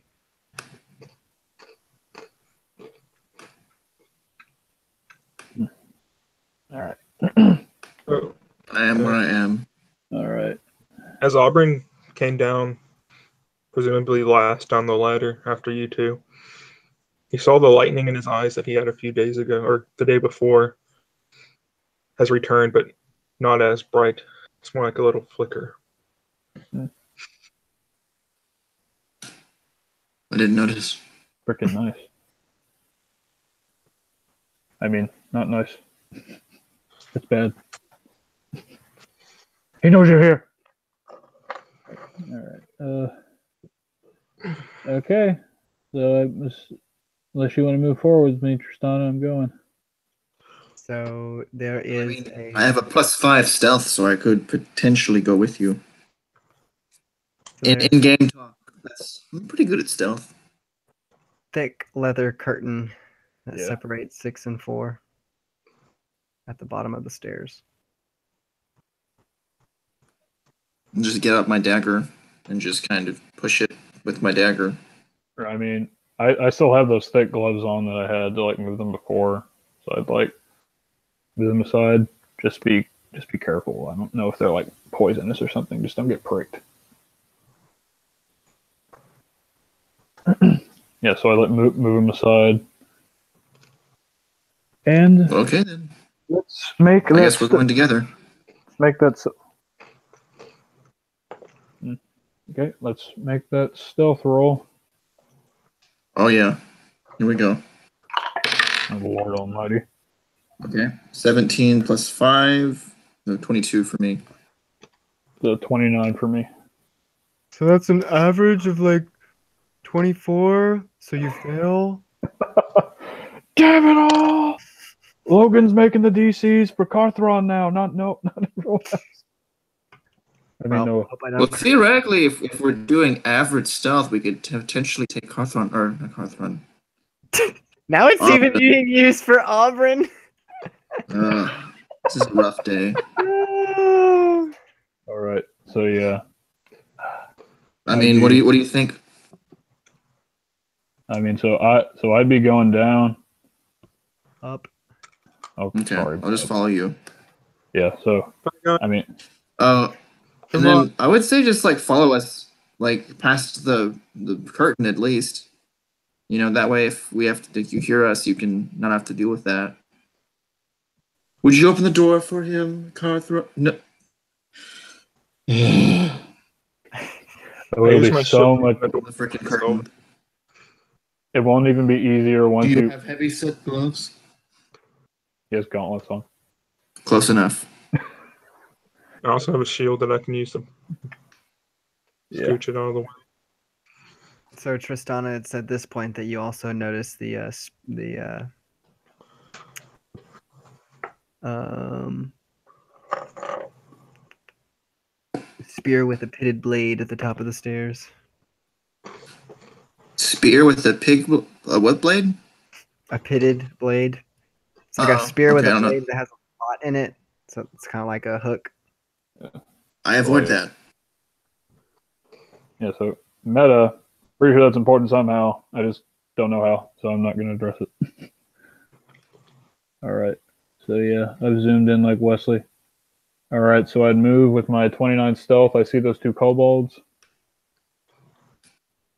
All right. Oh. I am where I am. All right. As Aubrin came down, presumably last down the ladder after you two, he saw the lightning in his eyes that he had a few days ago, or the day before, has returned, but not as bright. It's more like a little flicker. I didn't notice. Freaking nice. I mean, not nice. It's bad. He knows you're here. All right. Okay. So unless you want to move forward with me, Tristana, I'm going. So, there is I have a +5 stealth, so I could potentially go with you. In game talk, I'm pretty good at stealth. thick leather curtain that Yeah. separates 6 and 4 at the bottom of the stairs. And just get out my dagger and just kind of push it with my dagger. I mean, I still have those thick gloves on that I had to like move them before, so I'd like move them aside. Just be just be careful. I don't know if they're like poisonous or something. Just don't get pricked. Yeah, so I move them aside. And Okay, then. let's make I guess we're going together. make that. Okay, let's make that stealth roll. Oh, yeah. Here we go. Oh, Lord Almighty. Okay. 17 plus 5. No, 22 for me. The 29 for me. So that's an average of like 24. So you fail. Damn it all! Logan's making the DCs for Carthron now. Not everyone else. I mean, no. Hope I don't Well, theoretically, if we're doing average stealth, we could potentially take Carthron, or not Carthron. Now it's Aubrin. even being used for Aubrin. This is a rough day. All right. So yeah. I mean, what do you think? I mean, so I'd be going down. Up. Oh, Okay, sorry. I'll just follow you. Yeah. So I mean. And then I would say just like follow us like past the curtain at least. You know, that way if we have to, if you hear us, you can not have to deal with that. Would you open the door for him, Carthron? No. It will be so much. The freaking curtain. It won't even be easier once Do you have heavy silk gloves? He has gauntlets on. Close enough. I also have a shield that I can use to scooch it out of the way. So Tristana, it's at this point that you also notice the spear with a pitted blade at the top of the stairs. Spear with a what blade? A pitted blade. It's like a spear with a I blade that has a slot in it, so it's kind of like a hook. I avoid that. Yeah, so meta, pretty sure that's important somehow. I just don't know how, so I'm not going to address it. All right. So yeah, I've zoomed in like Wesley. All right, so I'd move with my 29 stealth. I see those two kobolds.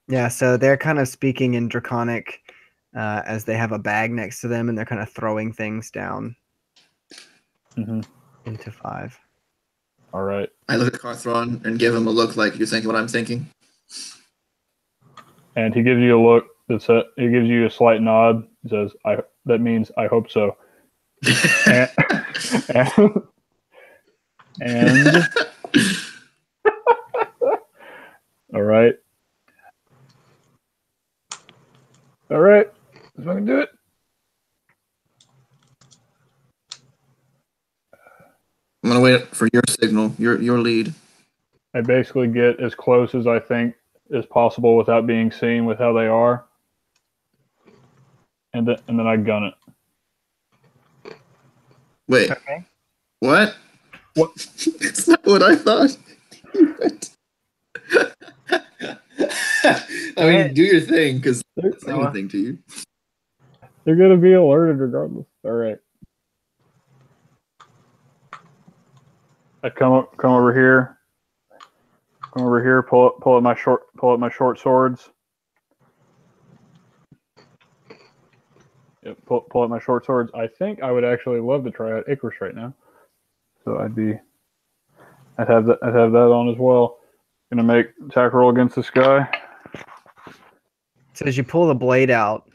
Yeah, so they're kind of speaking in Draconic as they have a bag next to them, and they're kind of throwing things down into 5. All right. I look at Carthron and give him a look like you think what I'm thinking. And he gives you a look he gives you a slight nod. He says, that means I hope so. and all right. All right. Let's fucking do it. I'm gonna wait for your signal, your lead. I basically get as close as I think is possible without being seen with how they are, and then I gun it. Wait. Okay. What? What? It's not what I thought. I mean, do your thing, because it's anything to you. They're gonna be alerted regardless. All right. I come over here. Come over here. Pull up my short swords. Yep, pull up my short swords. I think I would actually love to try out Icarus right now. So I'd have that on as well. Gonna make attack roll against this guy. So as you pull the blade out,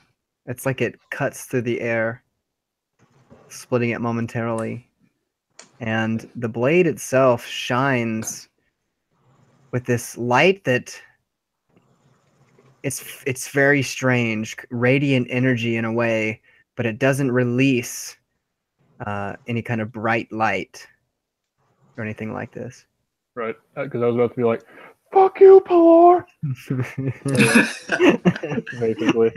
it's like it cuts through the air, splitting it momentarily. And the blade itself shines with this light that it's very strange, radiant energy in a way, but it doesn't release any kind of bright light or anything like this. Right, because I was about to be like, "Fuck you, Pelor." Basically.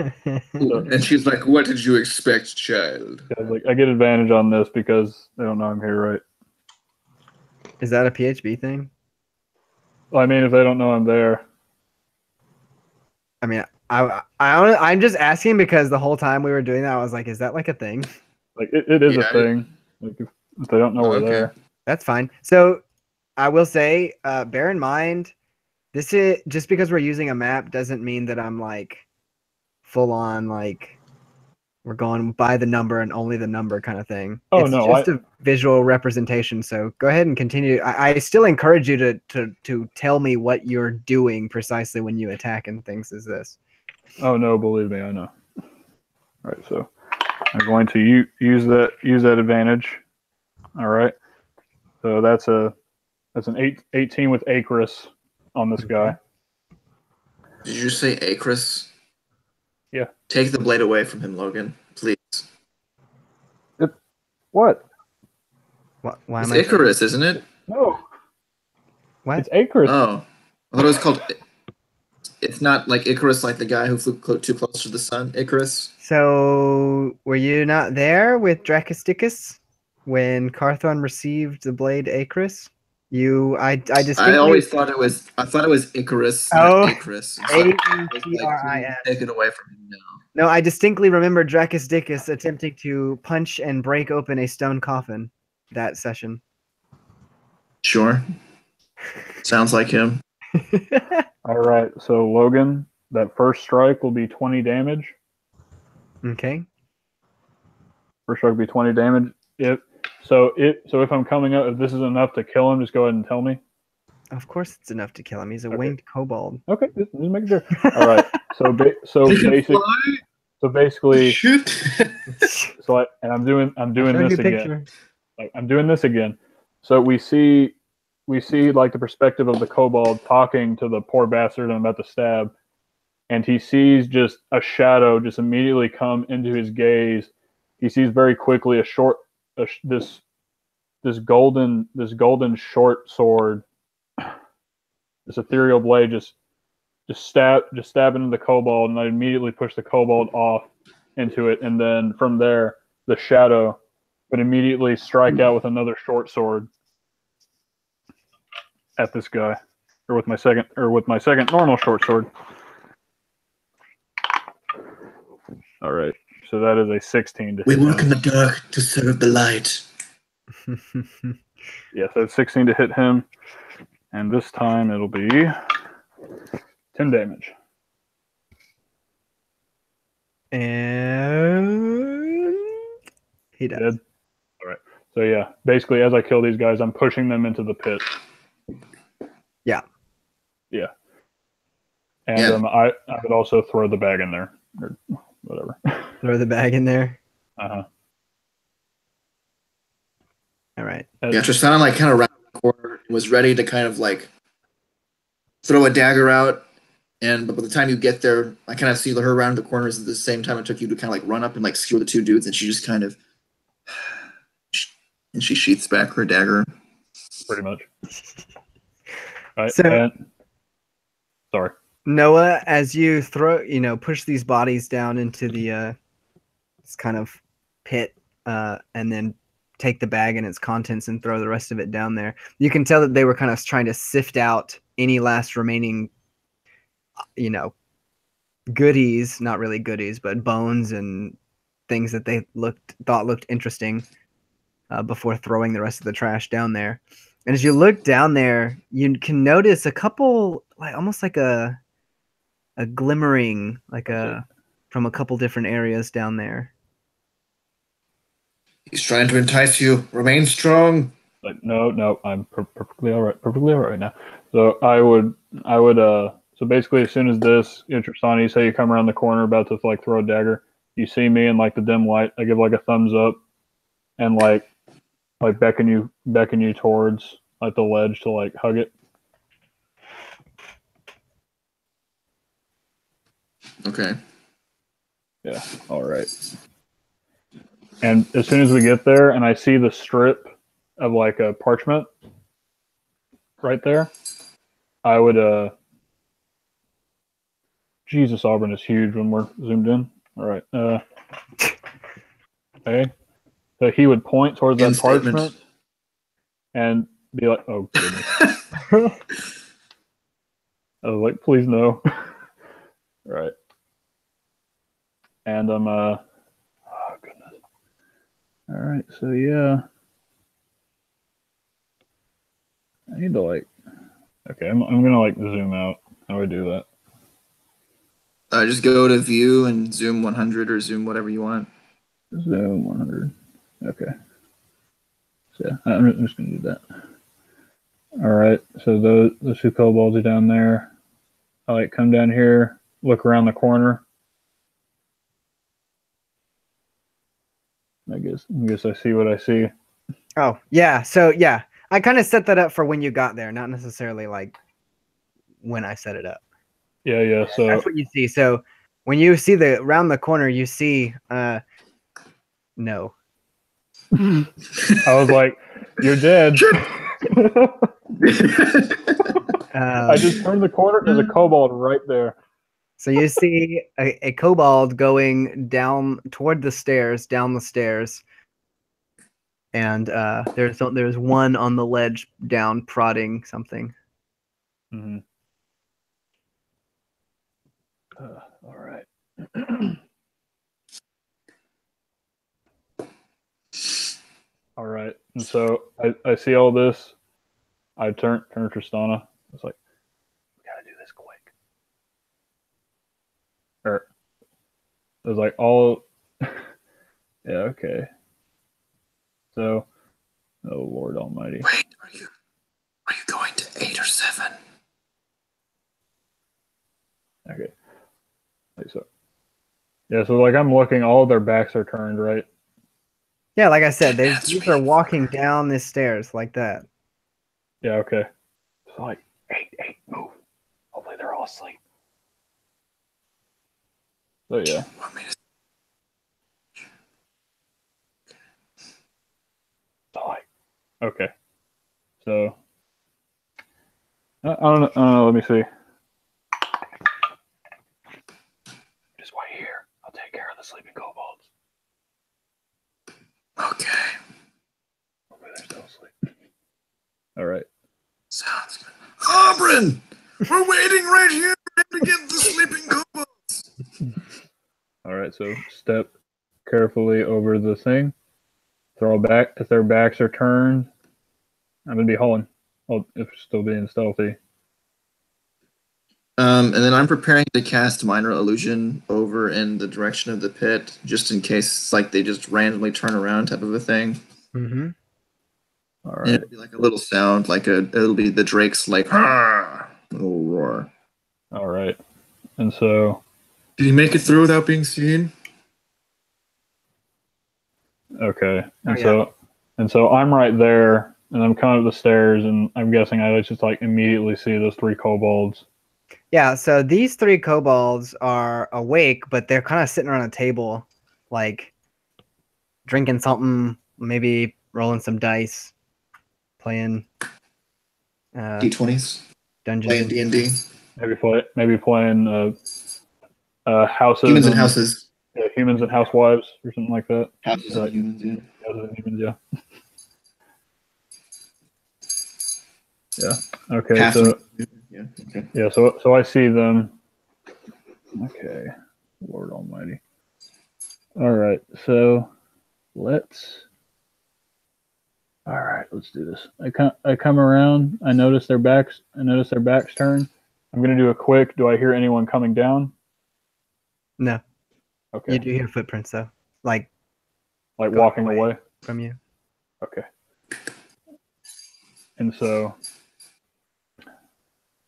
And she's like, "What did you expect, child?" I get advantage on this because they don't know I'm here, right? Is that a PHB thing? Well, I mean, if they don't know I'm there. I mean, I'm just asking because the whole time we were doing that, I was like, is that like a thing? Like, it is a thing. Like, if they don't know we're there. That's fine. So I will say, bear in mind, this is just because we're using a map doesn't mean that I'm like full on like we're going by the number and only the number kind of thing. Oh, It's no, just a visual representation. So go ahead and continue. I still encourage you to tell me what you're doing precisely when you attack and things. Is this? Oh no, believe me, I know. All right, so I'm going to use that advantage. All right, so that's an 18 with Acris on this guy. Did you say Acris? Yeah. Take the blade away from him, Logan, please. What? Why It's am I? Icarus, isn't it? No. What? It's Acris. Oh, I thought it was called. It's not like Icarus, like the guy who flew too close to the sun. Icarus. So were you not there with Dracosticus when Carthon received the blade Acris? I distinctly. I always thought it was. I thought it was Icarus, Oh, not Acris. So I was like, A-E-C-R-I-S. please take it away from him now. No, I distinctly remember Dracosticus attempting to punch and break open a stone coffin that session. Sure. Sounds like him. All right, so Logan, that first strike will be 20 damage. Okay. First strike will be 20 damage. So if I'm coming up, if this is enough to kill him, just go ahead and tell me. Of course, it's enough to kill him. He's a Okay. winged kobold. Okay, just make sure. All right, so basically, Shoot. I'm doing Showed this you a again. picture. Like, I'm doing this again. So we see like the perspective of the kobold talking to the poor bastard I'm about to stab, and he sees just a shadow just immediately come into his gaze. He sees very quickly this golden short sword, this ethereal blade just stab into the kobold, and I immediately push the kobold off into it, and then from there the shadow would immediately strike out with another short sword at this guy, or with my second normal short sword. All right, so that is a 16 to hit. We work in the dark to serve the light. Yeah, so it's 16 to hit him, and this time it'll be 10 damage. And he does. Dead. All right. So yeah, basically, as I kill these guys, I'm pushing them into the pit. Yeah. Yeah. And I would also throw the bag in there, or whatever. Throw the bag in there. Uh-huh. All right. Yeah, Tristana like kind of round the corner and was ready to kind of like throw a dagger out, but by the time you get there, I kind of see her around the corners at the same time it took you to kind of like run up and like skewer the two dudes, and she just kind of and she sheaths back her dagger. Pretty much. All right. So, sorry. Noah, as you push these bodies down into the this kind of pit, and then take the bag and its contents and throw the rest of it down there, you can tell that they were kind of trying to sift out any last remaining, goodies, not really goodies, but bones and things that they thought looked interesting before throwing the rest of the trash down there. And as you look down there, you can notice a couple, like almost like a glimmering, from a couple different areas down there. He's trying to entice you. Remain strong. Like, no, I'm perfectly all right. Perfectly all right now. So I would. So basically, as soon as this, Tristana, you say you come around the corner about to like throw a dagger, you see me in like the dim light. I give like a thumbs up, and like beckon you towards like the ledge to like hug it. Okay. Yeah. All right. And as soon as we get there, and I see the strip of like a parchment right there, I would. Jesus, Aubrin is huge when we're zoomed in. All right. Okay. So he would point towards that parchment and be like, "Oh goodness." I was like, "Please no." Right. And I'm oh goodness. All right. So yeah. I need to like. Okay, I'm gonna like zoom out. How do I do that? Just go to view and zoom 100 or zoom whatever you want. Zoom 100. Okay. So yeah, I'm just gonna do that. All right. So those two kobolds are down there. I like come down here, look around the corner. I guess I see what I see. Oh, yeah. So, yeah, I kind of set that up for when you got there, not necessarily like when I set it up. Yeah. So that's what you see. So, when you see around the corner, you see, no. I was like, "You're dead." I just turned the corner. There's a kobold right there. So you see a kobold going down toward the stairs, down the stairs, and there's one on the ledge down prodding something. Mm-hmm. All right. All right. And so I see all this. I turn to Tristana. It's like, we gotta do this quick. Or it was like all. Yeah. Okay. So, oh Lord Almighty. Wait, are you going to 8 or 7? Okay. Like so. Yeah. So like I'm looking. All their backs are turned. Right. Yeah, like I said, these are walking down the stairs like that. Yeah. Okay. So like, hey, move. Hopefully they're all asleep. So yeah. Want me to... So like, okay. So I don't know. Let me see. Just wait here. I'll take care of the sleeping kobolds. Okay. Hopefully they're still asleep. All right. Sounds good. Aubrin! We're waiting right here to get the sleeping kobolds. All right. So step carefully over the thing. Throw back. If their backs are turned, I'm gonna be hauling. Well, if still being stealthy. And then I'm preparing to cast minor illusion over in the direction of the pit, just in case it's like they just randomly turn around type of a thing. Mm-hmm. All And right. it'll be like a little sound, it'll be the drake's like little roar. All right. And so. Did he make it through without being seen? Okay. And so I'm right there, and I'm coming up the stairs, and I'm guessing I just like immediately see those three kobolds. Yeah, so these three kobolds are awake, but they're kind of sitting around a table, like drinking something, maybe rolling some dice, playing D20s. Dungeons Playing D&D. Maybe playing houses. Humans and houses. Yeah, humans and housewives or something like that. Houses and humans, yeah. Houses and humans, yeah. Yeah. Okay. Half so yeah. Okay. yeah. So I see them. Okay. Lord Almighty. All right. So let's. All right. Let's do this. I come around. I notice their backs. Turn. I'm gonna do a quick. Do I hear anyone coming down? No. Okay. You do hear footprints though, like walking away from you. Okay. And so.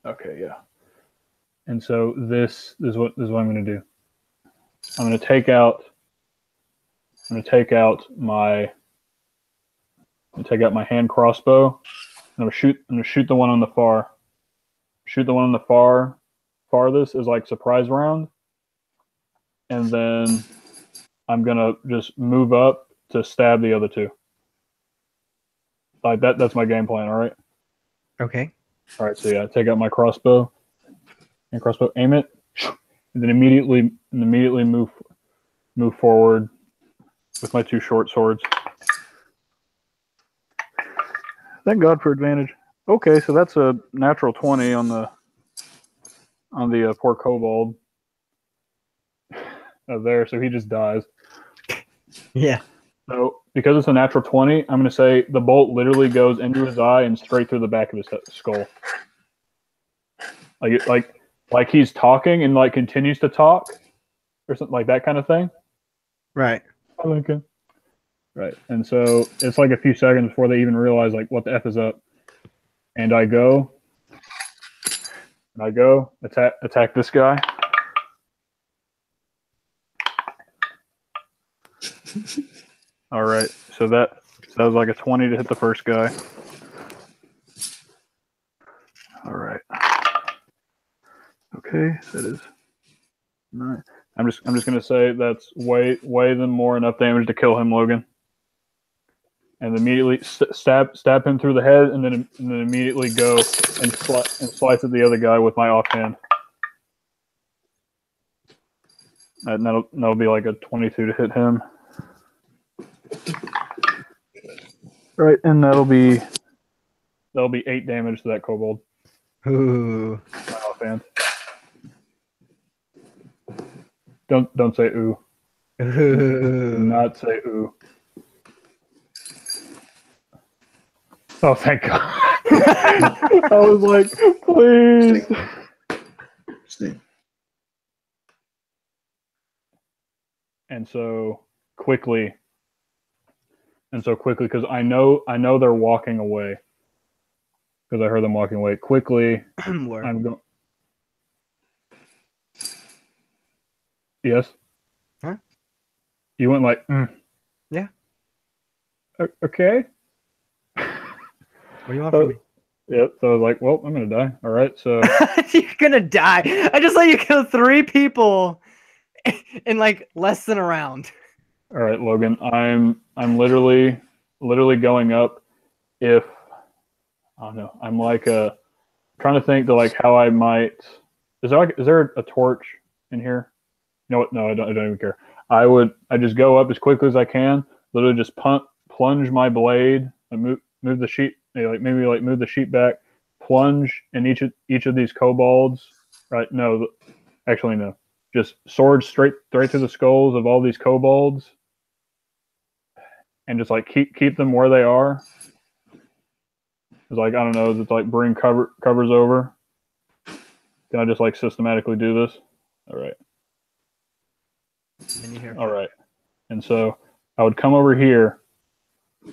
Okay. Yeah. And so this is what I'm going to do. I'm going to take out my hand crossbow. I'm going to shoot the one on the far. Shoot the one on the farthest is like surprise round. And then I'm going to just move up to stab the other two. Like that's my game plan, all right? Okay. All right, so yeah, take out my crossbow. And crossbow, aim it, and then immediately move forward with my two short swords. Thank God for advantage. Okay, so that's a natural 20 on the poor kobold there, so he just dies. Yeah. So because it's a natural 20, I'm going to say the bolt literally goes into his eye and straight through the back of his skull. Like he's talking and like continues to talk or something like that kind of thing. Right. Okay. Right. And so it's like a few seconds before they even realize like what the F is up. And I go attack this guy. All right. So that was like a 20 to hit the first guy. All right. Okay, that is 9. I'm just gonna say that's way than more enough damage to kill him, Logan. And immediately stab him through the head, and then immediately go and slice at the other guy with my offhand. And that'll be like a 22 to hit him. Right, and that'll be 8 damage to that kobold. Ooh. My offhand. Don't say ooh. Ooh. Do not say ooh. Oh, thank God. I was like, please. And so quickly, because I know they're walking away. Because I heard them walking away. Quickly, I'm going. Yes? Huh? You went like, Yeah. Okay. What do you want from me? Yep. So I was like, well, I'm going to die. All right. So. You're going to die. I just let you kill 3 people in like less than a round. All right, Logan. I'm literally going up. If I don't know, I'm like trying to think to like how I might. Is there a torch in here? You know what? No, I don't even care. I just go up as quickly as I can. Literally just plunge my blade and move the sheet. Maybe move the sheet back. Plunge in each of these kobolds. Right? No, actually no. Just sword straight through the skulls of all these kobolds, and just like keep them where they are. It's like, I don't know, it's like bring covers over. Can I just like systematically do this? All right. All right. And so I would come over here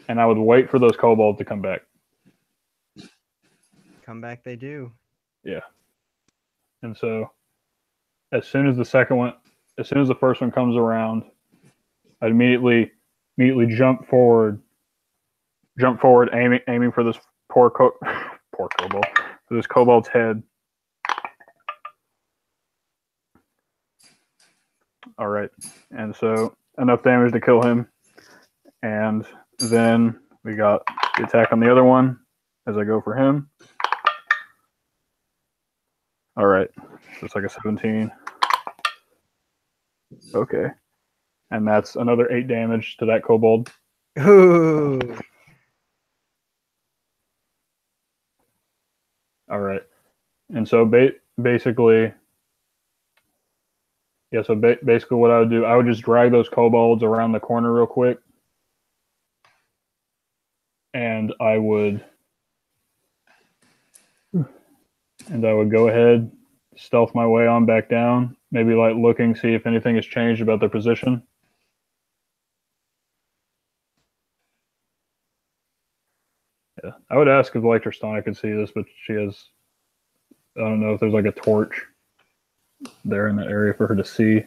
and I would wait for those kobolds to come back. Come back they do. Yeah. And so as soon as the first one comes around, I'd immediately jump forward, aiming for this poor kobold, for this kobold's head. All right, and so enough damage to kill him, and then we got the attack on the other one as I go for him. All right, just like a 17. Okay, and that's another 8 damage to that kobold. Ooh. All right, and so basically. Yeah, so basically what I would do, I would just drag those kobolds around the corner real quick. And I would go ahead, stealth my way on back down, maybe like looking, see if anything has changed about their position. Yeah, I would ask if Electrostana could see this, but she has, I don't know if there's like a torch there in that area for her to see.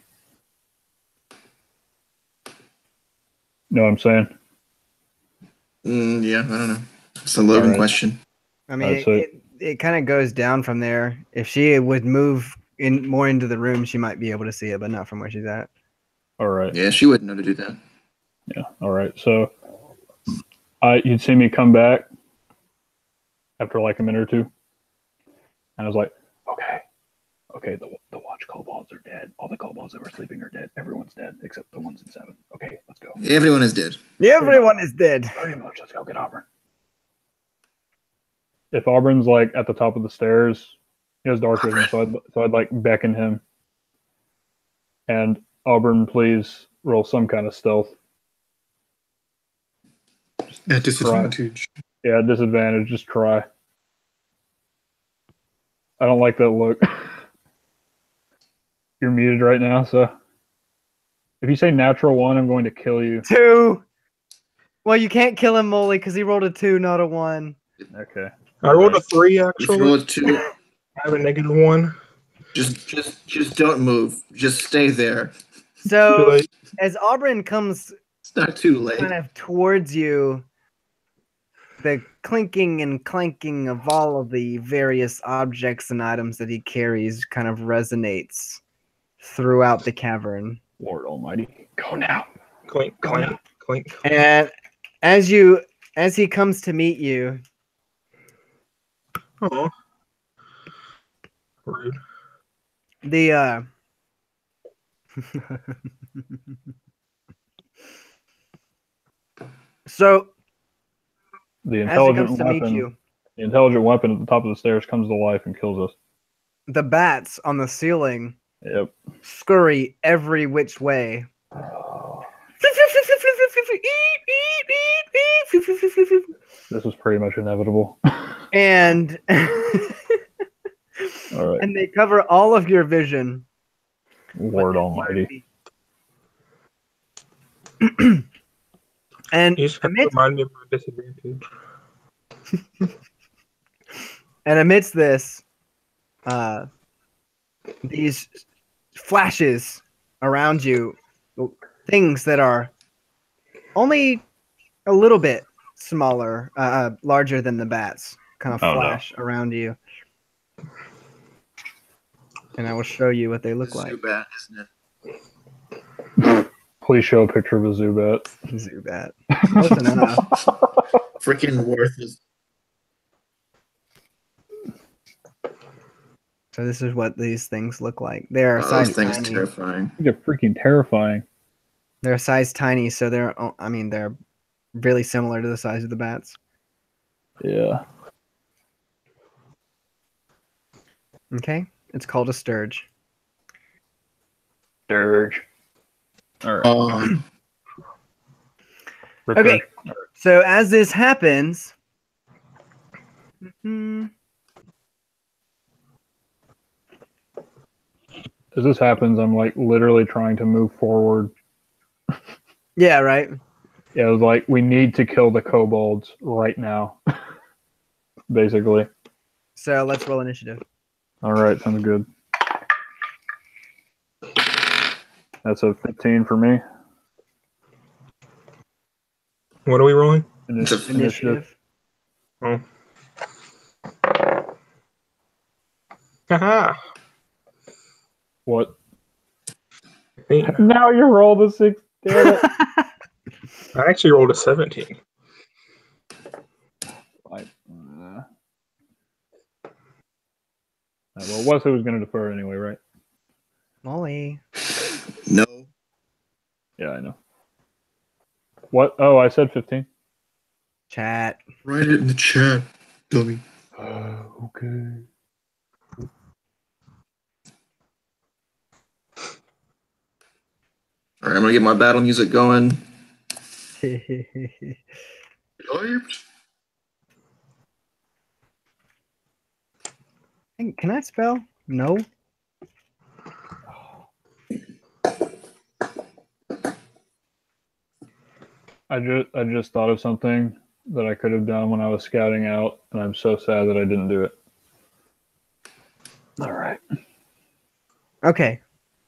Know what I'm saying? Yeah, I don't know. It's a Logan question. I mean, it kind of goes down from there. If she would move more into the room, she might be able to see it, but not from where she's at. All right. Yeah, she wouldn't know to do that. Yeah. All right. So you'd see me come back after like a minute or two. And I was like, okay, the watch kobolds are dead. All the kobolds that were sleeping are dead. Everyone's dead except the ones in 7. Okay, let's go. Everyone is dead. Everyone is dead. Very much. Let's go get Aubrin. If Aubrin's like at the top of the stairs, he has dark vision, so I'd like beckon him. And Aubrin, please roll some kind of stealth. At disadvantage. Yeah, disadvantage. Just try. I don't like that look. You're muted right now, so if you say natural 1, I'm going to kill you. 2. Well, you can't kill him, Molly, because he rolled a 2, not a 1. Okay. I rolled a 3 If you actually. roll a 2, I have a -1. just don't move. Just stay there. Too So late. as Aubrin comes It's not too late. kind of towards you, the clinking and clanking of all of the various objects and items that he carries kind of resonates throughout the cavern. Lord Almighty, go now. Clink, clink, clink. And as he comes to meet you, Oh, rude. the so The as he intelligent comes to meet weapon. you, The intelligent weapon at the top of the stairs comes to life and kills us. the bats on the ceiling Yep. scurry every which way. This was pretty much inevitable. And All right. and they cover all of your vision. Lord Almighty. And You just have to amidst, remind me of my disadvantage. and amidst this, these flashes around you, things that are only a little bit smaller, larger than the bats, kind of Oh, no. flash around you. And I will show you what they look like. Zubat, isn't it? Please show a picture of a Zubat. Zubat. Close enough. Freaking worthless. So this is what these things look like. They're Oh, size those things tiny. terrifying. They're freaking terrifying. They're size tiny, so they're really similar to the size of the bats. Yeah. Okay, it's called a sturge. Dirge. All right. Okay, so as this happens, As this happens, I'm like literally trying to move forward. yeah, right. Yeah, it was like we need to kill the kobolds right now. Basically. So let's roll initiative. All right, sounds good. That's a 15 for me. What are we rolling? Initiative. Oh. Haha. What? 15. Now you roll the 6. Damn it. I actually rolled a 17. Well, Wesley was going to defer anyway, right? Molly. No. Yeah, I know. What? Oh, I said 15. Chat. Write it in the chat, dummy. Okay. All right, I'm gonna get my battle music going. Can I spell? No. I just thought of something that I could have done when I was scouting out, and I'm so sad that I didn't do it. All right. Okay.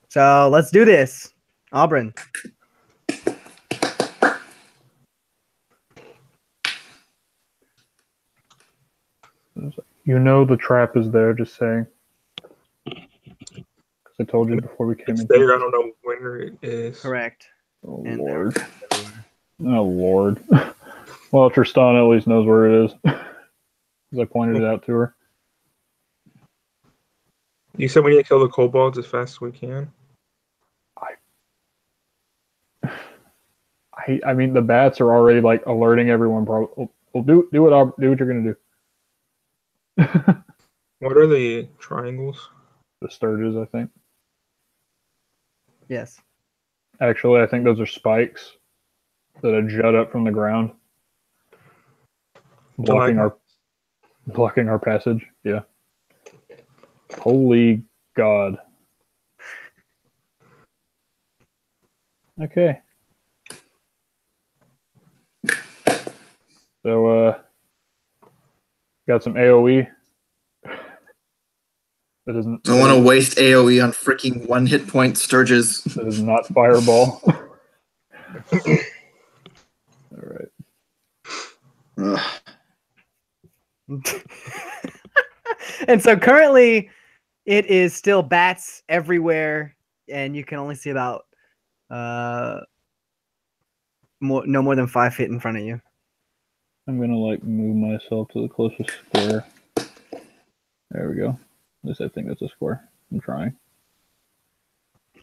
So let's do this. Aubrin. You know the trap is there, just saying. Because I told you before we came It's in. there. I don't know where it is. Correct. Oh, And Lord. Oh, Lord. Well, Tristan at least knows where it is. Because I pointed it out to her. You said we need to kill the kobolds as fast as we can. I mean, the bats are already like alerting everyone. Probably. Well, do what you're gonna do. What are the triangles? The sturges, I think. Yes. Actually, I think those are spikes that jut up from the ground. blocking our passage. Yeah. Holy God. Okay. So got some AoE. That isn't. I want to waste AoE on freaking 1 hit point Sturges. That is not fireball. All right. And so currently it is still bats everywhere, and you can only see about no more than 5 feet in front of you. I'm gonna like move myself to the closest square. There we go. At least I think that's a square. I'm trying.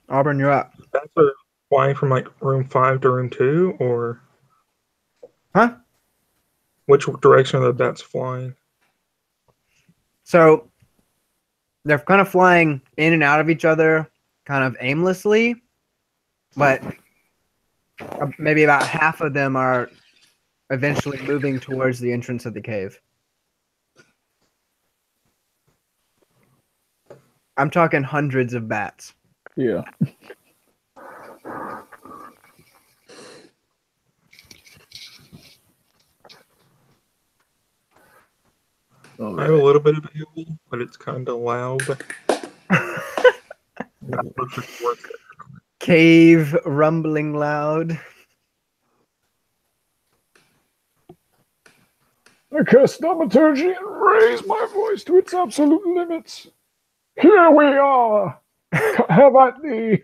Aubrin, you're up. Bats are flying from like room 5 to room 2, or Huh? which direction are the bats flying? So they're kind of flying in and out of each other, kind of aimlessly, but maybe about half of them are eventually moving towards the entrance of the cave. I'm talking hundreds of bats. Yeah. I have a little bit of AoE, but it's kind of loud. Not perfect work. Cave rumbling loud. I cast thaumaturgy and raise my voice to its absolute limits. Here we are. Have at thee.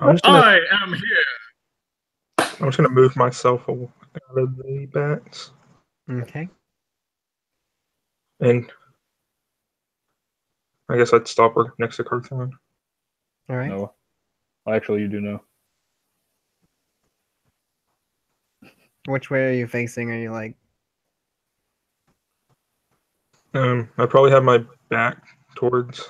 I am here. I'm just gonna move myself out of the bats, Okay. and I guess I'd stop her next to Carthon. All right. No. Actually, you do know. Which way are you facing? Are you like? I probably have my back towards,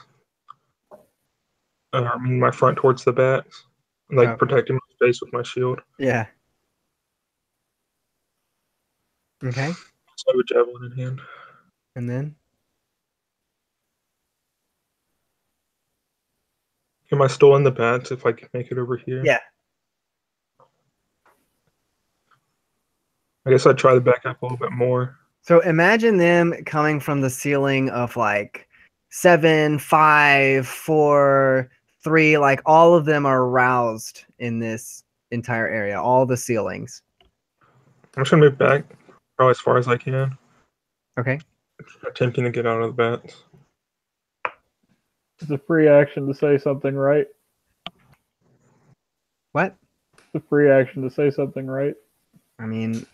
my front towards the bats, like Okay. protecting my face with my shield. Yeah. Okay. So I have a javelin in hand. And then? Am I still in the bats if I can make it over here? Yeah. I guess I'd try to back up a little bit more. So imagine them coming from the ceiling of like 7, 5, 4, 3. Like all of them are aroused in this entire area. All the ceilings. I'm just gonna move back probably as far as I can, Okay. attempting to get out of the bats. It's a free action to say something right. What? It's a free action to say something right. I mean,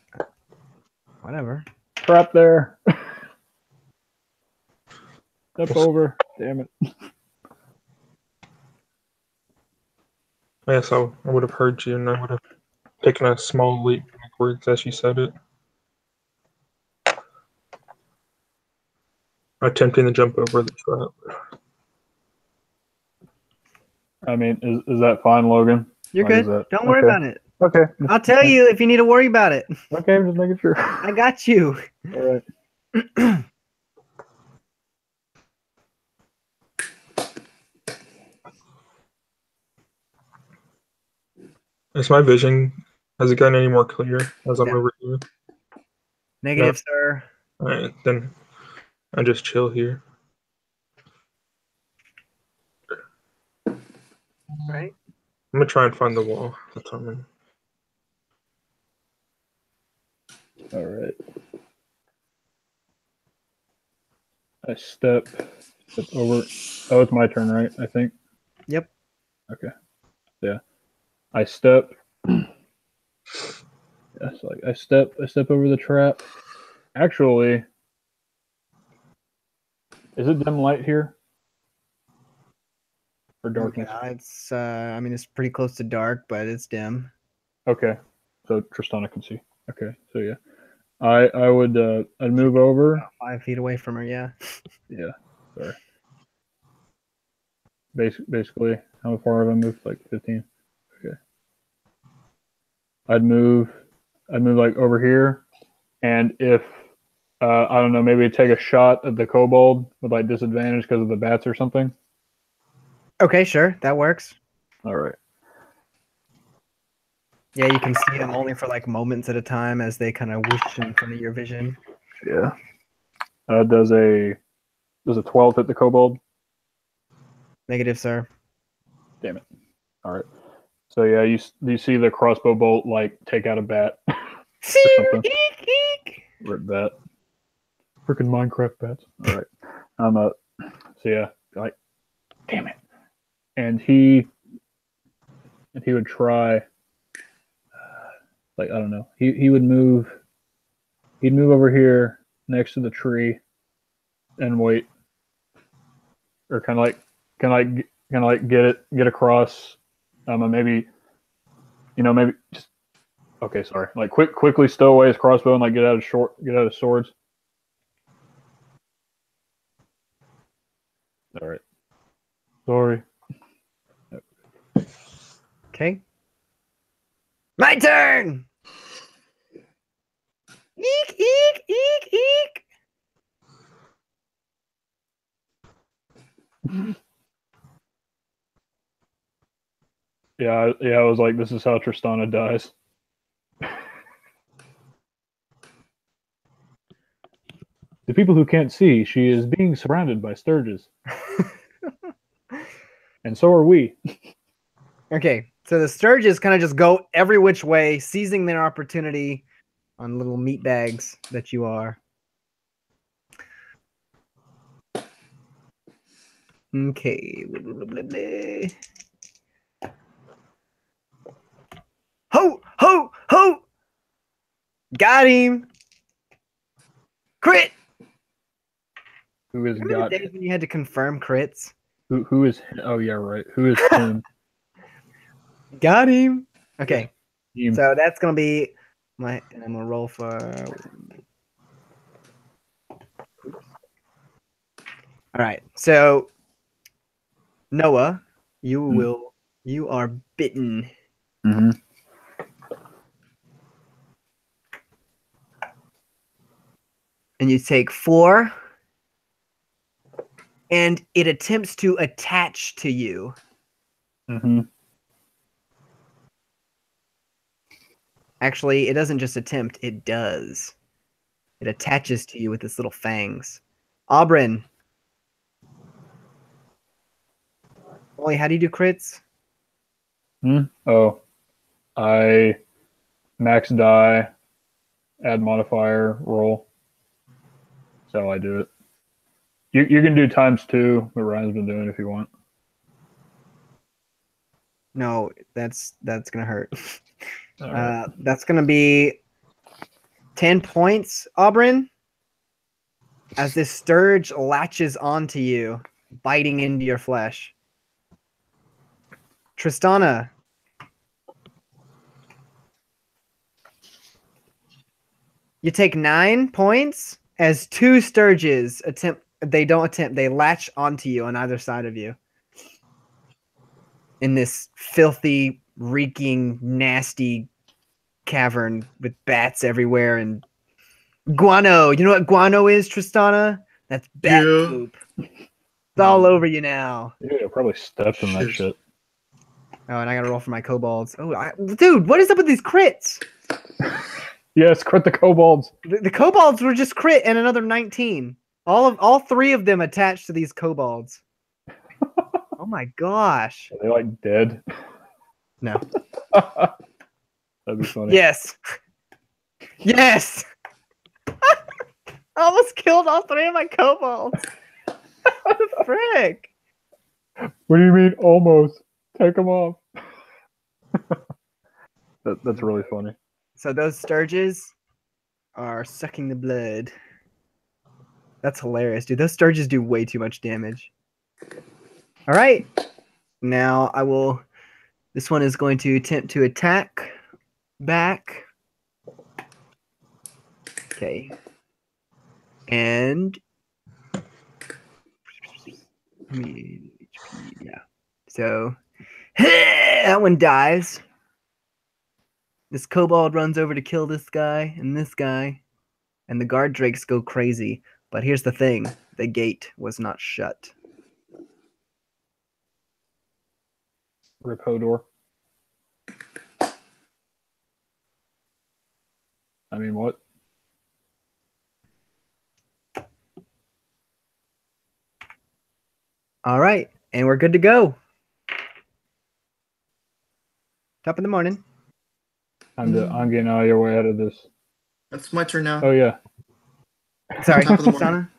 whatever. Crap there. Step over. Damn it. Yes, I would have heard you, and I would have taken a small leap backwards as you said it. Attempting to jump over the trap. I mean, is that fine, Logan? You're Like, good. Don't worry about it. Okay. I'll tell you if you need to worry about it. Okay, I'm just making sure. I got you. All right. Is my vision, has it gotten any more clear as I'm No. over here? Negative, sir. Alright, then I just chill here. Right. I'm gonna try and find the wall. That's what I'm in. All right. I step over. Oh, it's my turn, right? I think. Yep. Okay. Yeah. I step. Yeah, so like I step over the trap. Actually, is it dim light here? Or darkness? Yeah, it's I mean it's pretty close to dark, but it's dim. Okay. So Tristana can see. Okay. So yeah. I would I'd move over. About 5 feet away from her, yeah. Yeah. Sorry. Basically, how far have I moved? Like 15. Okay. I'd move like over here, And if I don't know, maybe take a shot at the kobold with like disadvantage because of the bats or something. Okay, sure, that works. All right. Yeah, you can see them only for like moments at a time as they kind of whoosh in front of your vision. Yeah. Does a 12 hit the kobold? Negative, sir. Damn it. All right. So yeah, you see the crossbow bolt like take out a bat or something. Rip bat. Freaking Minecraft bats. All right. So yeah, like, damn it. And he would try. Like I don't know. He would move. He'd move over here next to the tree, and wait, or kind of like get across. Maybe, maybe just okay. Sorry. Like quickly stow away his crossbow and like get out of swords. All right. Sorry. Okay. My turn! Eek, eek, eek, eek! Yeah, I was like, this is how Tristana dies. The people who can't see, she is being surrounded by sturges. And so are we. Okay, so the Sturges kind of just go every which way, seizing their opportunity on little meat bags that you are. Okay. Ho! Ho! Ho! Got him! Crit! Who is Remember got? the days when you had to confirm crits? Who is? Oh yeah, right. Who is him? Got him! Okay, Him. so that's gonna be my. And I'm gonna roll for. All right, so Noah, you are bitten. Mm-hmm. And you take 4, and it attempts to attach to you. Mm-hmm. Actually, it doesn't just attempt, it does. It attaches to you with its little fangs. Aubrin. Wait, how do you do crits? Oh, I max die, add modifier, roll. That's how I do it. You can do ×2, what Ryan's been doing if you want. No, that's gonna hurt. Right. That's gonna be 10 points, Aubrin. As this sturge latches onto you, biting into your flesh. Tristana. You take 9 points as 2 sturges they latch onto you on either side of you. In this filthy, reeking, nasty cavern with bats everywhere and guano. You know what guano is, Tristana? That's bat poop. It's all over you now. Yeah, probably stepped in that shit. Oh, and I gotta roll for my kobolds. Oh, dude, what is up with these crits? Yes, crit the kobolds. The kobolds were just crit and another 19. All 3 of them attached to these kobolds. Oh my gosh. Are they like dead? No. That'd be funny. Yes. Yes. I almost killed all 3 of my kobolds. What the frick? What do you mean almost? Take them off. That's really funny. So those sturges are sucking the blood. That's hilarious, dude. Those sturges do way too much damage. All right. Now I will... This one is going to attempt to attack back. Okay. And... Yeah. So... that one dies. This kobold runs over to kill this guy and this guy. and the guard drakes go crazy. But here's the thing: the gate was not shut. Rip Hodor. I mean, what? All right, and we're good to go. Top of the morning. I'm getting out of your way out of this. That's my turn now. Oh yeah. Sorry, Top of the morning. Sana.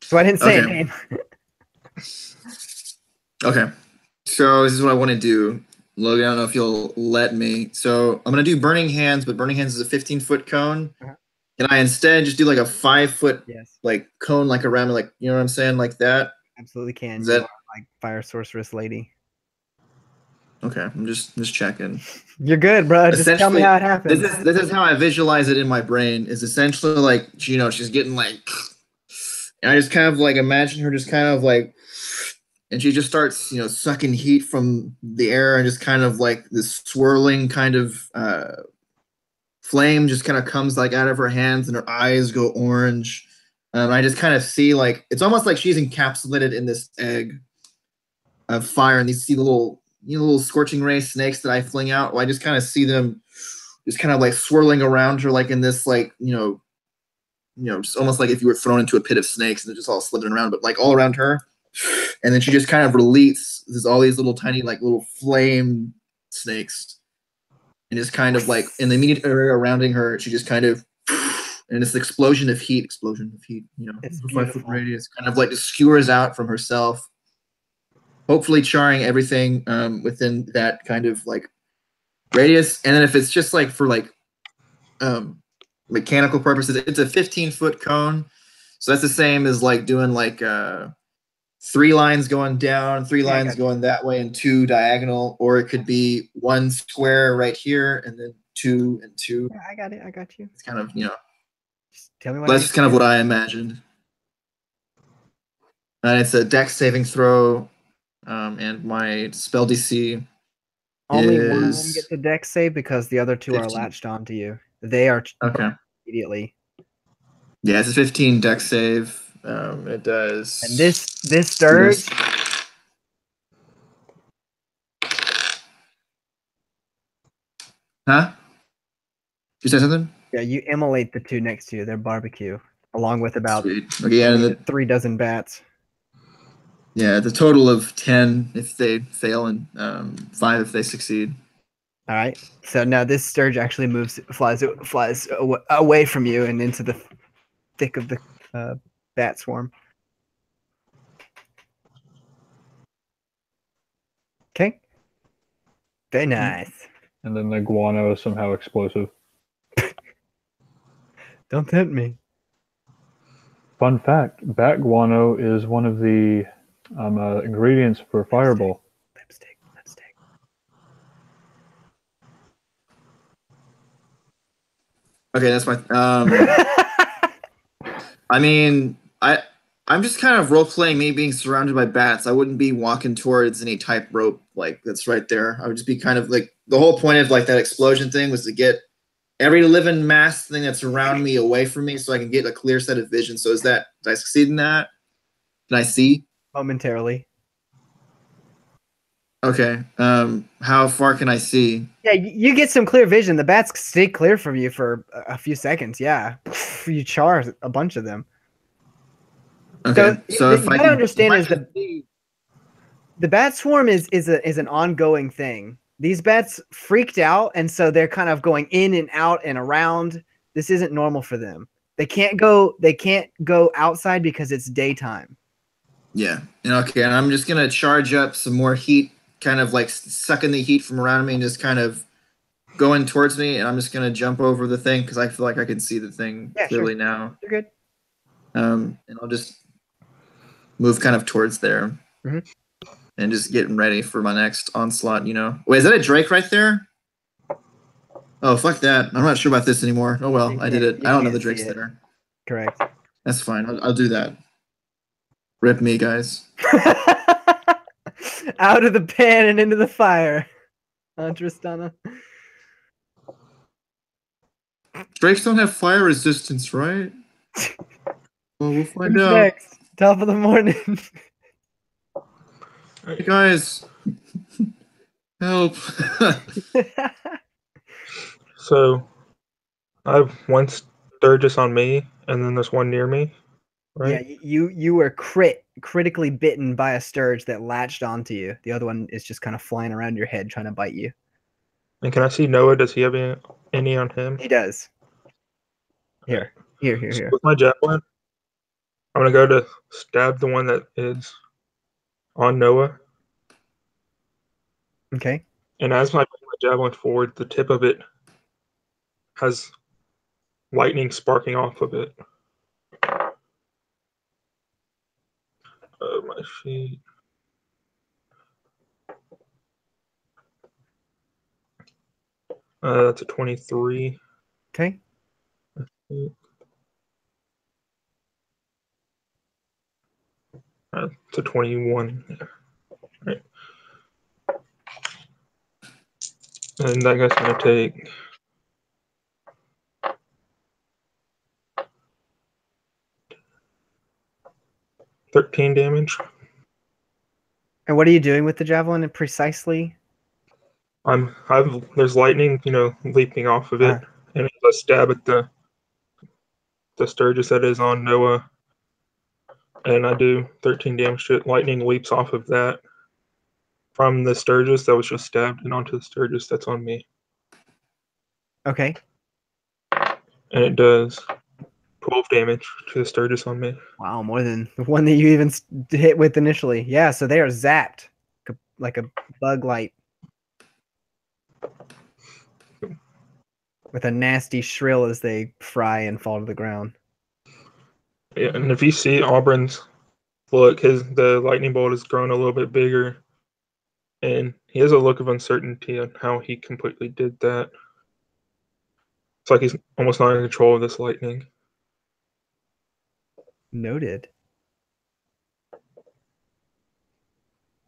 So I didn't say a Okay. name. Okay. So this is what I want to do. Logan, I don't know if you'll let me. So I'm gonna do Burning Hands, but Burning Hands is a 15-foot cone. Uh-huh. Can I instead just do like a 5-foot Yes, like cone, like around, like, you know what I'm saying, like that? absolutely can. Is You that are like fire sorceress lady. okay? I'm just checking. You're good, bro. Just tell me Essentially, how it happens. this is how I visualize it in my brain. Is essentially like, you know, she's getting like, and I just kind of like imagine her just kind of like, and she just starts, you know, sucking heat from the air, and just kind of like this swirling kind of flame just kind of comes like out of her hands, and her eyes go orange. I just kind of see like it's almost like she's encapsulated in this egg of fire, and these see the little, you know, little scorching ray snakes that I fling out. Well, I just kind of see them just kind of like swirling around her, like in this like, you know, just almost like if you were thrown into a pit of snakes and they're just all slithering around, but like all around her. And then she just kind of releases all these little tiny like little flame snakes, and just kind of like in the immediate area surrounding her, she just kind of, and this explosion of heat, you know, It's 5-foot beautiful. radius, kind of like just skewers out from herself, hopefully charring everything within that kind of like radius. And then if it's just like for like mechanical purposes, it's a 15-foot cone, so that's the same as like doing like 3 lines going down, 3 Yeah, I lines got you. going that way, and 2 diagonal, or it could be 1 square right here and then 2 and 2. Yeah, I got it. I got you. It's kind of, you know, Just tell me what I that's need to kind of do. what I imagined. And it's a dex saving throw, and my spell DC Only one of them is gets a dex save because the other 2 are 15. latched onto you. They are Okay. immediately. Yeah, it's a 15 dex save. It does. And this Sturge, Huh? You say something? yeah, you immolate the 2 next to you. They're barbecue, along with about Sweet. Okay, yeah, and 3 dozen bats. yeah, the total of 10 if they fail, and 5 if they succeed. All right. So now this Sturge actually flies away from you and into the thick of the bat swarm. Okay. Very nice. And then the guano is somehow explosive. Don't tempt me. Fun fact: bat guano is one of the ingredients for Fireball. Lipstick. Okay, that's my. I mean, I'm just kind of role playing me being surrounded by bats. I wouldn't be walking towards any type rope like that's right there. I would just be kind of like, the whole point of like that explosion thing was to get every living mass thing that's around me away from me, so I can get a clear set of vision. So did I succeed in that? Can I see? Momentarily. Okay. How far can I see? Yeah, you get some clear vision. The bats stay clear from you for a few seconds. Yeah, you char a bunch of them. Okay. So you gotta understand is the bat swarm is an ongoing thing. These bats freaked out, and so they're kind of going in and out and around. This isn't normal for them. They can't go outside because it's daytime. Yeah. And okay, and I'm just gonna charge up some more heat, kind of like sucking the heat from around me and just kind of going towards me. And I'm just gonna jump over the thing because I feel like I can see the thing clearly now. You're good. And I'll just move kind of towards there, and just getting ready for my next onslaught. You know, wait, is that a Drake right there? Oh, fuck that! I'm not sure about this anymore. Oh well, I did it. I don't know the Drake's there. Correct. That's fine. I'll do that. Rip me, guys. Out of the pan and into the fire. Tristana. Drakes don't have fire resistance, right? Well, we'll find Who's out. next? Top of the morning. Hey guys, help! So I have one Sturgis on me, and then there's one near me, right? Yeah, you were critically bitten by a sturge that latched onto you. The other one is just kind of flying around your head trying to bite you. And can I see Noah? Does he have any on him? He does. Here. So Here. with my javelin, I'm gonna go to stab the one that is on Noah. Okay. And as I bring my javelin forward, the tip of it has lightning sparking off of it. My feet. That's a 23. Okay. It's a 21. Yeah. Right. And that guy's gonna take 13 damage. And what are you doing with the javelin precisely? There's lightning, leaping off of it, and as I stab at the Sturgis that is on Noah, and I do 13 damage to it. Lightning leaps off of that from the Sturgis that was just stabbed and onto the Sturgis that's on me. Okay. And it does 12 damage to the Sturgis on me. Wow, more than the one that you even hit with initially. Yeah, so they are zapped like a bug light with a nasty shrill as they fry and fall to the ground. Yeah, and if you see Aubrin's look, the lightning bolt has grown a little bit bigger, and he has a look of uncertainty on how he completely did that. It's like he's almost not in control of this lightning. Noted.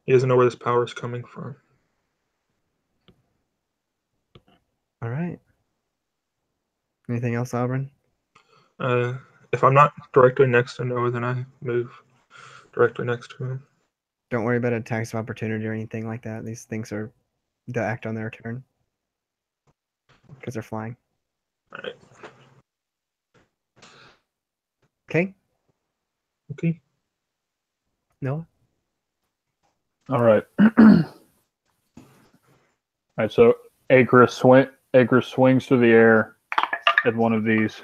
He doesn't know where this power is coming from. All right. Anything else, Aubrin? If I'm not directly next to Noah, then I move directly next to him. Don't worry about attacks of opportunity or anything like that. These things they'll act on their turn because they're flying. All right. Okay. Okay. Noah. All right. All right. So Acre swings through the air at one of these.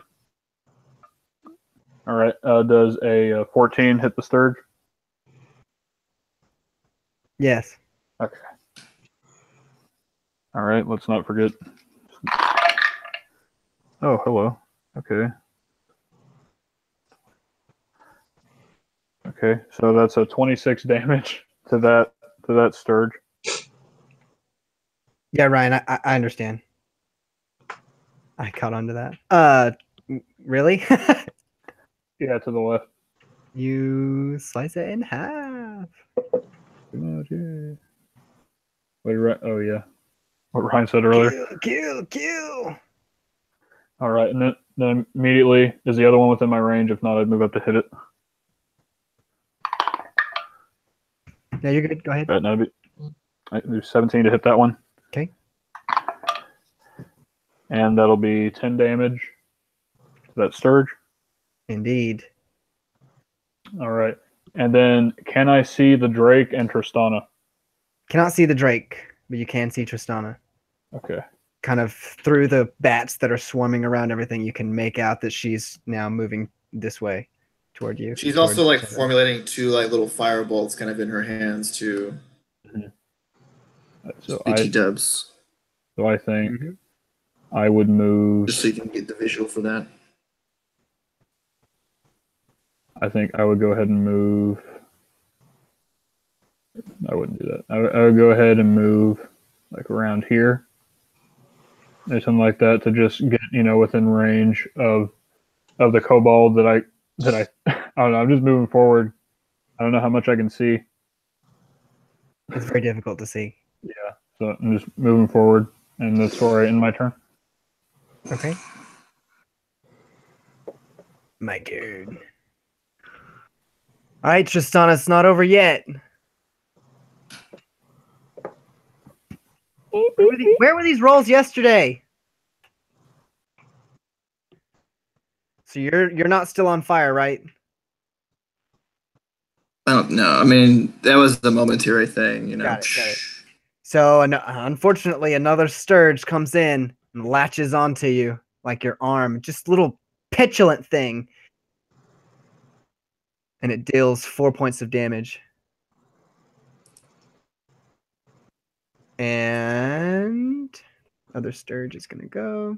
All right. Does a 14 hit the Sturge? Yes. Okay. All right. Let's not forget. Oh, hello. Okay. Okay. So that's a 26 damage to that Sturge. Yeah, Ryan, I understand. I caught on to that. Really? Yeah, to the left. You slice it in half. Okay. Wait, oh yeah. What Ryan said earlier. Kill. All right, and then immediately is the other one within my range. If not, I'd move up to hit it. Yeah, you're good. Go ahead. Right, now there's 17 to hit that one. Okay. And that'll be 10 damage to that Sturge. Indeed. All right. And then can I see the Drake and Tristana? Cannot see the Drake, but you can see Tristana. Okay. Kind of through the bats that are swarming around everything, you can make out that she's now moving this way toward you. She's also like formulating two like little fire bolts kind of in her hands too. So BT dubs. So I think I would move. Just so you can get the visual for that. I think I would go ahead and move. I wouldn't do that. I would go ahead and move like around here or something like that to just get within range of the kobold that I don't know. I'm just moving forward. I don't know how much I can see. It's very difficult to see. Yeah, so I'm just moving forward, and that's where I end my turn. Okay. My dude. All right, Tristana, it's not over yet. Where were these rolls yesterday? So you're not still on fire, right? I don't know. I mean, that was the momentary thing, you know. Got it. So unfortunately, another Sturge comes in and latches onto you like your arm, just a little petulant thing, and it deals 4 points of damage. And other Sturge is gonna go.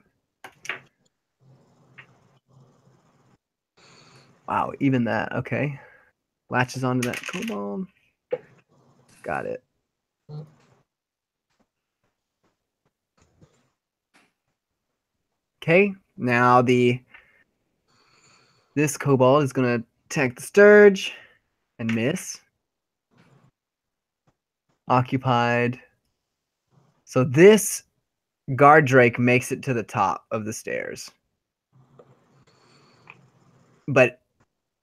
Wow, even that. Okay. Latches onto that kobold. Got it. Okay, now this kobold is gonna attack the Sturge and miss. Occupied. So this guard drake makes it to the top of the stairs. But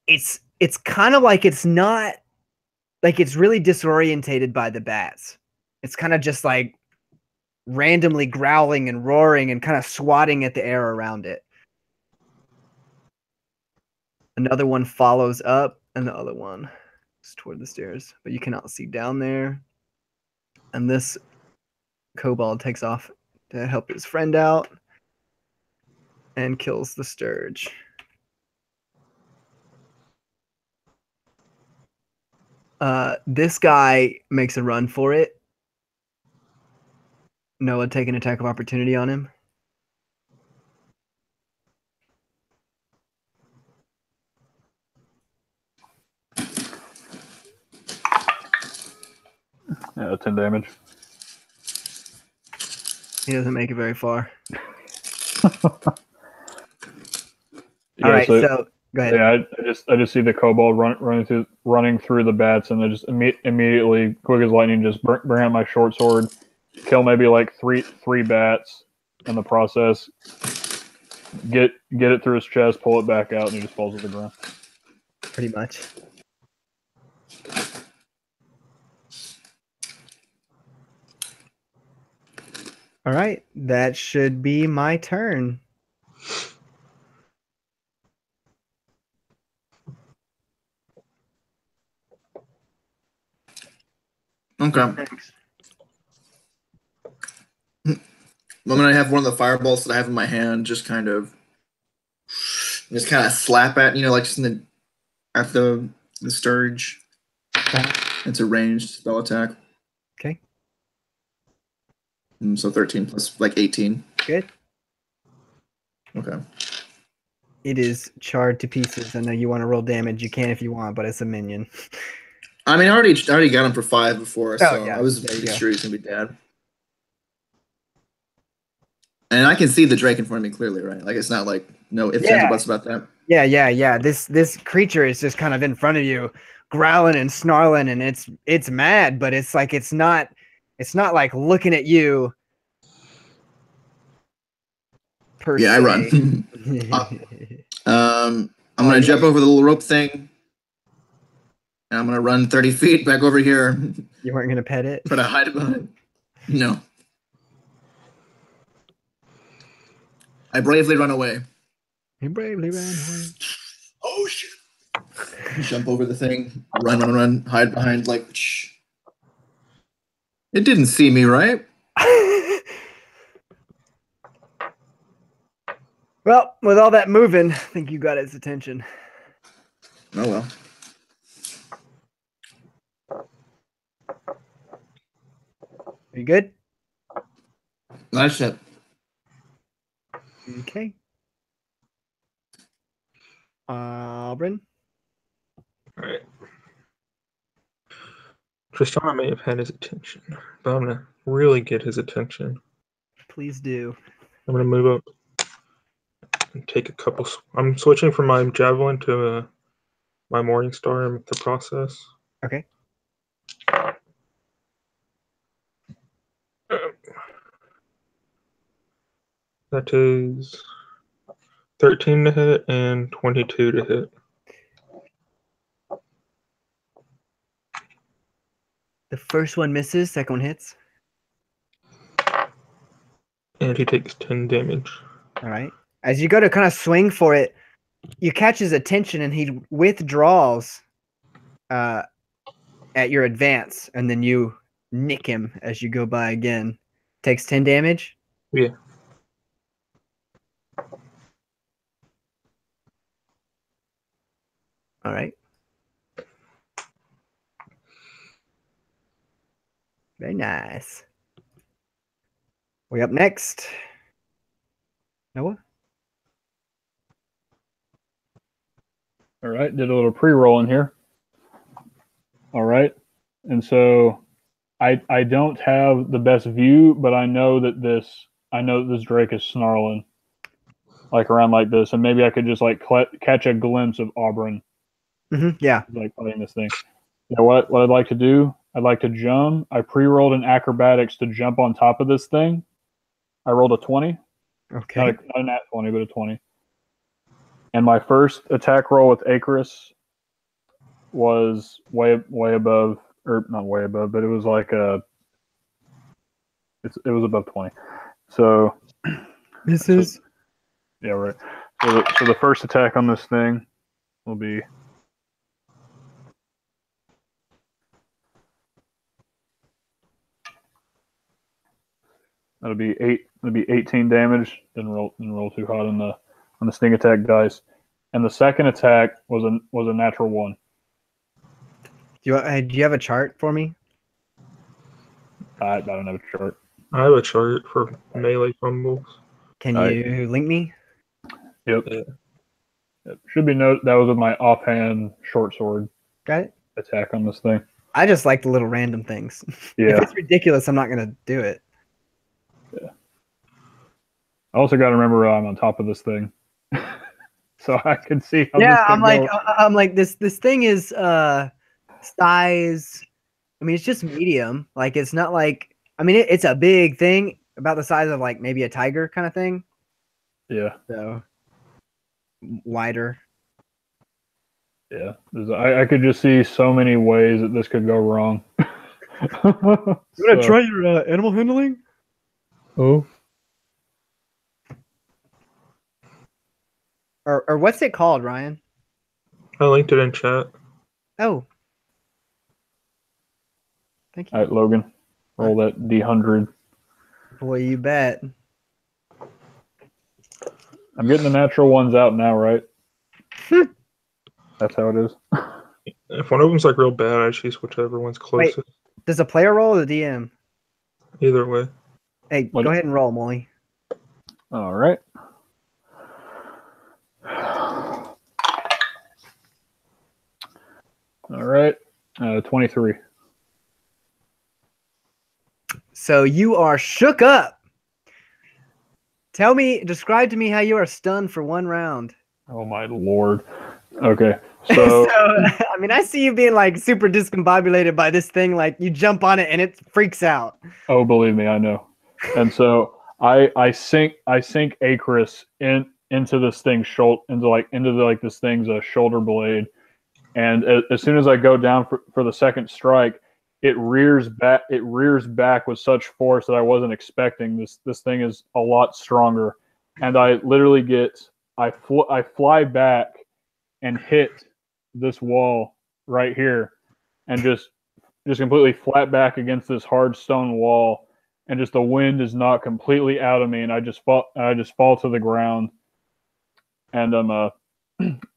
it's kind of like it's not like it's really disorientated by the bats. It's kind of just like randomly growling and roaring and kind of swatting at the air around it. Another one follows up, and the other one is toward the stairs, but you cannot see down there. And this kobold takes off to help his friend out and kills the Sturge. This guy makes a run for it. Noah take an attack of opportunity on him. Yeah, 10 damage. He doesn't make it very far. Yeah, All right, so go ahead. Yeah, I just see the kobold running through the bats, and I just immediately, quick as lightning, just bring out my short sword, kill maybe like three bats in the process, get it through his chest, pull it back out, and he just falls to the ground. Pretty much. All right, that should be my turn. Okay. Thanks. I'm gonna have one of the fireballs that I have in my hand, just kind of slap at, like just at the Sturge. It's a ranged spell attack. Okay. So 13 plus like 18. Good. Okay. It is charred to pieces. I know you want to roll damage. You can if you want, but it's a minion. I mean, I already got him for 5 before, so yeah. I was There you pretty go. sure he's gonna be dead. And I can see the Drake in front of me clearly, right? Like it's not like no ifs, ands, or buts about that. Yeah. This creature is just kind of in front of you, growling and snarling, and it's mad, but it's like it's not like looking at you. Per se. I run. I'm gonna jump over the little rope thing, and I'm gonna run 30 feet back over here. You weren't gonna pet it? Try to hide behind it. No. I bravely run away. He bravely ran away. Oh shit! Jump over the thing, run, hide behind like. Shh. It didn't see me, right? Well, with all that moving, I think you got its attention. Oh well. Are you good? Nice shit. Okay. Aubrin. All right. Tristana may have had his attention, but I'm gonna really get his attention. Please do. I'm gonna move up and take a couple. I'm switching from my javelin to my morning star in the process. Okay. That is 13 to hit and 22 to hit. The first one misses, second one hits. And he takes 10 damage. All right. As you go to kind of swing for it, you catch his attention and he withdraws at your advance, and then you nick him as you go by again. Takes 10 damage. Yeah. All right. Very nice. We up next. Noah? All right, did a little pre-roll in here. All right, and so I don't have the best view, but I know that this Drake is snarling like around like this, and maybe I could just like catch a glimpse of Aubrin. Yeah. Like playing this thing. You know what I'd like to do? I'd like to jump. I pre-rolled an acrobatics to jump on top of this thing. I rolled a 20. Okay. Not a nat 20, but a 20. And my first attack roll with Icarus was way above, or not way above, but it was like it was above 20. So Misses. Yeah, right. So the first attack on this thing will be that'll be 18 damage. Didn't roll too hot on the sting attack dice. And the second attack was a natural 1. Do you have a chart for me? I don't have a chart. I have a chart for melee fumbles. Can you link me? Yep. Yeah. It should be noted that was with my offhand short sword Got it. attack on this thing. I just like the little random things. Yeah. If it's ridiculous, I'm not gonna do it. Yeah. I also got to remember I'm on top of this thing, so I can see. How Yeah, this I'm like this thing is size. I mean, it's just medium. Like it's not like it's a big thing, about the size of like maybe a tiger kind of thing. Yeah. So wider. Yeah. I could just see so many ways that this could go wrong. You wanna try your animal handling? Oh. Or what's it called, Ryan? I linked it in chat. Oh. Thank you. All right, Logan. Roll that D100. Boy, you bet. I'm getting the natural ones out now, right? That's how it is. If one of them's like real bad, I choose whichever one's closest. Wait, does the player roll or the DM? Either way. Hey, go ahead and roll, Molly. All right. All right. 23. So you are shook up. Describe to me how you are stunned for 1 round. Oh my lord. Okay. So, I see you being like super discombobulated by this thing. Like you jump on it and it freaks out. oh, believe me, I know. And so I sink Icarus into this thing's into this thing's shoulder blade, and as soon as I go down for the second strike, it rears back with such force that I wasn't expecting. This thing is a lot stronger, and I literally I fly back and hit this wall right here, and just completely flat back against this hard stone wall, and just the wind is knocked completely out of me, and I just fall to the ground. And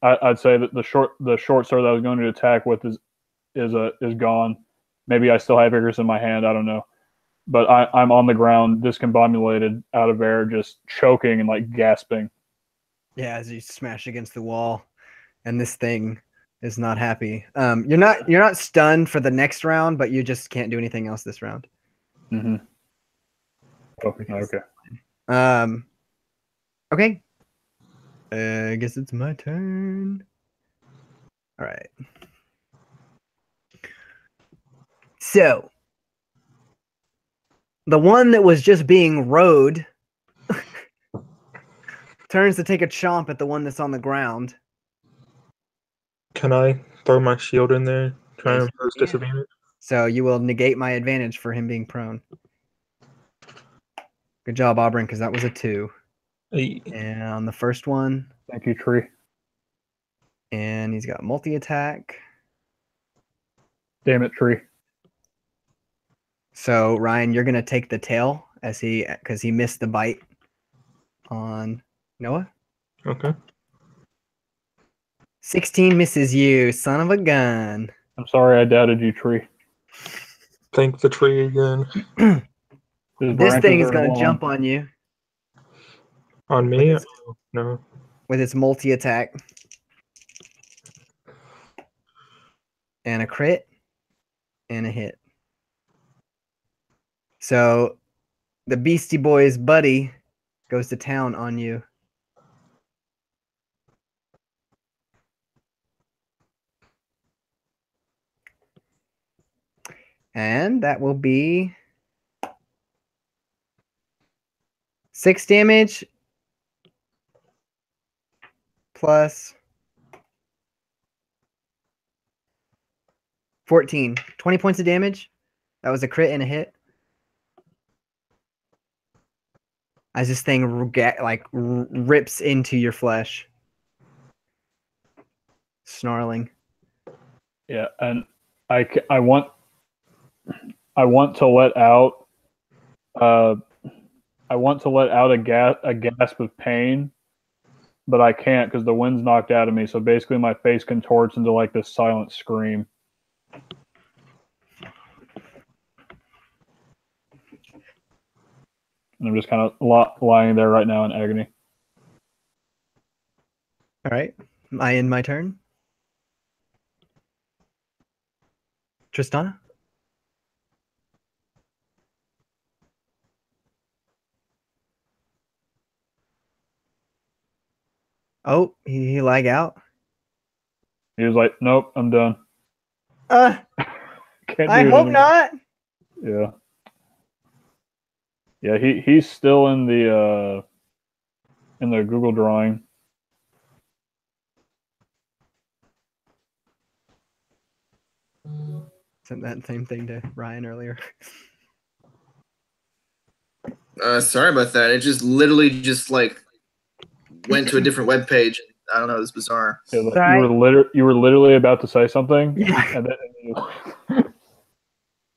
I'd say that the short sword that I was going to attack with is gone. Maybe I still have Icarus in my hand. I don't know, but I'm on the ground, discombobulated, out of air, just choking and like gasping. Yeah, as you smash against the wall, and this thing is not happy. You're not stunned for the next round, but you just can't do anything else this round. Mm-hmm. Okay. Okay. I guess it's my turn. All right. So, the one that was just being rode turns to take a chomp at the one that's on the ground. Can I throw my shield in there? Try Yes, and impose you can. disadvantage? So you will negate my advantage for him being prone. Good job, Aubrin, because that was a 2. Hey, And on the first one, Thank you, Tree. and he's got multi-attack. Damn it, Tree. So Ryan, you're gonna take the tail because he missed the bite on Noah. okay. 16 misses you, son of a gun. I'm sorry I doubted you, Tree. Thank the tree again. His This branches thing is are gonna long. jump on you On me? With- No. with its multi-attack. And a crit and a hit. So the Beastie Boys buddy goes to town on you. And that will be 6 damage plus 14. 20 points of damage. That was a crit and a hit. As this thing rips into your flesh. Snarling. Yeah, and I want to let out a gasp of pain, but I can't because the wind's knocked out of me. So basically, my face contorts into like this silent scream. And I'm just kind of lying there right now in agony. All right. I end my turn. Tristana? Oh, he lag out. He was like, "Nope, I'm done. I Can't do hope it anymore." not. Yeah. Yeah, he's still in the Google drawing. Sent that same thing to Ryan earlier. Sorry about that. It just literally just like went to a different web page. I don't know. It's bizarre. Yeah, like, Right. you were literally about to say something. Yeah. And then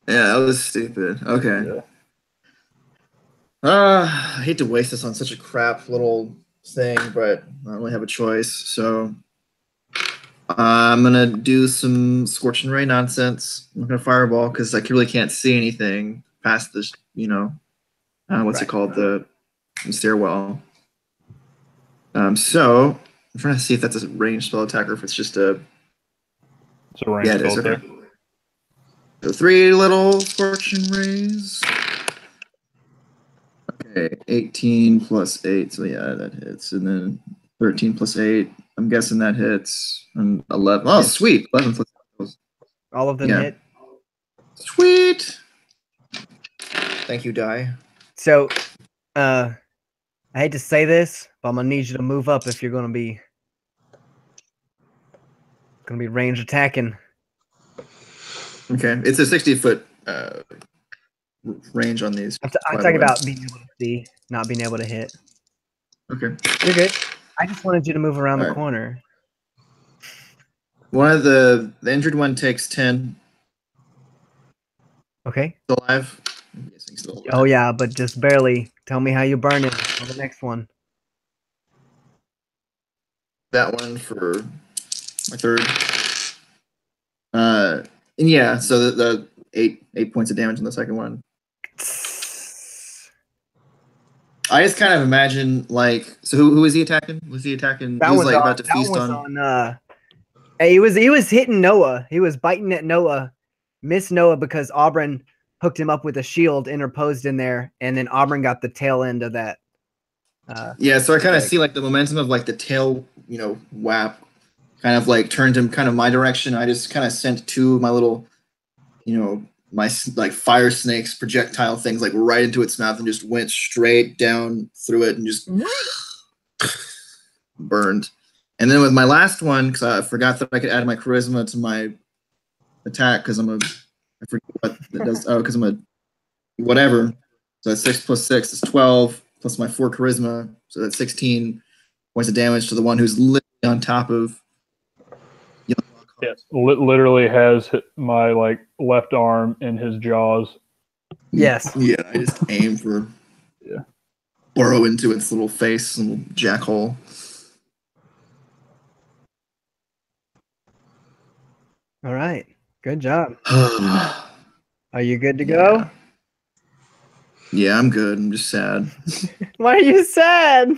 Yeah, that was stupid. Okay. yeah. I hate to waste this on such a crap little thing, but I don't really have a choice. So I'm gonna do some scorching ray nonsense. I'm gonna fireball because I really can't see anything past this. What's it Right. called? The stairwell. So I'm trying to see if that's a ranged spell attack or if it's just a. It's a range Yeah, it is. spell Okay. attack. So 3 little scorching rays. Okay, 18 plus 8. So yeah, that hits. And then 13 plus 8. I'm guessing that hits. And 11. Oh, sweet. 11 plus. All of them Yeah. hit. Sweet. Thank you, Die. So, I hate to say this, but I'm gonna need you to move up if you're gonna be range attacking. Okay, it's a 60-foot range on these. I'm talking about being able to see, not being able to hit. Okay. You're good. I just wanted you to move around All the right. corner. One of the injured one takes 10. Okay. Still alive? I'm guessing still alive. Oh yeah, but just barely. Tell me how you burn it on the next one. That one for my third. And yeah, so the 8 points of damage on the second one. I just kind of imagine like, so who was he attacking? Was he attacking? That he was was like on, about to that feast was on. He was hitting Noah. He was biting at Noah. Missed Noah because Aubrin hooked him up with a shield interposed in there, and then Aubrin got the tail end of that. Yeah, so I kind of see like the momentum of like the tail, whap, kind of like turned him kind of my direction. I just kind of sent 2 of my little, my like fire snakes projectile things like right into its mouth and just went straight down through it and just burned. And then with my last one, because I forgot that I could add my charisma to my attack, because I forget what it does. Oh, because I'm a whatever. So that's 6 plus 6 is 12 plus my 4 charisma. So that's 16 points of damage to the one who's literally on top of. Yes, literally has my left arm in his jaws. Yes. Yeah, I just aim for burrow into its little face, little jackhole. All right. Good job. Yeah, Are you good to go? I'm good. I'm just sad. Why are you sad?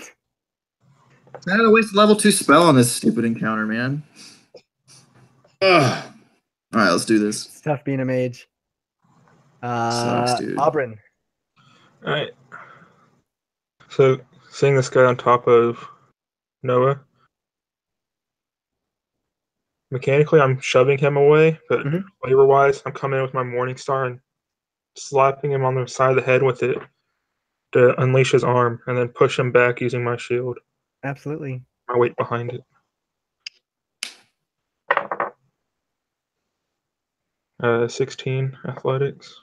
I had to waste a level 2 spell on this stupid encounter, man. Ugh. All right, let's do this. It's tough being a mage. Sucks, dude. Aubrin. All right. So seeing this guy on top of Noah, mechanically I'm shoving him away, but flavor-wise, I'm coming in with my Morning Star and slapping him on the side of the head with it to unleash his arm, and then push him back using my shield. Absolutely. My weight behind it. 16 athletics.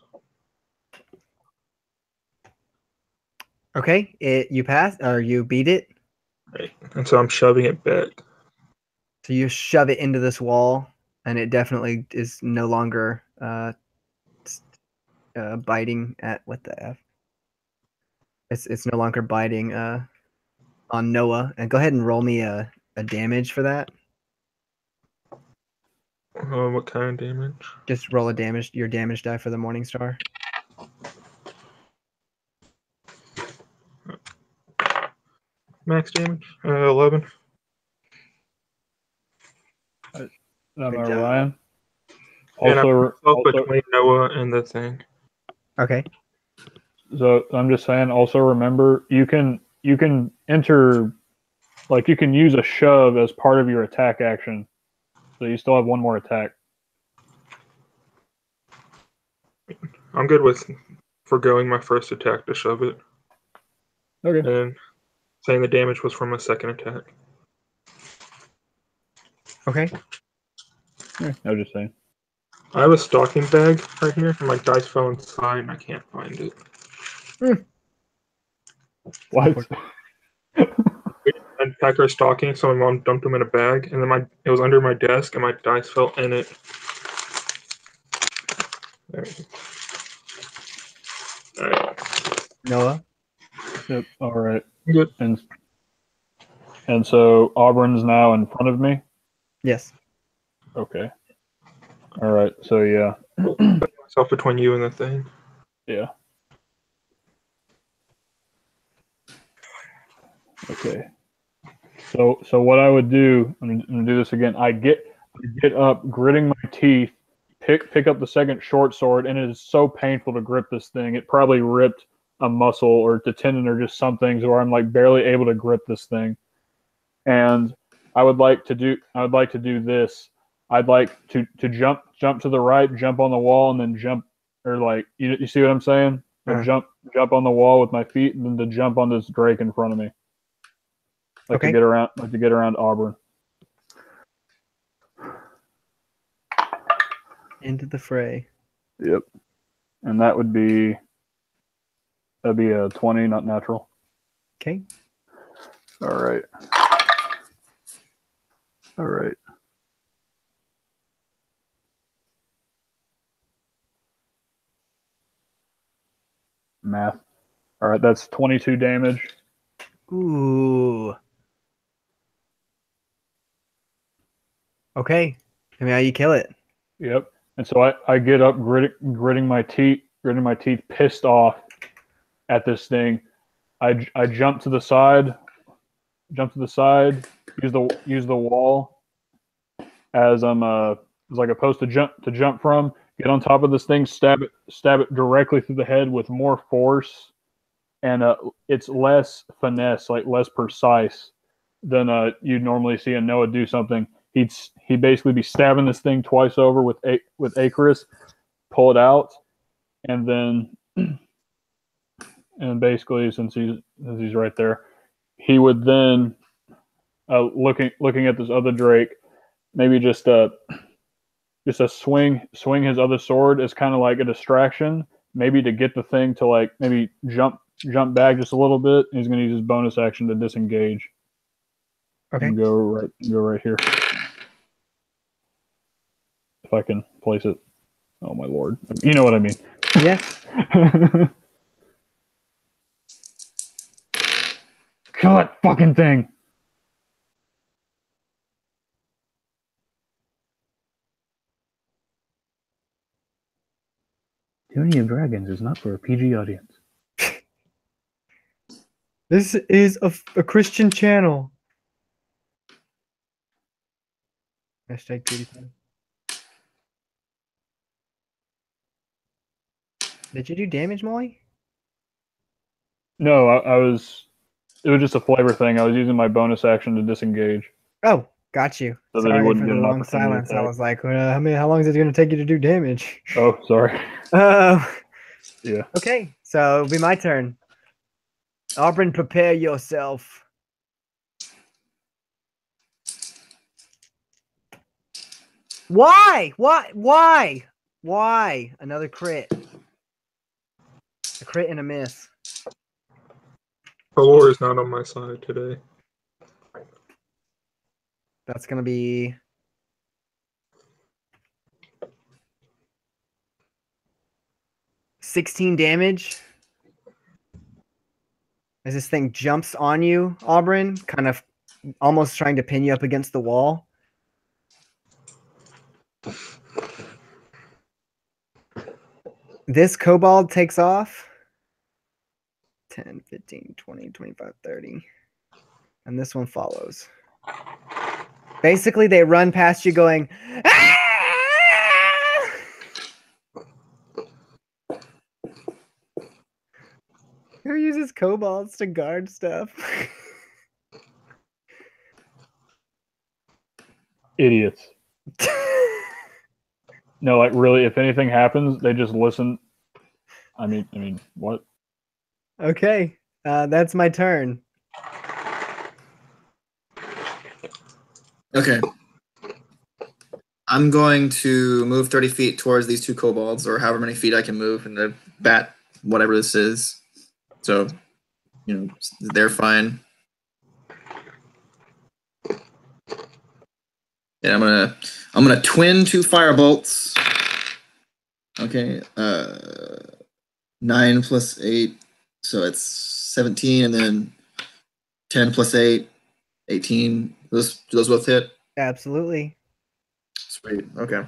Okay, you passed or you beat it. Right. And so I'm shoving it back. So you shove it into this wall, and it definitely is no longer biting at what the F. It's no longer biting on Noah. And go ahead and roll me a damage for that. What kind of damage? Just roll your damage die for the Morning Star. Max damage? 11. Am I Ryan? And Also, I'm between Noah and the thing. Okay. So I'm just saying. Also, remember you can enter, you can use a shove as part of your attack action. So you still have one more attack. I'm good with forgoing my first attack to shove it. Okay. And saying the damage was from a second attack. Okay. Yeah, I was just saying. I have a stocking bag right here, and my dice fell inside, and I can't find it. What? I'd pack our stocking, so my mom dumped them in a bag, and then it was under my desk, and my dice fell in it. There we go. All right. Noah. Yep. All right. Good. And so Auburn's now in front of me. Yes. Okay. All right. So yeah. Put myself between you and the thing. Yeah. Okay. So what I would do, I'm gonna do this again. I get up, gritting my teeth, pick up the second short sword, and it is so painful to grip this thing. It probably ripped a muscle or the tendon or just something, where I'm barely able to grip this thing. And I would like to do this. I'd like to jump to the right, jump on the wall, and then jump, or you see what I'm saying? Jump on the wall with my feet, and then to jump on this Drake in front of me. To get around Aubrin. Into the fray. Yep. And that'd be a 20, not natural. Okay. All right. Math. All right, that's 22 damage. Ooh. Okay. I mean, how you kill it? Yep. And so I get up, gritting my teeth, pissed off at this thing. I jump to the side, use the wall as I'm like a post to jump from. Get on top of this thing, stab it directly through the head with more force, and it's less finesse, less precise than you'd normally see a Noah do something. He'd basically be stabbing this thing twice over with Icarus, pull it out, and then basically since he's right there, he would then looking at this other Drake, maybe just a swing his other sword is kind of like a distraction, maybe to get the thing to like maybe jump back just a little bit. He's going to use his bonus action to disengage. Okay. And go right here. If I can place it. Oh my lord. You know what I mean. Yes. Kill that fucking thing. Tyranny of Dragons is not for a PG audience. This is a Christian channel. Hashtag PewDiePie. Did you do damage, Molly? No, I was. It was just a flavor thing. I was using my bonus action to disengage. Oh, got you. So that he Sorry wouldn't for get the an long opportunity silence. I attack. was like, how long is it going to take you to do damage? Oh, sorry. Yeah. Okay, so it'll be my turn. Aubrin, prepare yourself. Why? Why? Another crit. A crit and a miss. Pelor is not on my side today. That's going to be 16 damage. As this thing jumps on you, Aubrin, kind of almost trying to pin you up against the wall. This kobold takes off. 10, 15, 20, 25, 30. And this one follows. Basically, they run past you going, "Ah!" Who uses kobolds to guard stuff? Idiots. No, like really, if anything happens, they just listen. I mean, what? Okay, that's my turn. Okay. I'm going to move 30 feet towards these two kobolds, or however many feet I can move, and the bat, whatever this is. So, they're fine. And I'm gonna twin two fire bolts. Okay. 9 plus 8, so it's 17, and then 10 plus 8, 18. Do those both hit? Absolutely. Sweet. Okay.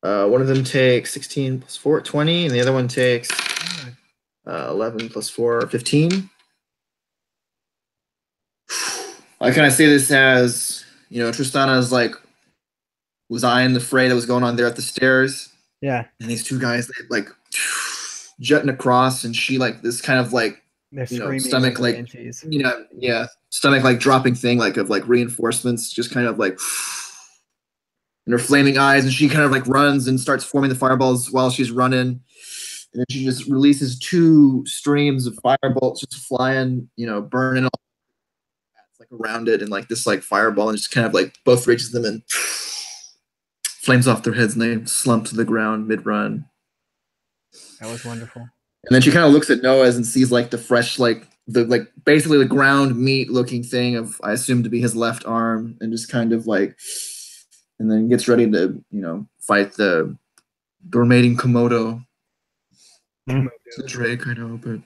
One of them takes 16 plus 4, 20, and the other one takes 11 plus 4, 15. I kind of see this as, Tristana's like, was eyeing the fray that was going on there at the stairs. Yeah. And these two guys, they like jutting across, and she like this kind of like, They're screaming stomach like, banshees. stomach like dropping thing like of like reinforcements, just kind of like, and her flaming eyes, and she kind of like runs and starts forming the fireballs while she's running, and then she just releases two streams of firebolts just flying, burning all like around it, and like this like fireball, and just kind of like both reaches them and flames off their heads, and they slump to the ground mid-run. That was wonderful. And then she kind of looks at Noah's and sees like the fresh, like basically the ground meat looking thing of, I assume to be his left arm, and just kind of like, and then gets ready to, fight the remaining Komodo. It's a Drake, I know, but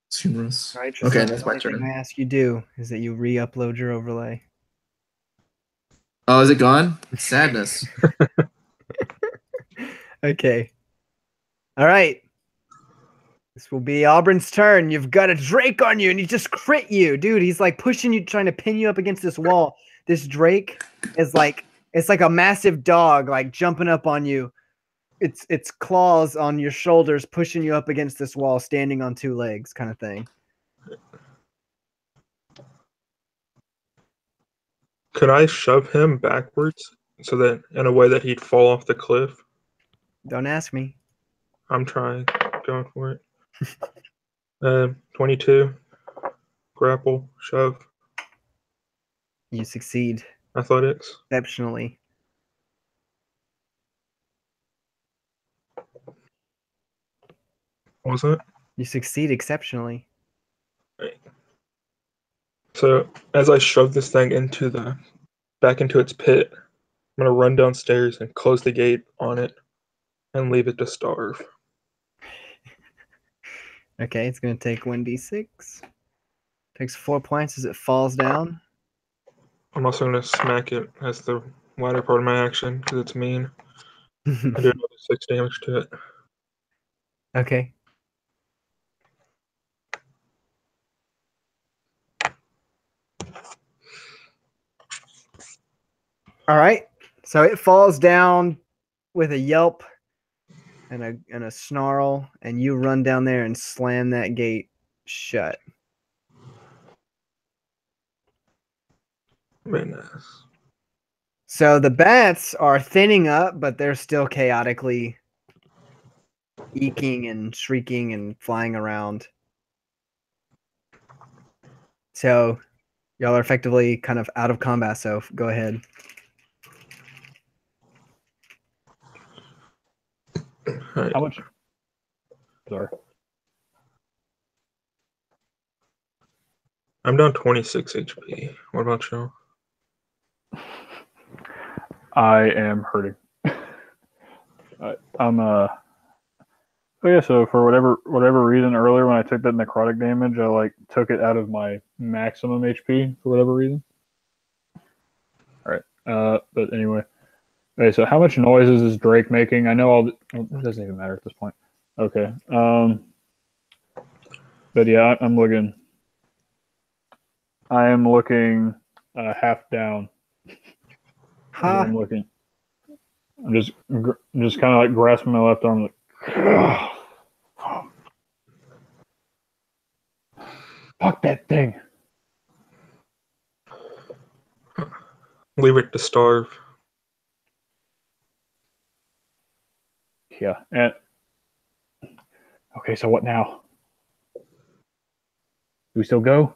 it's humorous. All right, Okay, Tristan, that's the my only thing turn. I ask you do is that you re-upload your overlay. Oh, is it gone? Sadness. Okay. All right. This will be Aubrin's turn. You've got a Drake on you, and he just crit you. Dude, he's like pushing you, trying to pin you up against this wall. This Drake is like, it's like a massive dog, like jumping up on you. It's claws on your shoulders, pushing you up against this wall, standing on two legs kind of thing. Could I shove him backwards so that in a way that he'd fall off the cliff? Don't ask me. I'm trying. Going for it. 22. Grapple. Shove. You succeed Athletics. exceptionally. What was that? You succeed exceptionally. So as I shove this thing back into its pit, I'm gonna run downstairs and close the gate on it and leave it to starve. Okay, it's going to take 1d6. Takes 4 points as it falls down. I'm also gonna smack it as the latter part of my action because it's mean. I do another 6 damage to it. Okay. All right. So it falls down with a yelp and a snarl, and you run down there and slam that gate shut. Very nice. So the bats are thinning up, but they're still chaotically eking and shrieking and flying around. So y'all are effectively kind of out of combat, so go ahead. Alright. How much? Sorry. I'm down 26 HP. What about you? I am hurting. I'm oh yeah, so for whatever reason earlier when I took that necrotic damage, I like took it out of my maximum HP for whatever reason. Alright. But anyway. Okay, so how much noises is Drake making? I know all it doesn't even matter at this point. Okay. But yeah, I am looking half down. Huh? I'm just kind of like grasping my left arm, like, fuck that thing. Leave it to starve. Yeah. And okay, so what now? Do we still go?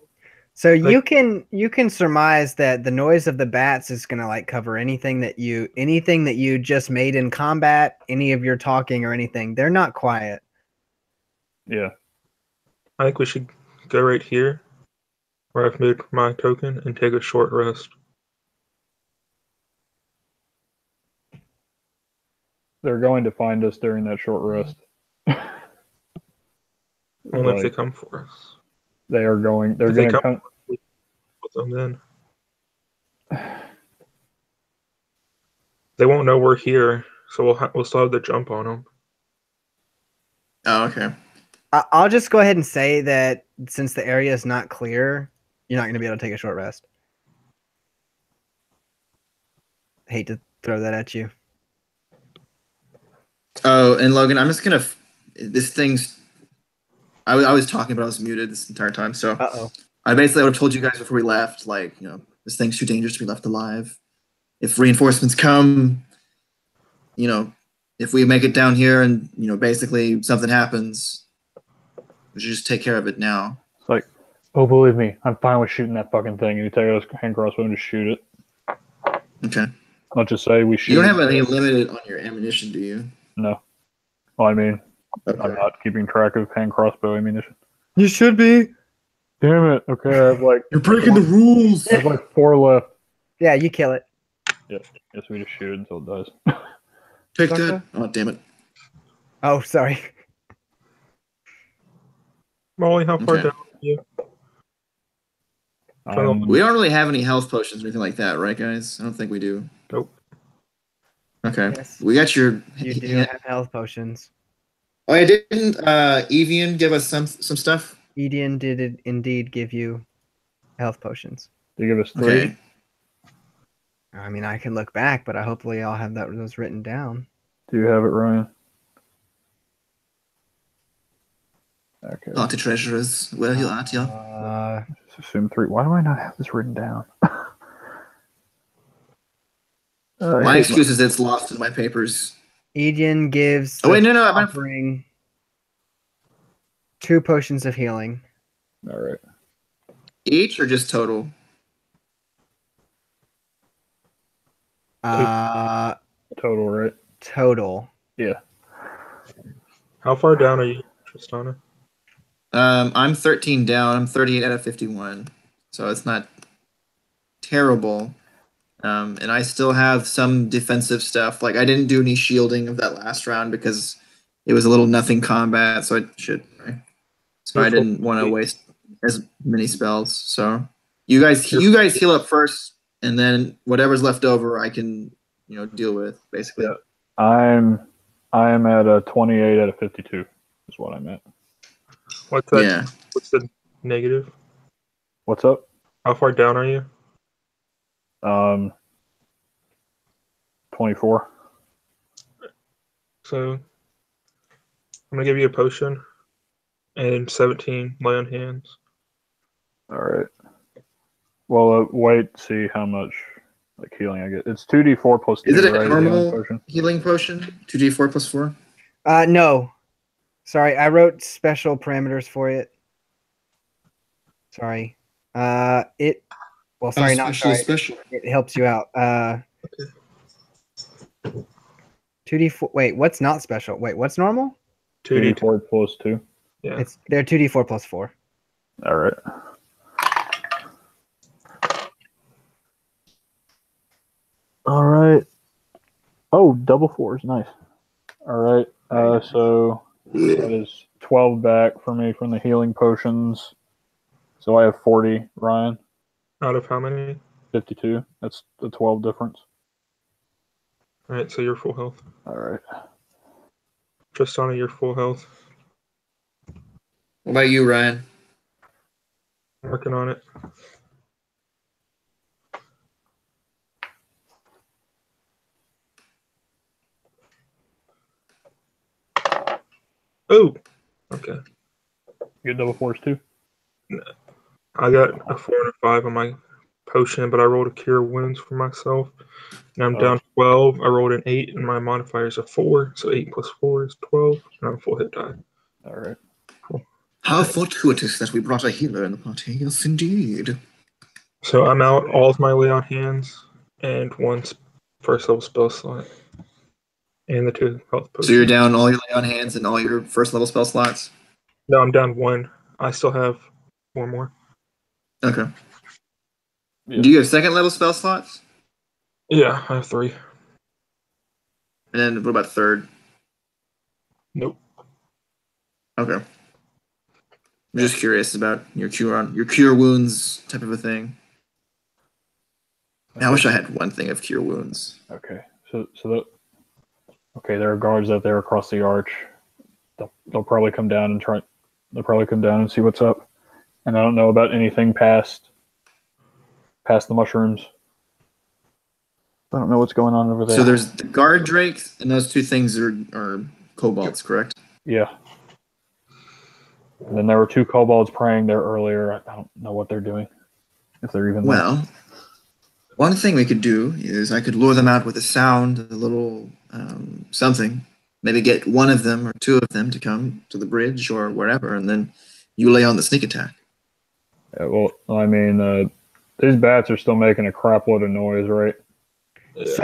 So you can surmise that the noise of the bats is gonna like cover anything that you just made in combat, any of your talking or anything. They're not quiet. Yeah. I think we should go right here, where I've made my token, and take a short rest. They're going to find us during that short rest. Only if they come for us. They're going to come with them then. They won't know we're here, so we'll still have the jump on them. Oh, okay. I'll just go ahead and say that since the area is not clear, you're not going to be able to take a short rest. Hate to throw that at you. Oh, and Logan, I'm just gonna. This thing's. I was talking, but I was muted this entire time. So I basically would have told you guys before we left, like, this thing's too dangerous to be left alive. If reinforcements come, if we make it down here and basically something happens, we should just take care of it now. It's like, oh, believe me, I'm fine with shooting that fucking thing. And you take out a hand crossbow and just shoot it. Okay. I'll just say we shoot. You don't have any limit on your ammunition, do you? No. Well, I mean, Okay. I'm not keeping track of hand crossbow ammunition. You should be. Damn it. Okay, I have like... You're breaking the rules! I have like 4 left. Yeah, you kill it. Yes, we just shoot it until it dies. Take that. Oh, damn it. Oh, sorry. Molly, how far Okay. down are you? We don't really have any health potions or anything like that, right, guys? I don't think we do. Nope. Okay. Yes. We got your... You do have health potions. Oh, I didn't Evian give us some stuff? Edian did indeed give you health potions. They give us 3. Okay. I mean, I can look back, but I hopefully I'll have those written down. Do you have it, Ryan? Okay. Party treasurers, where are you at, yeah? Just assume 3. Why do I not have this written down? My excuse is it's lost in my papers. Edian gives Oh, wait, no, offering 2 potions of healing. All right. Each or just total? Total, right? Total. Yeah. How far down are you, Tristana? I'm 13 down. I'm 38 out of 51, so it's not terrible. And I still have some defensive stuff. Like I didn't do any shielding of that last round because it was a little nothing combat, so I didn't want to waste as many spells. So you guys heal up first, and then whatever's left over, I can deal with basically. Yeah. I am at a 28 out of 52. Is what I'm at. What's that? Yeah. What's the negative? What's up? How far down are you? 24. So I'm gonna give you a potion and 17 lay on hands. All right. Well, wait. See how much healing I get. It's 2d4 plus 2. Is it a right? normal healing potion? 2d4 plus 4. No. Sorry, I wrote special parameters for it. Sorry. It. Well, sorry, not sorry. Special. It helps you out. 2d4. Wait, what's not special? Wait, what's normal? 2d4 plus 2. Yeah. They're 2d4 plus 4. All right. All right. Oh, double 4s. Nice. All right. So that is 12 back for me from the healing potions. So I have 40, Ryan. Out of how many? 52. That's the 12 difference. All right, so you're full health. All right. Tristana, you're full health. What about you, Ryan? Working on it. Oh, okay. You get double 4s too? I got a 4 and a 5 on my potion, but I rolled a cure wounds for myself. And I'm down 12. I rolled an 8, and my modifier is a 4. So 8 plus 4 is 12, and I'm full hit die. All right. Cool. How fortuitous that we brought a healer in the party. Yes, indeed. So I'm out all of my lay on hands and one first level spell slot. And the 2 health potions. So you're down all your lay on hands and all your first level spell slots? No, I'm down 1. I still have 4 more. Okay. Yeah. Do you have second level spell slots? Yeah, I have 3. And then what about third? Nope. Okay. I'm just curious about your cure wounds type of a thing. I wish I had one thing of cure wounds. Okay. Okay, there are guards out there across the arch. They'll probably come down and They'll probably come down and see what's up. And I don't know about anything past the mushrooms. I don't know what's going on over there. So there's the guard drakes, and those 2 things are kobolds, correct? Yeah. And then there were 2 kobolds praying there earlier. I don't know what they're doing. If they're even there. Well, one thing we could do is I could lure them out with a sound, a little something. Maybe get one of them or 2 of them to come to the bridge or wherever, and then you lay on the sneak attack. Yeah, well, I mean, these bats are still making a crap load of noise, right? Yeah.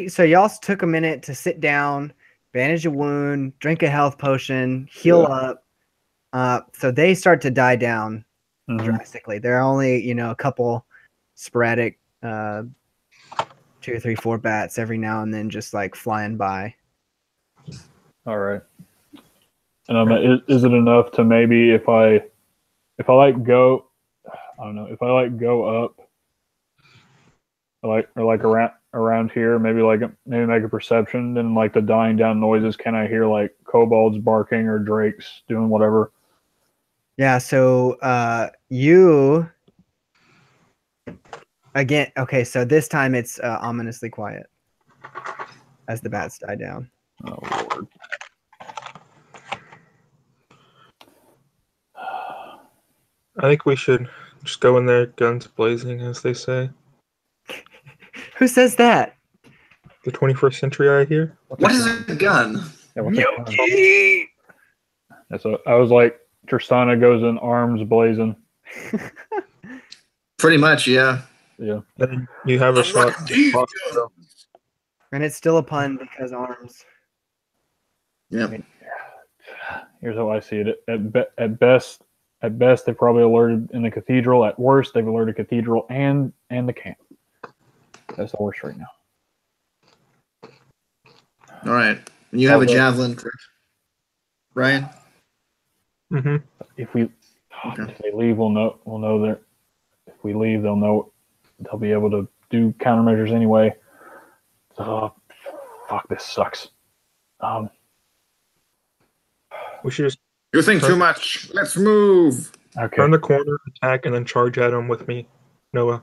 So y'all took a minute to sit down, bandage a wound, drink a health potion, heal up. So they start to die down drastically. There are only, a couple sporadic 2, 3, 4 bats every now and then just flying by. All right. And is it enough to maybe if I go, I don't know, if I go up, or around here, maybe make a perception, then the dying down noises, can I hear kobolds barking or drakes doing whatever? Yeah, so you again, okay, so this time it's ominously quiet as the bats die down. Oh Lord. I think we should just go in there guns blazing, as they say. Who says that? The 21st century, I hear. What is a gun? Yeah, Yogi! Yeah, so I was like, Tristana goes in arms blazing. Pretty much, yeah. Yeah. Then you have a shot. And it's still a pun because arms. Yeah. I mean, here's how I see it. At best, they probably alerted in the cathedral. At worst, they've alerted cathedral and the camp. That's the worst right now. All right. And you have a javelin, correct? Ryan? Mm-hmm. If they leave, we'll know that. If we leave, they'll know. They'll be able to do countermeasures anyway. So, fuck, this sucks. We should just You think too much. Let's move. Okay. turn the corner, attack, and then charge at him with me, Noah.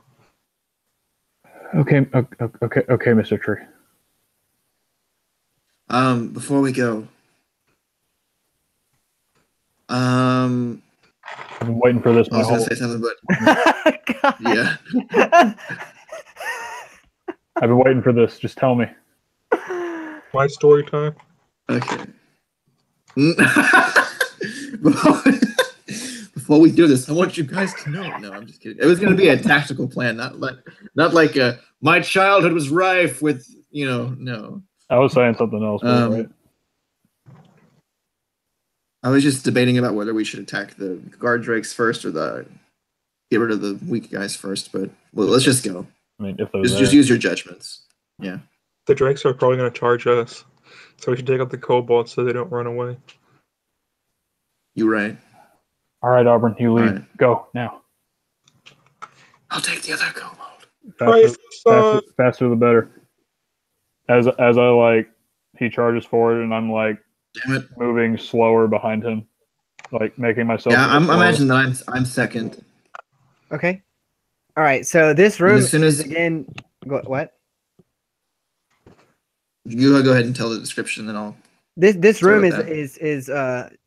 Okay, Mr. Tree. Before we go, I've been waiting for this I my was gonna whole. say something, but God. yeah. I've been waiting for this. Just tell me. My story time. Okay. Before we do this, I want you guys to know. No, I'm just kidding. It was going to be a tactical plan, not like my childhood was rife with, no. I was saying something else, right? I was just debating about whether we should attack the guard drakes first or get rid of the weak guys first. But let's just go. I mean, if they're Just use your judgments. Yeah. The drakes are probably going to charge us, so we should take out the kobolds so they don't run away. You're right. All right, Aubrin, you lead. Right. Go now. I'll take the other kobold. Faster the better. As I he charges forward and I'm Damn it. moving slower behind him, making myself. Yeah, I'm imagining that I'm second. Okay. All right. So this room as soon as again. What? You go ahead and tell the description, then I'll. This room Sorry is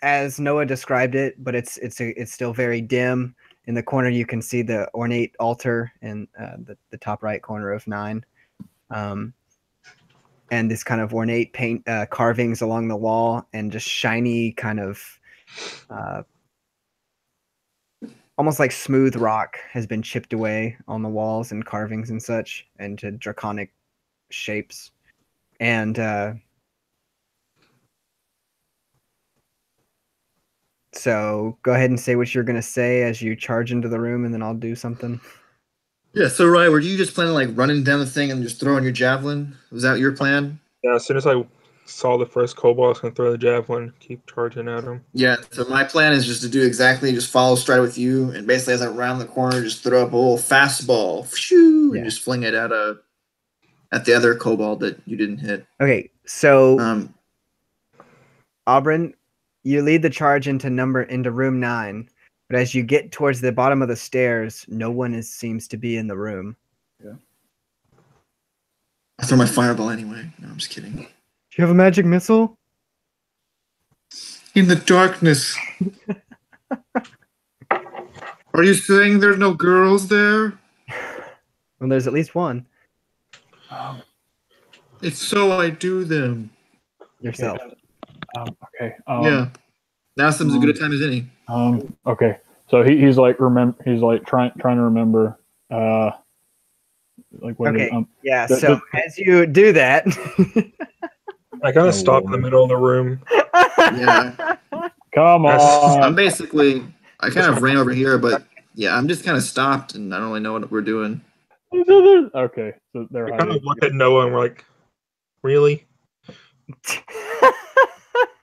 as Noah described it, but it's still very dim. In the corner, you can see the ornate altar in the top right corner of 9, and this kind of ornate paint carvings along the wall, and just shiny kind of almost like smooth rock has been chipped away on the walls and carvings and such into draconic shapes, and so go ahead and say what you're going to say as you charge into the room, and then I'll do something. Yeah, so Ryan, were you just planning running down the thing and just throwing your javelin? Was that your plan? Yeah, as soon as I saw the first kobold, I was going to throw the javelin, keep charging at him. Yeah, so my plan is just to do exactly, just follow straight with you, and basically as I round the corner, just throw up a little fastball, and just fling it at the other kobold that you didn't hit. Okay, so Aubrin, you lead the charge into room 9, but as you get towards the bottom of the stairs, no one seems to be in the room. Yeah. I throw my fireball anyway. No, I'm just kidding. Do you have a magic missile? In the darkness. Are you saying there's no girls there? Well, there's at least one. It's so I do them. Yourself. Okay. Yeah. Now's as good a time as any. Okay. So he's trying to remember. Okay. Yeah. So as you do that, I kind of stop in the middle of the room. Yeah. Come on. I kind of ran over here, but yeah, I'm just kind of stopped, and I don't really know what we're doing. Okay. So they're We kind of look at Noah and we're like, really?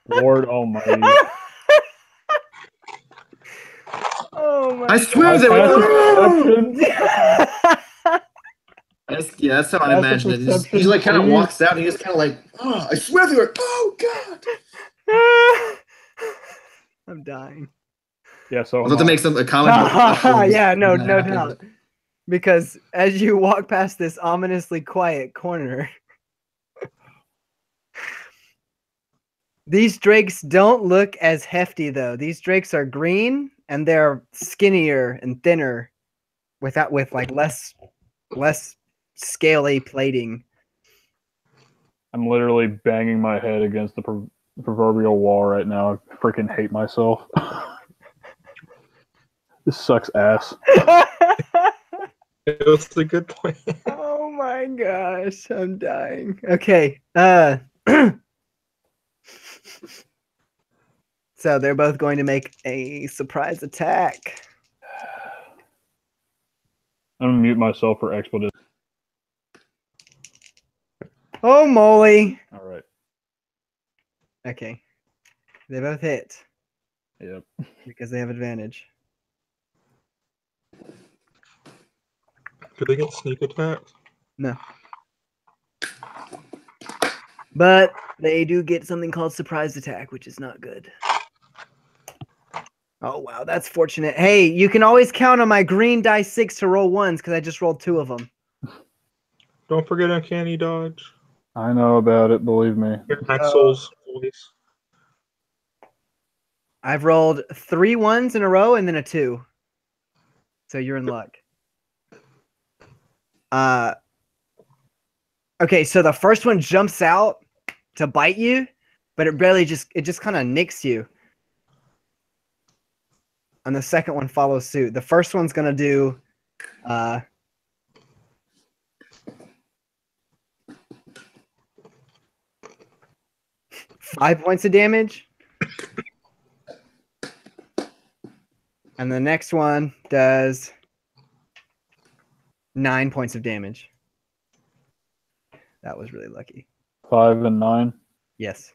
Lord Almighty. Oh my! I swear they were. Yeah, that's how I imagine it. He kind of walks out, and he just kind of oh, I swear they were. Oh God! I'm dying. Yeah, so I'll have to make a comment. Yeah, no doubt. Because as you walk past this ominously quiet corner, these drakes don't look as hefty, though. These drakes are green, and they're skinnier and thinner, with less scaly plating. I'm literally banging my head against the proverbial wall right now. I freaking hate myself. This sucks ass. It was a good plan. Oh my my gosh, I'm dying. Okay. So they're both going to make a surprise attack. I'm gonna mute myself for expletive. Oh moly. All right. Okay. They both hit Yep. because they have advantage. Do they get sneak attacks? No. But they do get something called surprise attack, which is not good. Oh, wow. That's fortunate. Hey, you can always count on my green dice 6 to roll ones because I just rolled 2 of them. Don't forget uncanny dodge. I know about it. Believe me. Axel's voice. I've rolled 3 ones in a row and then a 2. So you're in luck. Okay, so the first one jumps out to bite you, but it just kind of nicks you. And the second one follows suit. The first one's gonna do 5 points of damage. And the next one does 9 points of damage. That was really lucky. 5 and 9. Yes.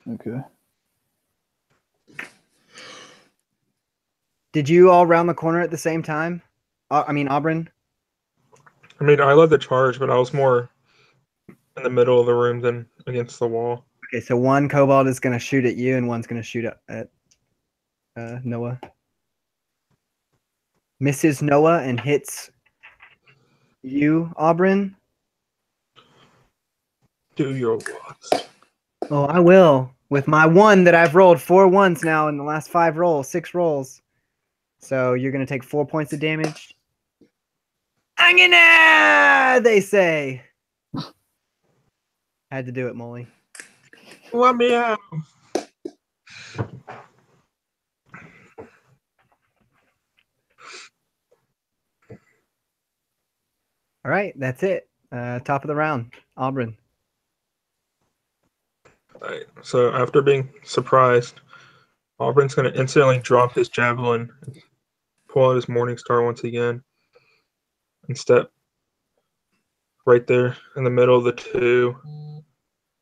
Okay. Did you all round the corner at the same time? I mean, Aubrin? I mean, I led the charge, but I was more in the middle of the room than against the wall. Okay, so one kobold is going to shoot at you and one's going to shoot at Noah. Misses Noah and hits you, Aubrin. Do your worst. Oh, I will. With my 1 that I've rolled 4 ones now in the last 6 rolls. So you're going to take 4 points of damage. Angina, they say. Had to do it, Molly. Let me out. All right, that's it. Top of the round, Aubrin. Right. So after being surprised, Auburn's going to instantly drop his javelin, and pull out his morning star once again, and step right there in the middle of the two,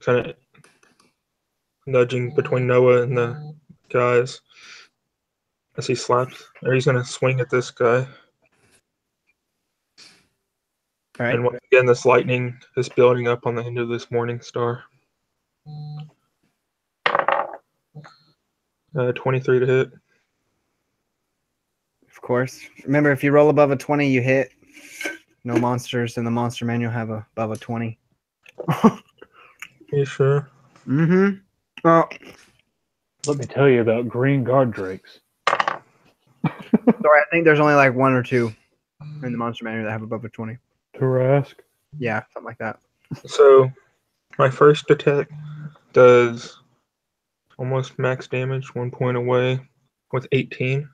kind of nudging between Noah and the guys as he slaps. Or he's going to swing at this guy. All right. And once again, this lightning is building up on the end of this morning star. 23 to hit. Of course. Remember, if you roll above a 20, you hit. No monsters in the monster manual have above a 20. You sure? Mm-hmm. Well, Let me tell you about green guard drakes. sorry, I think there's only like 1 or 2 in the monster manual that have above a 20. Tarask. Yeah, something like that. So, my first attack does almost max damage, 1 point away, with 18.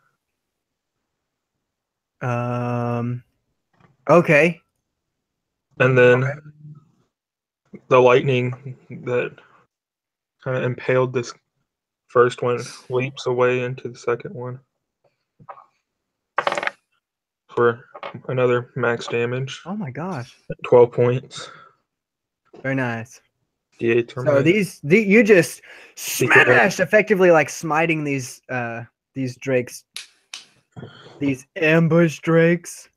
Okay. And then the lightning that kind of impaled this first one leaps away into the second one for another max damage, Oh my gosh. 12 points. Very nice. D8 are So my you just secret weapon. smashed, effectively like smiting these drakes, these ambush drakes.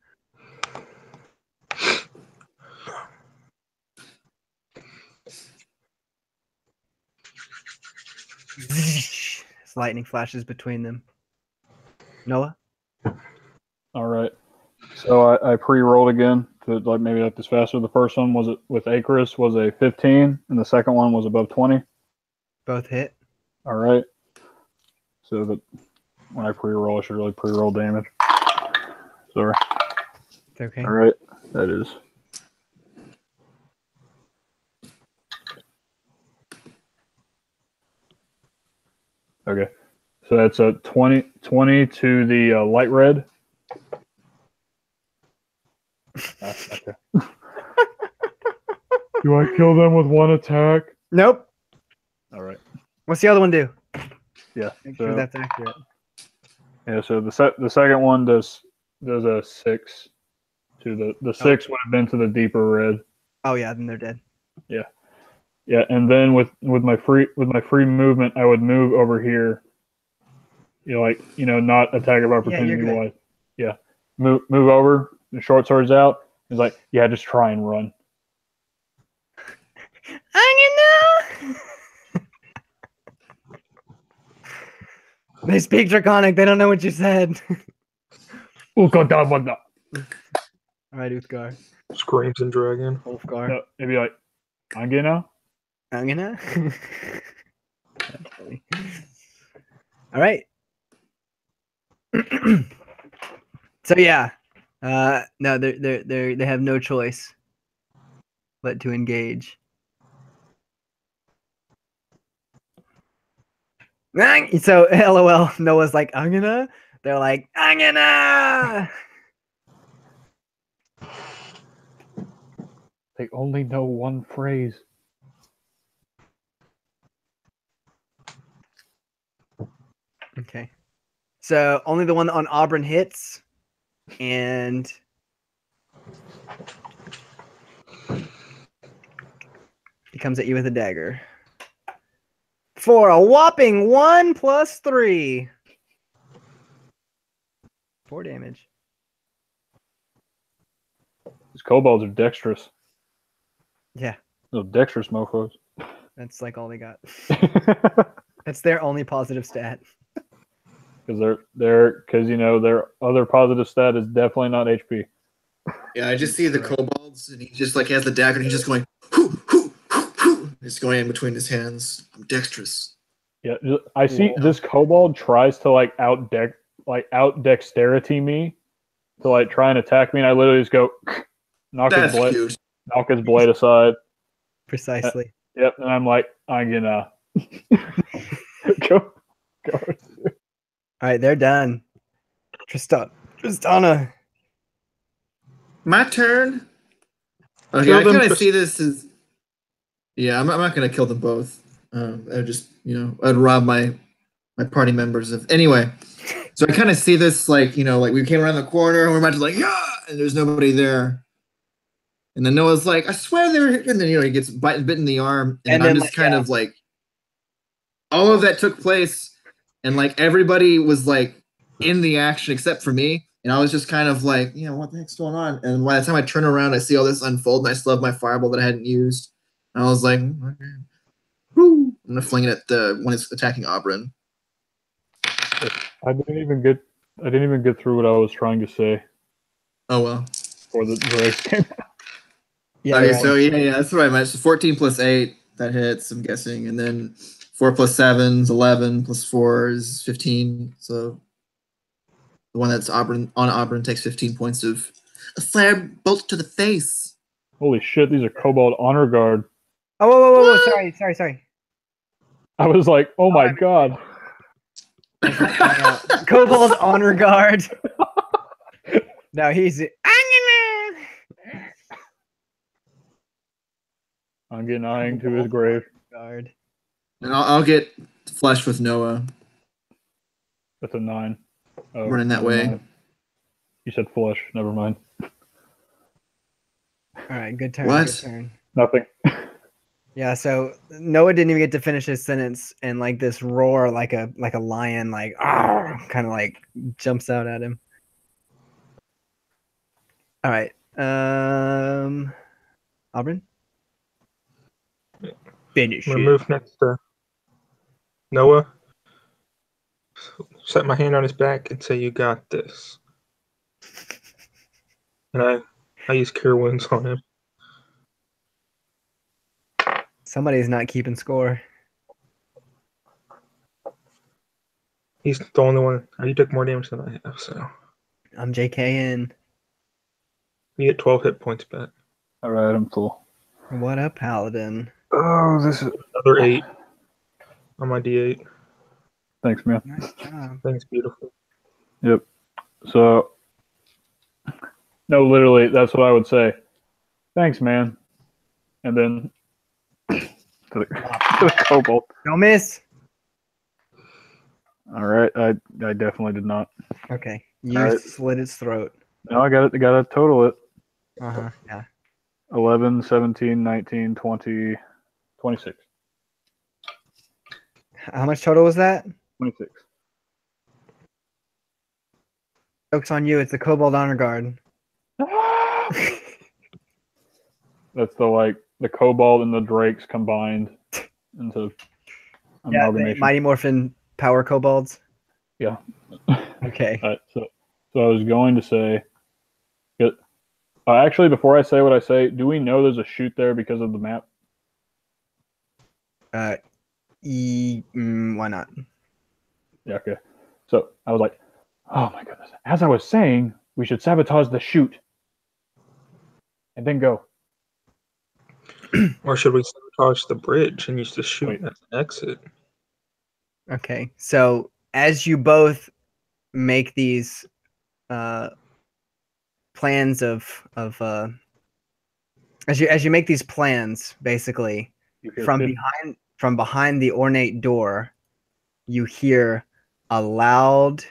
As lightning flashes between them. Noah? All right. So I pre-rolled again to like maybe like this faster. The first one was with Icarus was a 15, and the second one was above 20. Both hit. All right. So that when I pre-roll, I should really pre-roll damage. Sorry. It's okay. All right. That is. Okay. So that's a 20 to the light red. Okay. Do I kill them with one attack? Nope. All right. What's the other one do? Yeah. Make So, sure that's accurate. yeah. So the second one does a 6 to the 6 would have been to the deeper red. Oh yeah, then they're dead. Yeah. Yeah, and then with my free movement, I would move over here. Not attack of opportunity good. wise. Yeah, move over. The short sword's out. He's like, yeah, just try and run. They speak Draconic. They don't know what you said. Oh god, damn it! All right, Uthgar. Screams and dragon. Ulfgar. No, it'd be like, I'm getting out. I'm gonna. All right. So yeah, no, they have no choice but to engage. So LOL, Noah's like, I'm gonna. They're like, I'm gonna. They only know one phrase. Okay. So only the one on Aubrin hits, and he comes at you with a dagger. For a whopping 1 + 3. 4 damage. These kobolds are dexterous. Yeah, Those dexterous mofos. that's like all they got. That's their only positive stat. Because their other positive stat is definitely not HP. Yeah, I just see the kobolds, and he just like has the dagger, and he's just going, hoo, hoo, hoo, hoo. It's going in between his hands. I'm dexterous. Yeah, I see this kobold tries to out dexterity me to try and attack me, and I literally just go knock his blade aside. Precisely. Yep, and I'm like, I'm gonna go. All right, they're done. Tristana. My turn. Okay, Kill I them, kind of see this as. Yeah, I'm not gonna kill them both. I just I'd rob my party members of anyway. So I kind of see this like we came around the corner and we're about to and there's nobody there. And then Noah's like, I swear they were, and then he gets bitten in the arm, and I'm just kind of like, all of that took place, and everybody was in the action except for me, and I was just kind of like, what the heck's going on? And by the time I turn around, I see all this unfold, and I still have my fireball that I hadn't used. And I was like, okay. Woo! I'm gonna fling it at the when it's attacking Aubrin. I didn't even get through what I was trying to say. Oh well. Before the race came out. Yeah. Okay, so that's what I meant. So 14 + 8 that hits, I'm guessing, and then 4 + 7 is 11 + 4 is 15. So the one that's Aubrin takes 15 points of a fire bolt to the face. Holy shit! These are kobold honor guard. Oh, whoa. Sorry. I was like, oh my god. Kobold honor guard. No, he's. I'm getting eyeing to his grave. Guard. And I'll get flesh with Noah. That's a 9. Oh, running that way. Mind. You said flush. Never mind. All right, good turn. What? Good turn. Nothing. Yeah, so Noah didn't even get to finish his sentence, and this roar, like a lion, kind of jumps out at him. All right, Aubrin, finish. I'm gonna move next to Noah. Set my hand on his back and say, "You got this." And I use Cure Wounds on him. Somebody's not keeping score. He's the only one. You took more damage than I have, so I'm JKing. you get 12 hit points back. All right, I'm full. What a paladin! Oh, this is Another 8 on my D8. Thanks, man. Nice job. Thanks, beautiful. Yep. So, no, literally, that's what I would say. Thanks, man. and then to the kobold. Don't miss. All right, I definitely did not. Okay, you All right. slit its throat. No, I got to total it. Yeah. 11, 17, 19, 20, 26. How much total was that? 26. Joke's on you. It's the Kobold Honor Guard. That's the kobold and the drakes combined into Yeah, the amalgamation. Mighty Morphin Power Kobolds. Yeah. Okay. All right, so I was going to say, actually, before I say what I say, do we know there's a chute there because of the map? Why not? Yeah, okay. So I was like, oh my goodness. As I was saying, we should sabotage the chute and then go. Or should we sabotage the bridge and use the chute Wait. as an exit? Okay. So as you both make these plans of as you make these plans, basically from behind the ornate door, you hear a loud,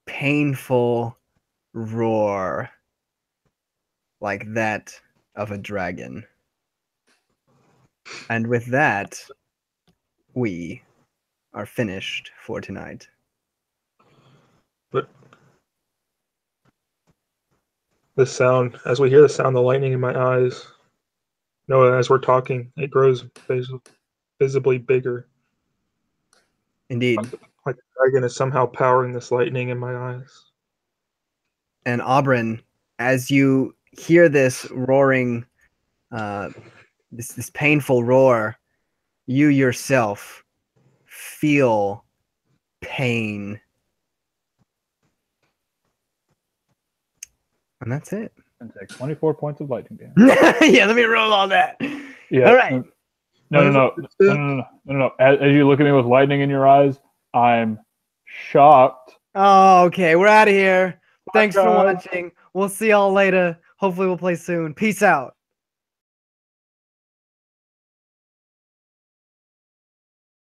painful roar like that of a dragon. And with that, we are finished for tonight. But the sound, as we hear the sound, the lightning in my eyes, Noah, as we're talking, it grows visibly bigger. Indeed. Like the dragon is somehow powering this lightning in my eyes. And Aubrin, as you hear this roaring, this painful roar, you yourself feel pain. And that's it. And take 24 points of lightning damage. Yeah, let me roll all that. Yeah. All right. No. As you look at me with lightning in your eyes, I'm shocked. Oh, okay. We're out of here. Thanks for God. watching. We'll see y'all later. Hopefully we'll play soon. Peace out.